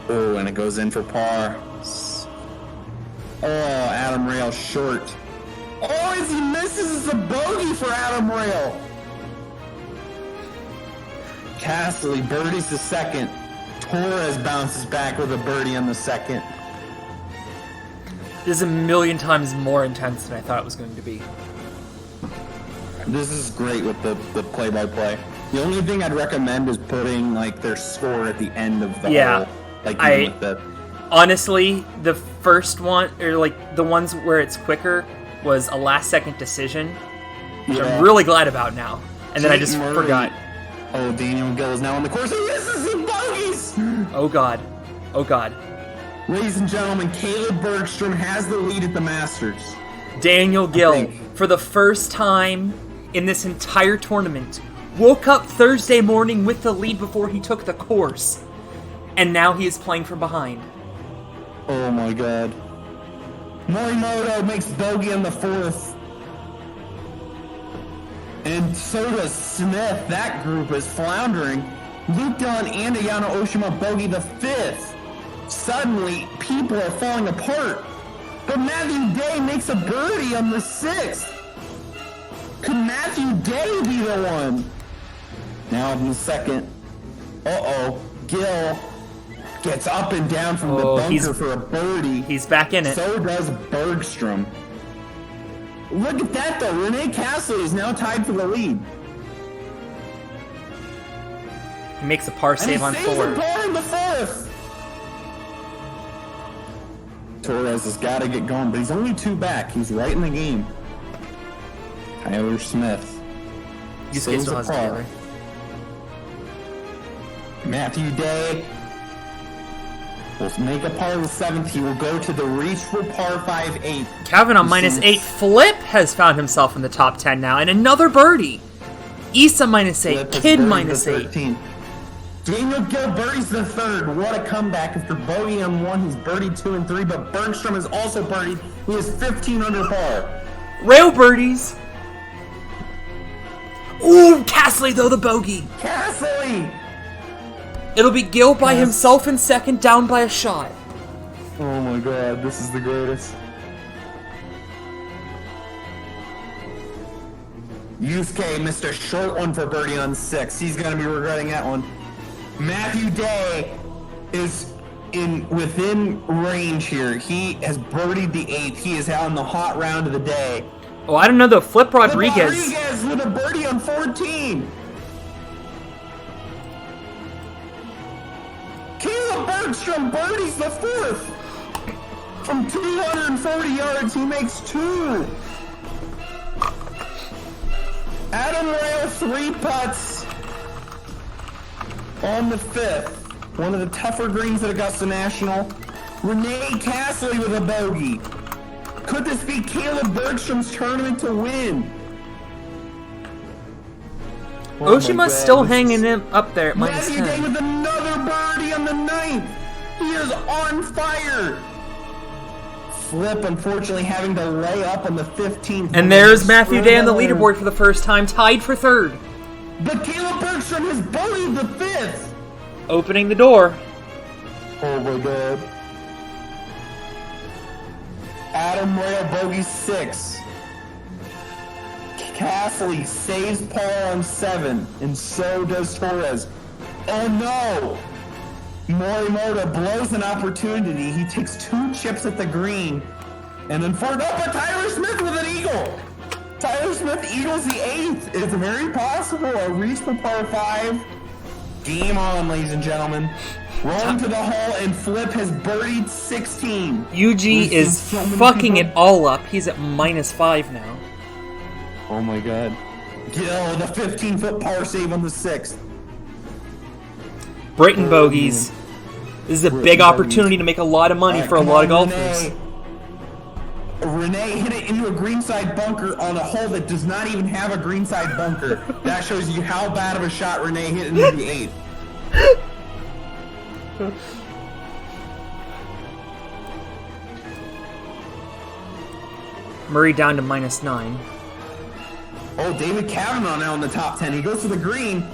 Oh, and it goes in for par. Oh, Adam Rail short. Oh, as he misses, it's a bogey for Adam Rail. Castley birdies the second. Torres bounces back with a birdie on the second. This is a million times more intense than I thought it was going to be. This is great with the play-by-play. The only thing I'd recommend is putting like their score at the end of the hole. Like with the... Honestly, the first one, or like the ones where it's quicker, was a last-second decision, which I'm really glad about now. And then I just forgot. Oh, Daniel Gill is now on the course. He misses some bogeys! Oh god. Oh god. Ladies and gentlemen, Caleb Bergstrom has the lead at the Masters. Daniel Gill, for the first time in this entire tournament, woke up Thursday morning with the lead before he took the course. And now he is playing from behind. Oh my god. Morimoto makes bogey on the fourth. And so does Smith. That group is floundering. Luke Dunn and Ayano Oshima bogey the fifth. Suddenly, people are falling apart. But Matthew Day makes a birdie on the sixth. Could Matthew Day be the one? Now in the second. Uh-oh. Gill gets up and down from the bunker for a birdie. He's back in it. So does Bergstrom. Look at that, though. Renee Castle is now tied for the lead. He makes a par save on four. And he saves a par in the fourth. Torres has got to get going, but he's only two back. He's right in the game. Tyler Smith. Saves a par. Matthew Day will make a par of the seventh. He will go to the reach for par 5-8. Kevin on -8. Flip has found himself in the top 10 now, and another birdie. Issa -8. Kid -8. Daniel Gill birdies the third. What a comeback after bogey on one. He's birdied 2 and 3, but Bergstrom is also birdied. He is 15 under par. Rail birdies. Ooh, Castley though, the bogey. Castley! It'll be Gill by himself in second, down by a shot. Oh my god, this is the greatest. Yusuke missed a short one for birdie on 6. He's going to be regretting that one. Matthew Day is within range here. He has birdied the 8th. He is out in the hot round of the day. Oh, I don't know though. Flip Rodriguez. Rodriguez with a birdie on 14. Caleb Bergstrom birdies the 4th. From 240 yards, he makes 2. Adam Rail 3 putts on the 5th. One of the tougher greens at Augusta National. Renee Castley with a bogey. Could this be Caleb Bergstrom's tournament to win? Oshima's still hanging him up there at -10. Matthew Day with another birdie on the 9th. He is on fire. Flip, unfortunately, having to lay up on the 15th. And there's Matthew Day on the leaderboard for the first time, tied for third. But Caleb Bergstrom has bogeyed the 5th. Opening the door. Oh my god. Adam Rail bogey 6. Castley saves Paul on 7, and so does Torres. Oh no! Morimoto blows an opportunity. He takes 2 chips at the green. And then but Tyler Smith with an eagle! Tyler Smith eagles the 8th. It's very possible. A reach for par 5. Game on, ladies and gentlemen. Rolling to the hole, and Flip has birdied 16. UG is fucking it all up. He's at -5 now. Oh my god. Gil, the 15-foot par save on the 6th. Britton bogeys. This is a big opportunity to make a lot of money for a lot of golfers. Renee hit it into a greenside bunker on a hole that does not even have a greenside bunker. That shows you how bad of a shot Renee hit into the 8th. Murray down to -9. Oh, David Kavanaugh now in the top 10. He goes to the green.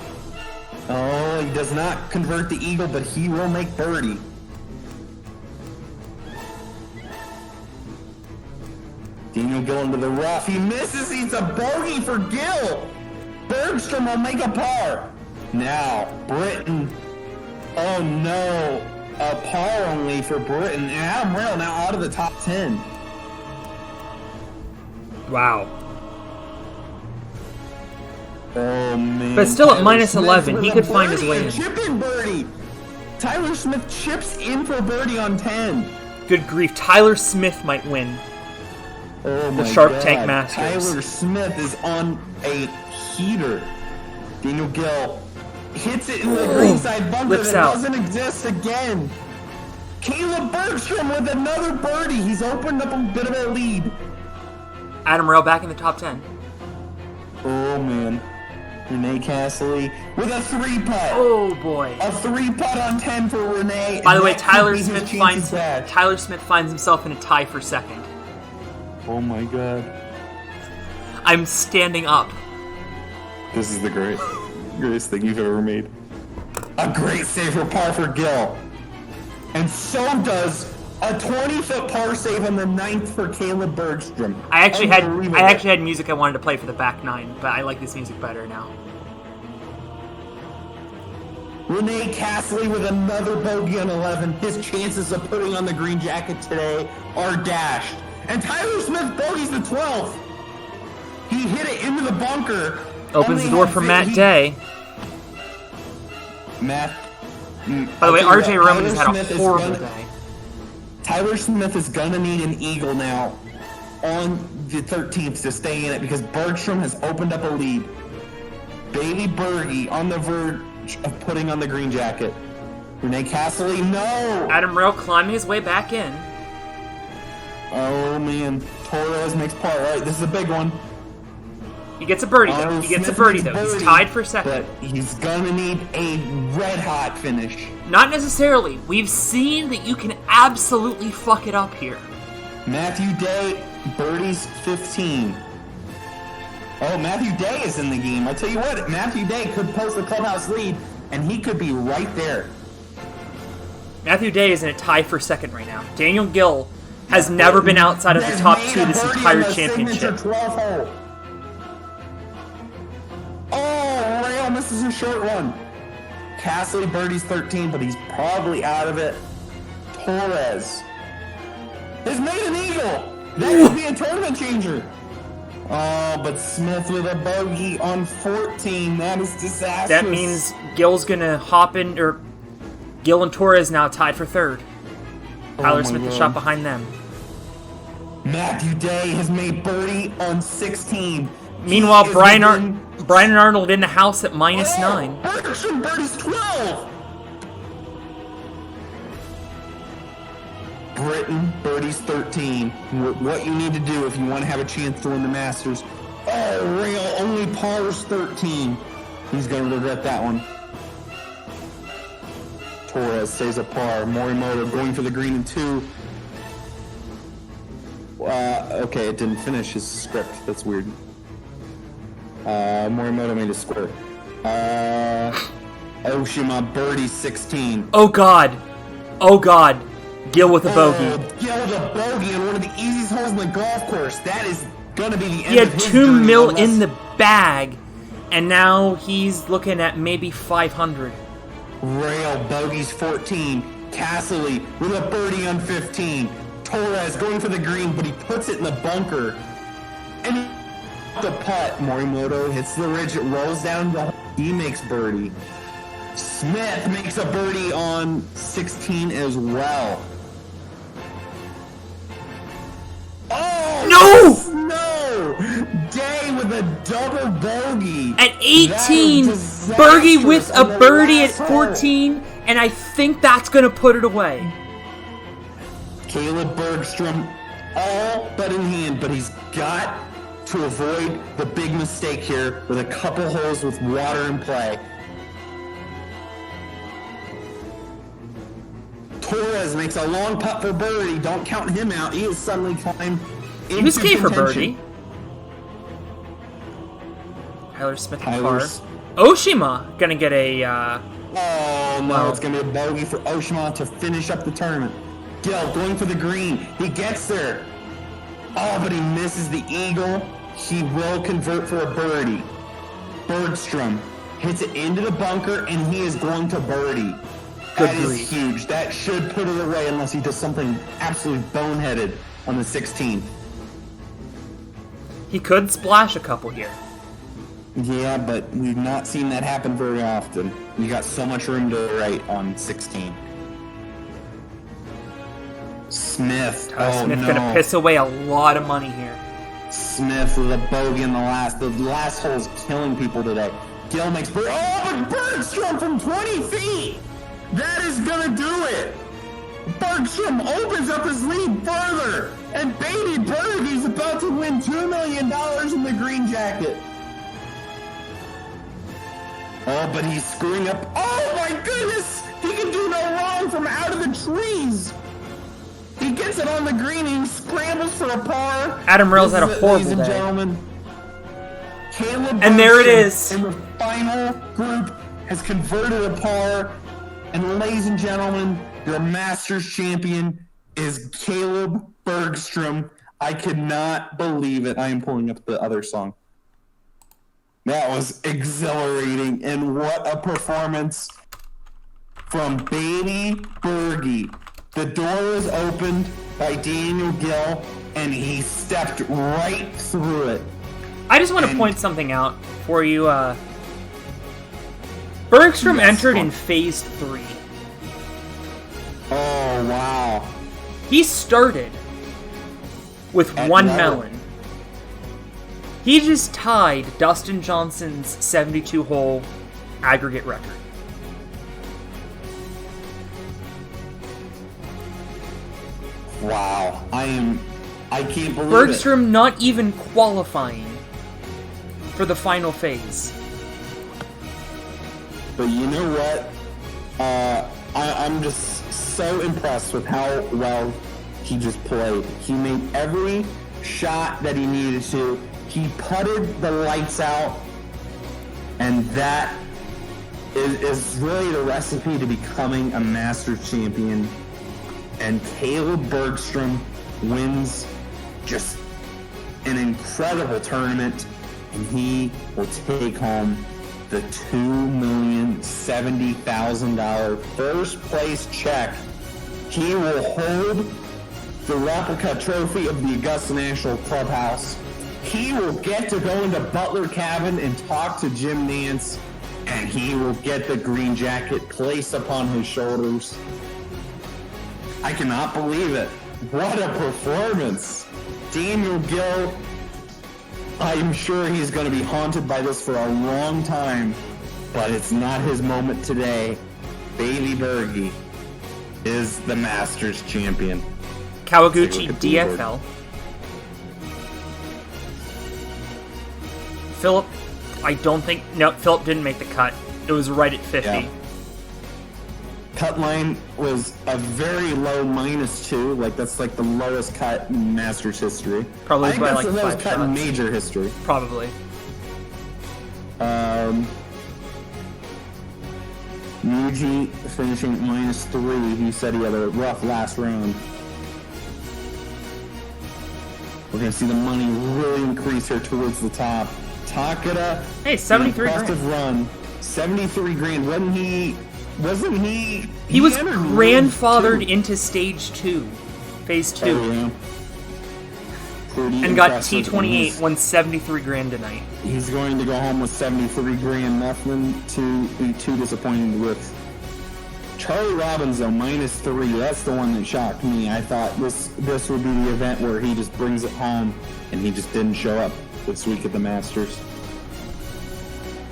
Oh, he does not convert the eagle, but he will make birdie. Daniel Gill into the rough. He misses. He's a bogey for Gill. Bergstrom will make a par. Now, Britton. Oh no. A par only for Britton. And Adam Rail now out of the top 10. Wow. Oh man. But still at Tyler -11, Smith he with could a find his birdie, way a in. Chip-in birdie. Tyler Smith chips in for birdie on 10. Good grief, Tyler Smith might win. Oh my Sharp God. Tank Masters. Tyler Smith is on a heater. Daniel Gill hits it in the greenside bunker Lips that out. doesn't exist again. Caleb Bergstrom with another birdie. He's opened up a bit of a lead. Adam Rail back in the top 10. Oh man. Renee Castley with a 3-putt. Oh boy. A 3-putt on 10 for Renee. By the way, That Tyler could be his Smith chances back. finds himself in a tie for second. Oh my god. I'm standing up. This is the greatest thing you've ever made. A great save for par for Gill. And so does a 20-foot par save on the 9th for Caleb Bergstrom. I actually had Unbelievable. music I wanted to play for the back 9, but I like this music better now. Renee Castley with another bogey on 11. His chances of putting on the green jacket today are dashed. And Tyler Smith bogeys the 12th. He hit it into the bunker. Opens the door for Matt Day. Matt. By the way, I'll tell you RJ what, Roman has had Tyler a Smith is horrible gonna- day. Tyler Smith is gonna need an eagle now on the 13th to stay in it because Bergstrom has opened up a lead. Bailey Berge on the verge of putting on the green jacket. Renee Castley, no! Adam Rail climbing his way back in. Oh man, Torres makes par, right? This is a big one. He gets a birdie though. Oh, He gets a Smith birdie makes though. He's birdie, tied for second. But he's gonna need a red-hot finish. Not necessarily. We've seen that you can absolutely fuck it up here. Matthew Day, birdies 15. Oh, Matthew Day is in the game. I tell you what, Matthew Day could post the clubhouse lead, and he could be right there. Matthew Day is in a tie for second right now. Daniel Gill has never been outside of the Has top made 2 a this birdie entire on the championship. signature 12th hole. Oh, Rail misses a short one. Castley birdies 13, but he's probably out of it. Torres has made an eagle. That could be a tournament changer. Oh, but Smith with a bogey on 14. That is disastrous. That means Gill's gonna hop in, or Gill and Torres now tied for third. Tyler my Smith is God. shot behind them. Matthew Day has made birdie on 16. Meanwhile, He is Brian within- Arnold in the house at -9. Bergstrom birdies 12. Britton birdies 13. What you need to do if you want to have a chance to win the Masters. Oh, Rail only pars 13. He's going to regret that one. Torres stays a par. Morimoto going for the green in 2. Okay, it didn't finish his script. That's weird. Morimoto made a score. Oshima birdie 16. Oh God. Gil with a bogey. Gil with a bogey on one of the easiest holes in the golf course. That is gonna be the end He had of his $2 journey million unless- in the bag, and now he's looking at maybe 500. Rail bogeys 14. Castley with a birdie on 15. Torres going for the green, but he puts it in the bunker. And the putt. Morimoto hits the ridge. It rolls down the hole. He makes birdie. Smith makes a birdie on 16 as well. Oh! No! Day with a double bogey. At 18, Bergie with a birdie at 14, and I think that's going to put it away. Caleb Bergstrom all but in hand, but he's got to avoid the big mistake here with a couple holes with water in play. Torres makes a long putt for birdie. Don't count him out. He has suddenly climbed into Who's K for contention. birdie? Tyler Smith Tyler par. Oshima gonna get a. Oh no, it's going to be a bogey for Oshima to finish up the tournament. Gil going for the green. He gets there. Oh, but he misses the eagle. He will convert for a birdie. Bergstrom hits it into the bunker, and he is going to birdie. That is huge. That should put it away unless he does something absolutely boneheaded on the 16th. He could splash a couple here. Yeah, but we've not seen that happen very often. You got so much room to the right on 16. Smith. Smith gonna piss away a lot of money here. Smith with a bogey in the last. The last hole is killing people today. Gil makes birdie. Oh, but Bergstrom from 20 feet. That is gonna do it. Bergstrom opens up his lead further, and Baby Bergie's about to win $2 million in the green jacket. Oh, but he's screwing up. Oh my goodness! He can do no wrong from out of the trees. He gets it on the green and he scrambles for a par. Adam Rails had a horrible ladies and day. gentlemen, Caleb And there it Bergstrom is. in the final group has converted a par. And ladies and gentlemen, your Masters champion is Caleb Bergstrom. I cannot believe it. I am pulling up the other song. That was exhilarating, and what a performance from Baby Bergie. The door was opened by Daniel Gill, and he stepped right through it. I just want to point something out for you. Bergstrom entered in Phase 3. Oh, wow. He started with At one level. melon. He just tied Dustin Johnson's 72-hole aggregate record. Wow. I can't believe Bergstrom not even qualifying for the final phase. But you know what? I'm just so impressed with how well he just played. He made every shot that he needed to. He putted the lights out, and that is really the recipe to becoming a Masters champion. And Caleb Bergstrom wins just an incredible tournament, and he will take home the $2,070,000 first place check. He will hold the replica trophy of the Augusta National Clubhouse. He will get to go into Butler Cabin and talk to Jim Nance, and he will get the green jacket placed upon his shoulders. I cannot believe it. What a performance. Daniel Gill, I'm sure he's going to be haunted by this for a long time, but it's not his moment today. Baby Bergie is the Masters champion. Kawaguchi DFL. Philip, I don't think... No, Philip didn't make the cut. It was right at 50. Yeah. cut line was a very low -2. Like, that's like the lowest cut in Masters history. Probably I think by, that's like, the lowest 5 cut in shots. major history. Probably. Yuji finishing -3. He said he had a rough last round. We're gonna see the money really increase here towards the top. Takeda, Hey, 73 impressive grand. run. 73 grand. Wasn't he? He was entered grandfathered too. into stage 2, phase 2, Oh, yeah. Pretty and got impressive. T28, won 73 grand tonight. He's going to go home with 73 grand. Nothing to be too disappointed with. Charlie Robbins, though, -3. That's the one that shocked me. I thought this would be the event where he just brings it home, and he just didn't show up this week at the Masters.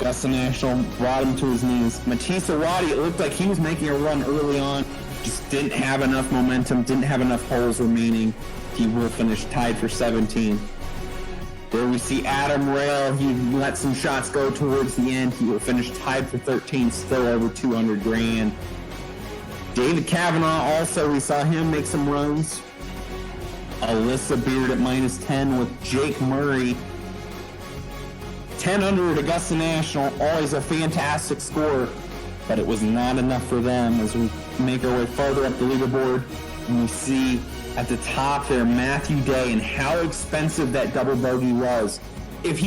Augusta National brought him to his knees. Matisse Wadi, it looked like he was making a run early on, just didn't have enough momentum, didn't have enough holes remaining. He will finish tied for 17. There we see Adam Rail. He let some shots go towards the end. He will finish tied for 13, still over 200 grand. David Kavanaugh also, we saw him make some runs. Alyssa Beard at -10 with Jake Murray. 10 under at Augusta National, always a fantastic score, but it was not enough for them as we make our way farther up the leaderboard. And we see at the top there Matthew Day and how expensive that double bogey was. If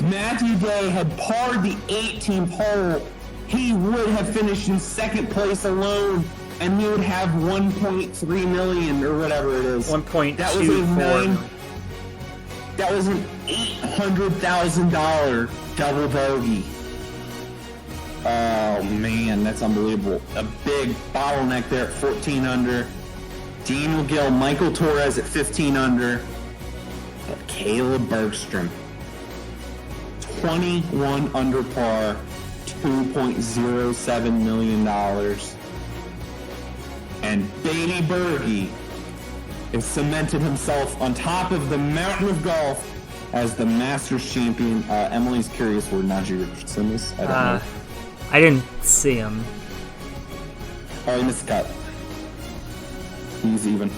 Matthew Day had parred the 18th hole, he would have finished in second place alone, and he would have 1.3 million or whatever it is. 1.24. That was an $800,000 double bogey. Oh man, that's unbelievable. A big bottleneck there at 14 under. Daniel Gill, Michael Torres at 15 under. But Caleb Bergstrom, 21 under par, $2.07 million. And Beatty Berge has cemented himself on top of the mountain of golf as the Masters champion. Emily's curious where Najee Richardson is. I don't know. I didn't see him. Oh, he missed the cut. He's even.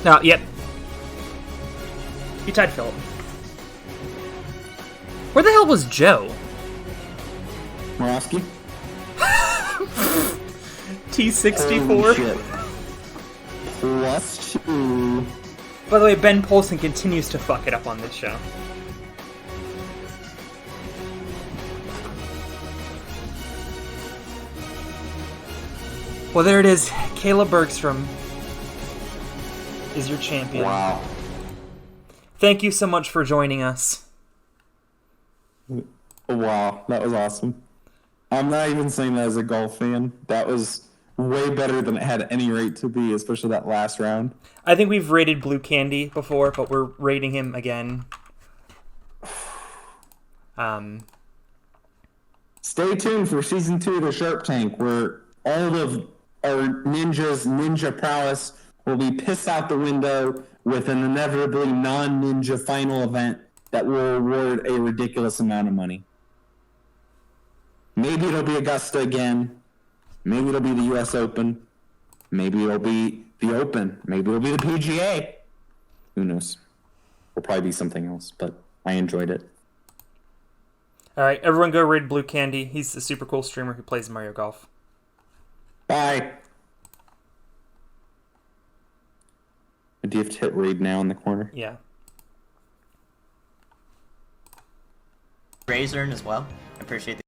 No, yep. He tied Philip. Where the hell was Joe? Morosky? T64. Holy shit. +2. By the way, Ben Polson continues to fuck it up on this show. Well, there it is. Caleb Bergstrom is your champion. Wow. Thank you so much for joining us. Wow, that was awesome. I'm not even saying that as a golf fan. That was way better than it had any right to be, especially that last round. I think we've rated Blue Candy before, but we're rating him again. Stay tuned for season 2 of the Shark Tank, where all of our ninja prowess will be pissed out the window with an inevitably non-ninja final event that will reward a ridiculous amount of money. Maybe it'll be Augusta again. Maybe it'll be the U.S. Open. Maybe it'll be the Open. Maybe it'll be the PGA. Who knows? It'll probably be something else, but I enjoyed it. All right, everyone go raid Blue Candy. He's a super cool streamer who plays Mario Golf. Bye. Do you have to hit raid now in the corner? Yeah. Razor as well. I appreciate the